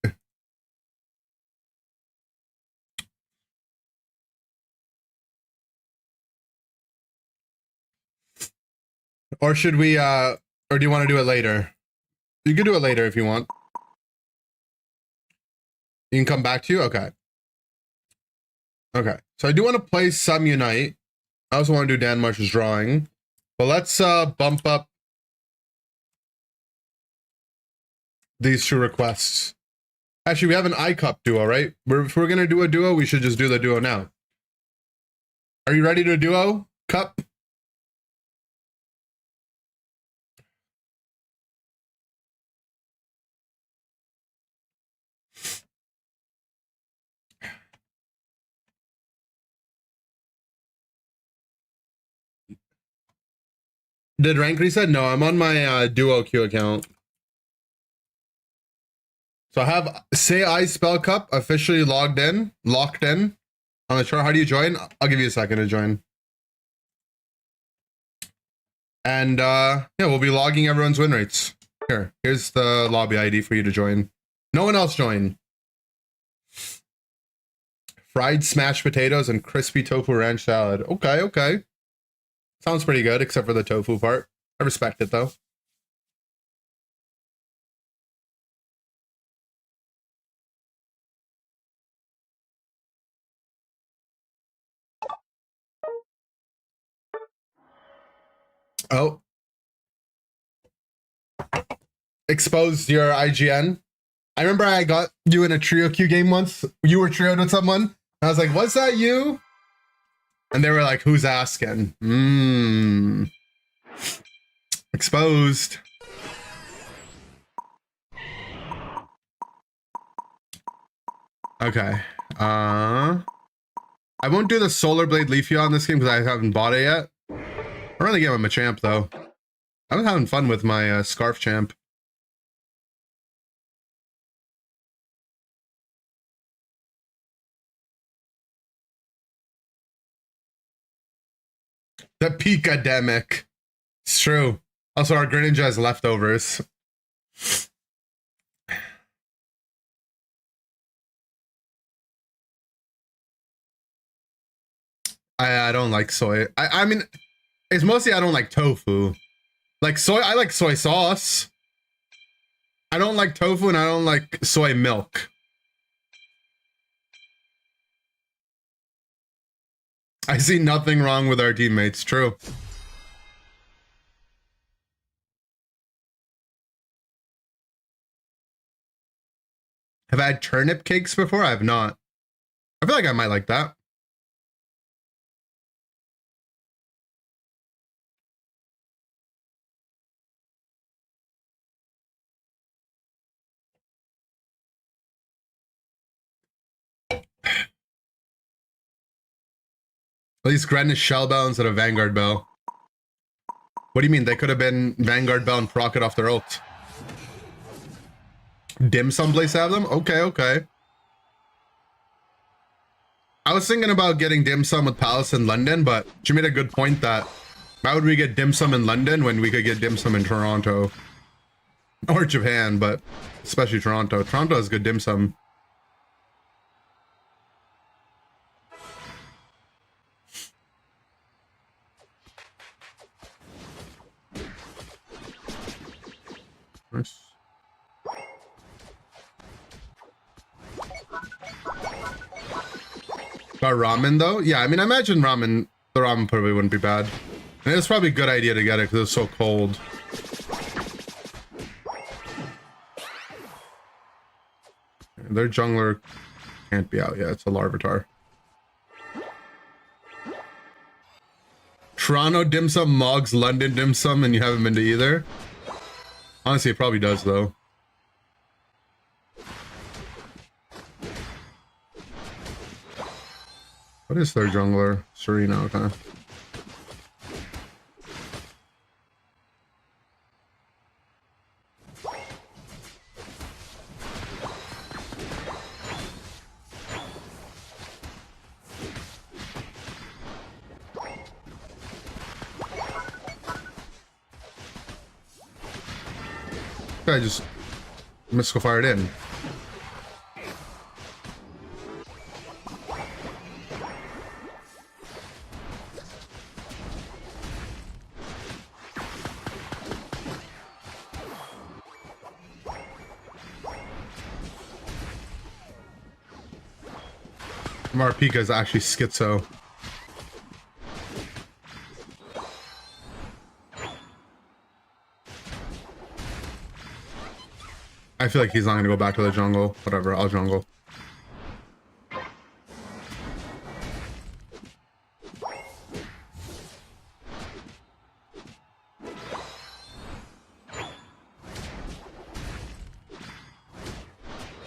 Or should we, or do you want to do it later? You can do it later if you want. You can come back to you? Okay. Okay. So I do want to play some Unite. I also want to do Dan Marsh's drawing. But let's bump up these two requests. Actually, we have an iCup duo, right? If we're going to do a duo, we should just do the duo now. Are you ready to duo? Cup? Did rank reset? No, I'm on my duo queue account. So I have Say I Spell Cup officially locked in on the chart. How do you join? I'll give you a second to join. And yeah, we'll be logging everyone's win rates. Here's the lobby ID for you to join. No one else join. Fried smashed potatoes and crispy tofu ranch salad. Okay, okay. Sounds pretty good, except for the tofu part. I respect it, though. Oh. Exposed your IGN. I remember I got you in a trio queue game once. You were trioed with someone. I was like, was that you? And they were like, who's asking? Exposed. Okay. I won't do the Solar Blade Leafy on this game because I haven't bought it yet. I really give him a champ though. I was having fun with my Scarf champ. The Peakademic. It's true. Also, our Greninja has leftovers. I don't like soy. I mean, it's mostly I don't like tofu. Like soy, I like soy sauce. I don't like tofu and I don't like soy milk. I see nothing wrong with our teammates. True. Have I had turnip cakes before? I have not. I feel like I might like that. At least Greenwich Shell Bell instead of Vanguard Bell. What do you mean? They could have been Vanguard Bell and Procket off their ult. Dim sum place have them? Okay, okay. I was thinking about getting dim sum with Palace in London, but you made a good point that why would we get dim sum in London when we could get dim sum in Toronto? Or Japan, but especially Toronto. Toronto has good dim sum. Nice. Got ramen though? Yeah, I mean, I imagine the ramen probably wouldn't be bad. And it's probably a good idea to get it because it's so cold. Their jungler can't be out yet. It's a Larvitar. Toronto dim sum mogs London dim sum and you haven't been to either? Honestly, it probably does though. What is their jungler? Serena, okay. I just mystical fired in. Marpika is actually schizo. I feel like he's not going to go back to the jungle. Whatever, I'll jungle.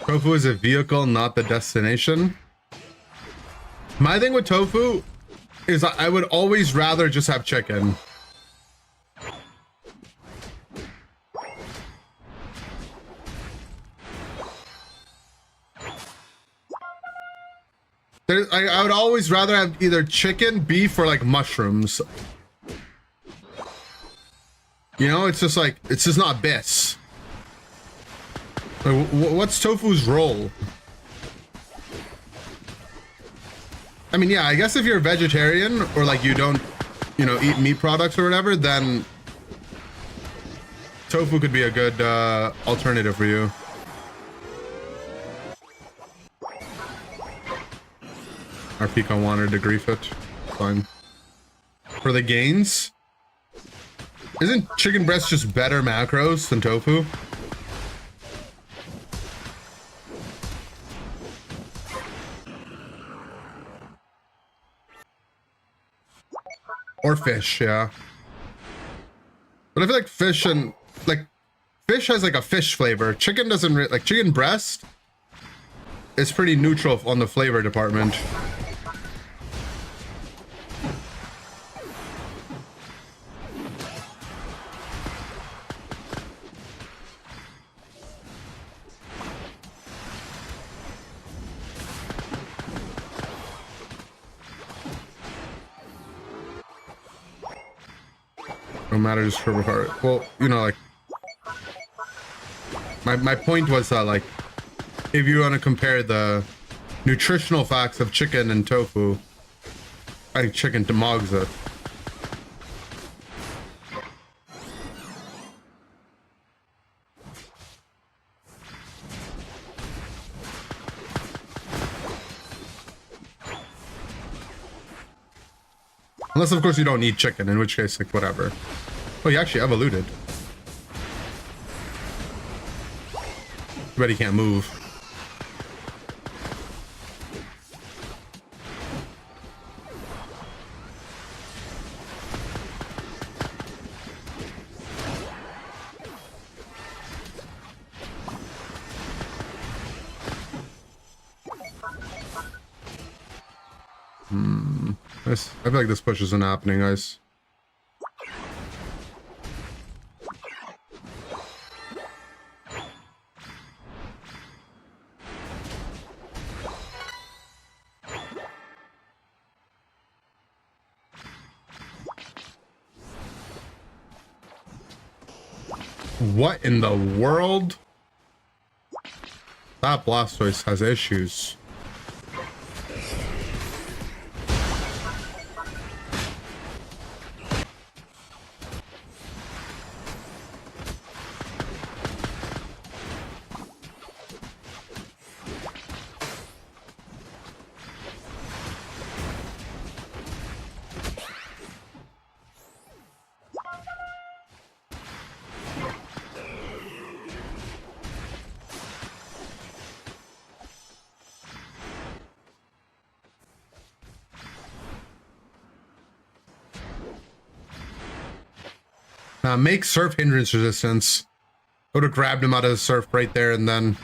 Tofu is a vehicle, not the destination. My thing with tofu is I would always rather just have chicken. I would always rather have either chicken, beef, or like mushrooms. You know, it's just like, it's just not bis. Like, what's tofu's role? I mean, yeah, I guess if you're a vegetarian or like you don't, you know, eat meat products or whatever, then tofu could be a good alternative for you. Our Pico wanted to grief it. Fine. For the gains, isn't chicken breast just better macros than tofu? Or fish, yeah. But I feel like fish and like fish has like a fish flavor. Chicken doesn't like chicken breast is pretty neutral on the flavor department. No matter just for heart. Well, you know, like my point was that like if you want to compare the nutritional facts of chicken and tofu, I think chicken demogs it. Unless, of course, you don't need chicken, in which case, like, whatever. Oh, you actually evoluted. Bet he can't move. I feel like this push isn't happening, guys. What in the world? That Blastoise has issues. Make surf hindrance resistance. I would have grabbed him out of the surf right there and then.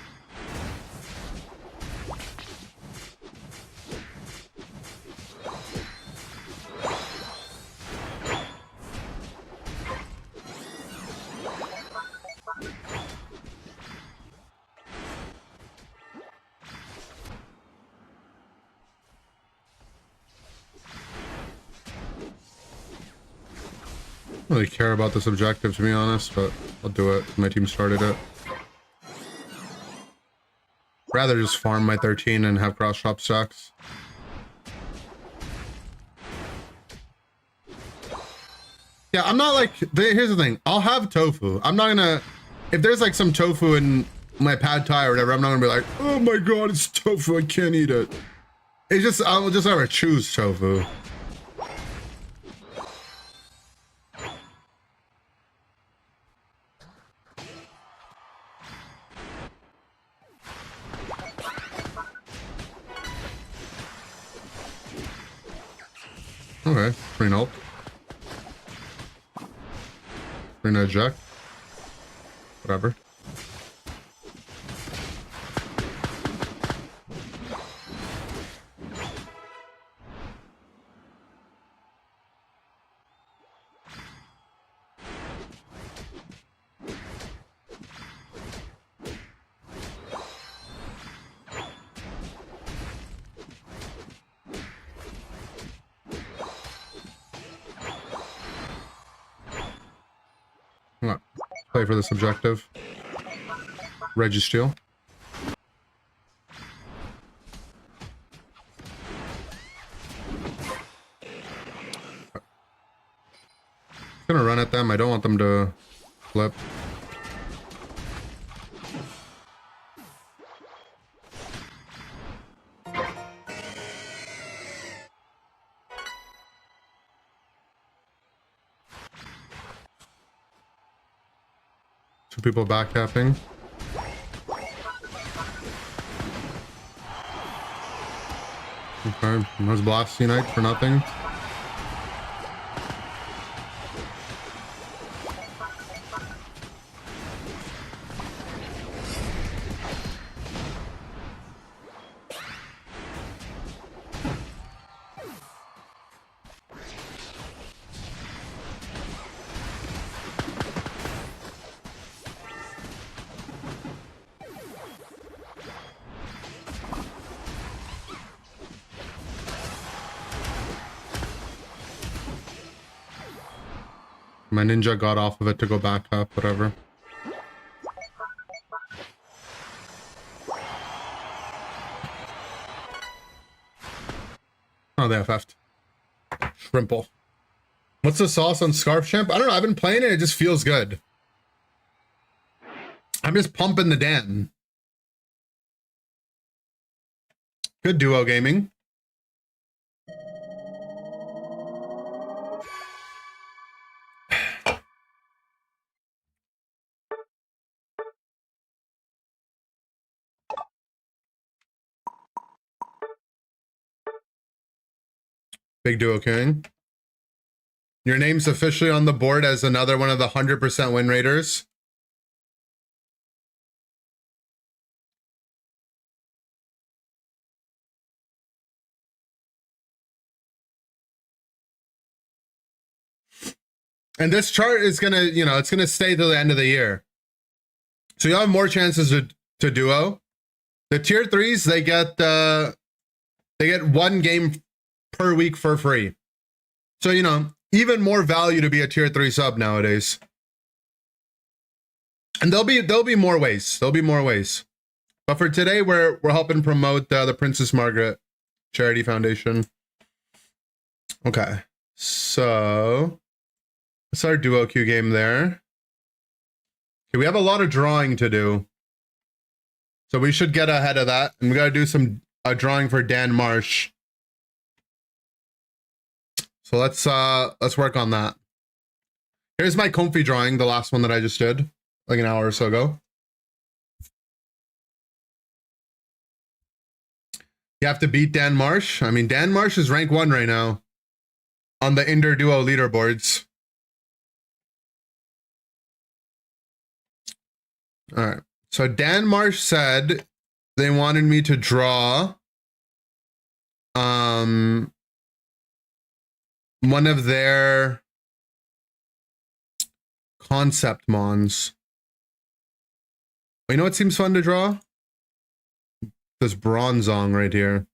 I don't really care about this objective, to be honest, but I'll do it. My team started it. Rather just farm my 13 and have cross shop stacks. Yeah, I'm not like, here's the thing. I'll have tofu. I'm not gonna, if there's like some tofu in my pad thai or whatever, I'm not gonna be like, oh my god, it's tofu, I can't eat it. It's just, I'll just never choose tofu. Okay, green ult. Green eject. Whatever. Play for this objective. Registeel. Gonna run at them. I don't want them to flip. Two people backcapping. Okay, there's Blasty Knight for nothing. My ninja got off of it to go back up, whatever. Oh, they FF'd. Shrimple. What's the sauce on Scarf Champ? I don't know. I've been playing it. It just feels good. I'm just pumping the dam. Good duo gaming. Big Duo King. Your name's officially on the board as another one of the 100% win raters. And this chart is gonna, it's gonna stay till the end of the year. So you'll have more chances to duo. The tier 3s, they get one game per week for free. So, even more value to be a tier 3 sub nowadays. And there'll be more ways. There'll be more ways. But for today, we're helping promote the Princess Margaret Charity Foundation. Okay. So that's our duo queue game there. Okay, we have a lot of drawing to do. So we should get ahead of that. And we got to do a drawing for Dan Marsh. So let's work on that. Here's my comfy drawing, the last one that I just did, like an hour or so ago. You have to beat Dan Marsh. I mean, Dan Marsh is rank 1 right now on the Inder Duo leaderboards. All right. So Dan Marsh said they wanted me to draw one of their concept mons. You know what seems fun to draw? This Bronzong right here.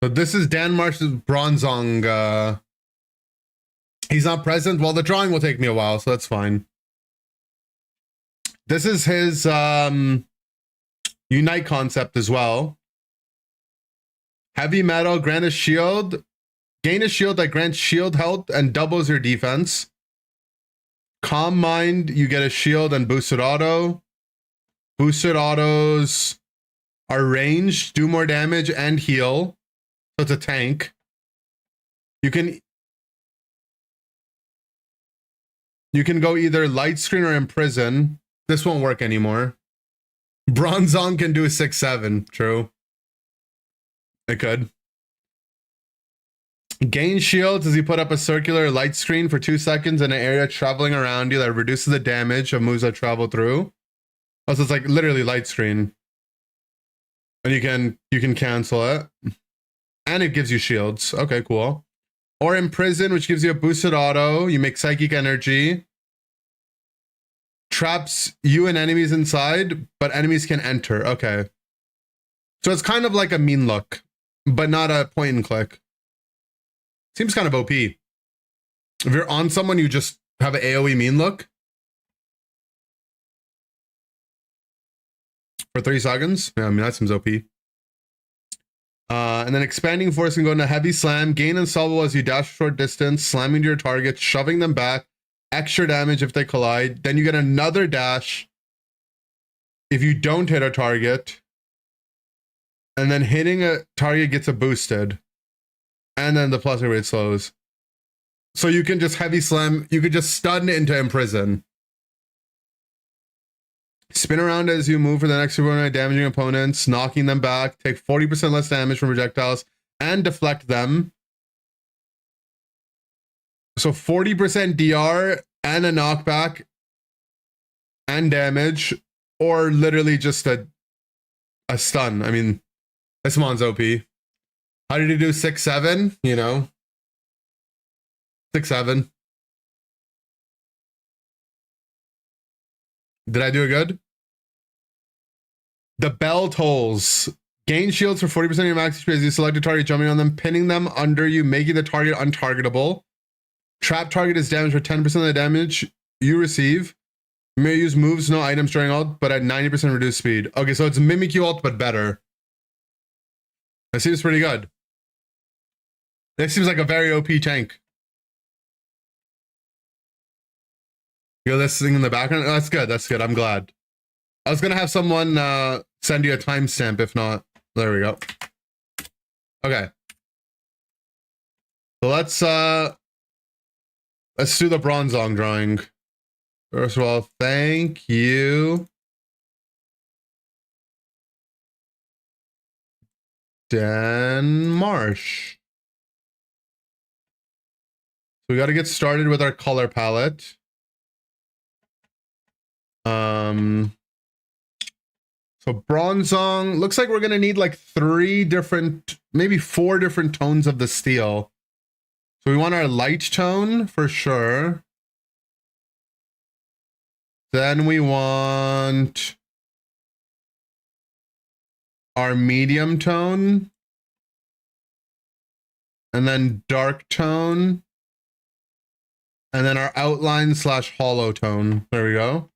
So this is Dan Marsh's Bronzong. He's not present. Well, the drawing will take me a while, so that's fine. This is his Unite concept as well. Heavy metal, grant a shield. Gain a shield that grants shield health and doubles your defense. Calm Mind, you get a shield and boosted auto. Boosted autos are ranged, do more damage, and heal. So it's a tank. You can go either light screen or imprison. This won't work anymore. Bronzong can do a 6/7. True. It could. Gain shields as you put up a circular light screen for 2 seconds in an area traveling around you that reduces the damage of moves that travel through. Also, it's like literally light screen. And you can cancel it. And it gives you shields. Okay, cool. Or Imprison, which gives you a boosted auto. You make psychic energy. Traps you and enemies inside, but enemies can enter. Okay. So it's kind of like a mean look, but not a point and click. Seems kind of OP. If you're on someone, you just have an AoE mean look. For 3 seconds. Yeah, I mean, that seems OP. And then Expanding Force can go into Heavy Slam. Gain Unsolvable as you dash a short distance, slamming to your target, shoving them back. Extra damage if they collide. Then you get another dash if you don't hit a target. And then hitting a target gets a boosted. And then the plus rate slows. So you can just Heavy Slam. You could just stun into Imprison. Spin around as you move for the next super damaging opponents, knocking them back. Take 40% less damage from projectiles and deflect them. So 40% DR and a knockback and damage, or literally just a stun. I mean, this mon's OP. How did he do 6/7? 6/7. Did I do it good? The bell tolls. Gain shields for 40% of your max HP as you select a target, jumping on them, pinning them under you, making the target untargetable. Trap target is damaged for 10% of the damage you receive. You may use moves, no items during ult, but at 90% reduced speed. Okay, so it's Mimikyu ult, but better. That seems pretty good. This seems like a very OP tank. You got this thing in the background? Oh, that's good. That's good. I'm glad. I was going to have someone send you a timestamp. If not, there we go. Okay. So let's do the Bronzong drawing. First of all, thank you, Dan Marsh. So we got to get started with our color palette. So bronzong, looks like we're going to need like 3 different, maybe 4 different tones of the steel. So we want our light tone for sure. Then we want our medium tone. And then dark tone. And then our outline / hollow tone. There we go.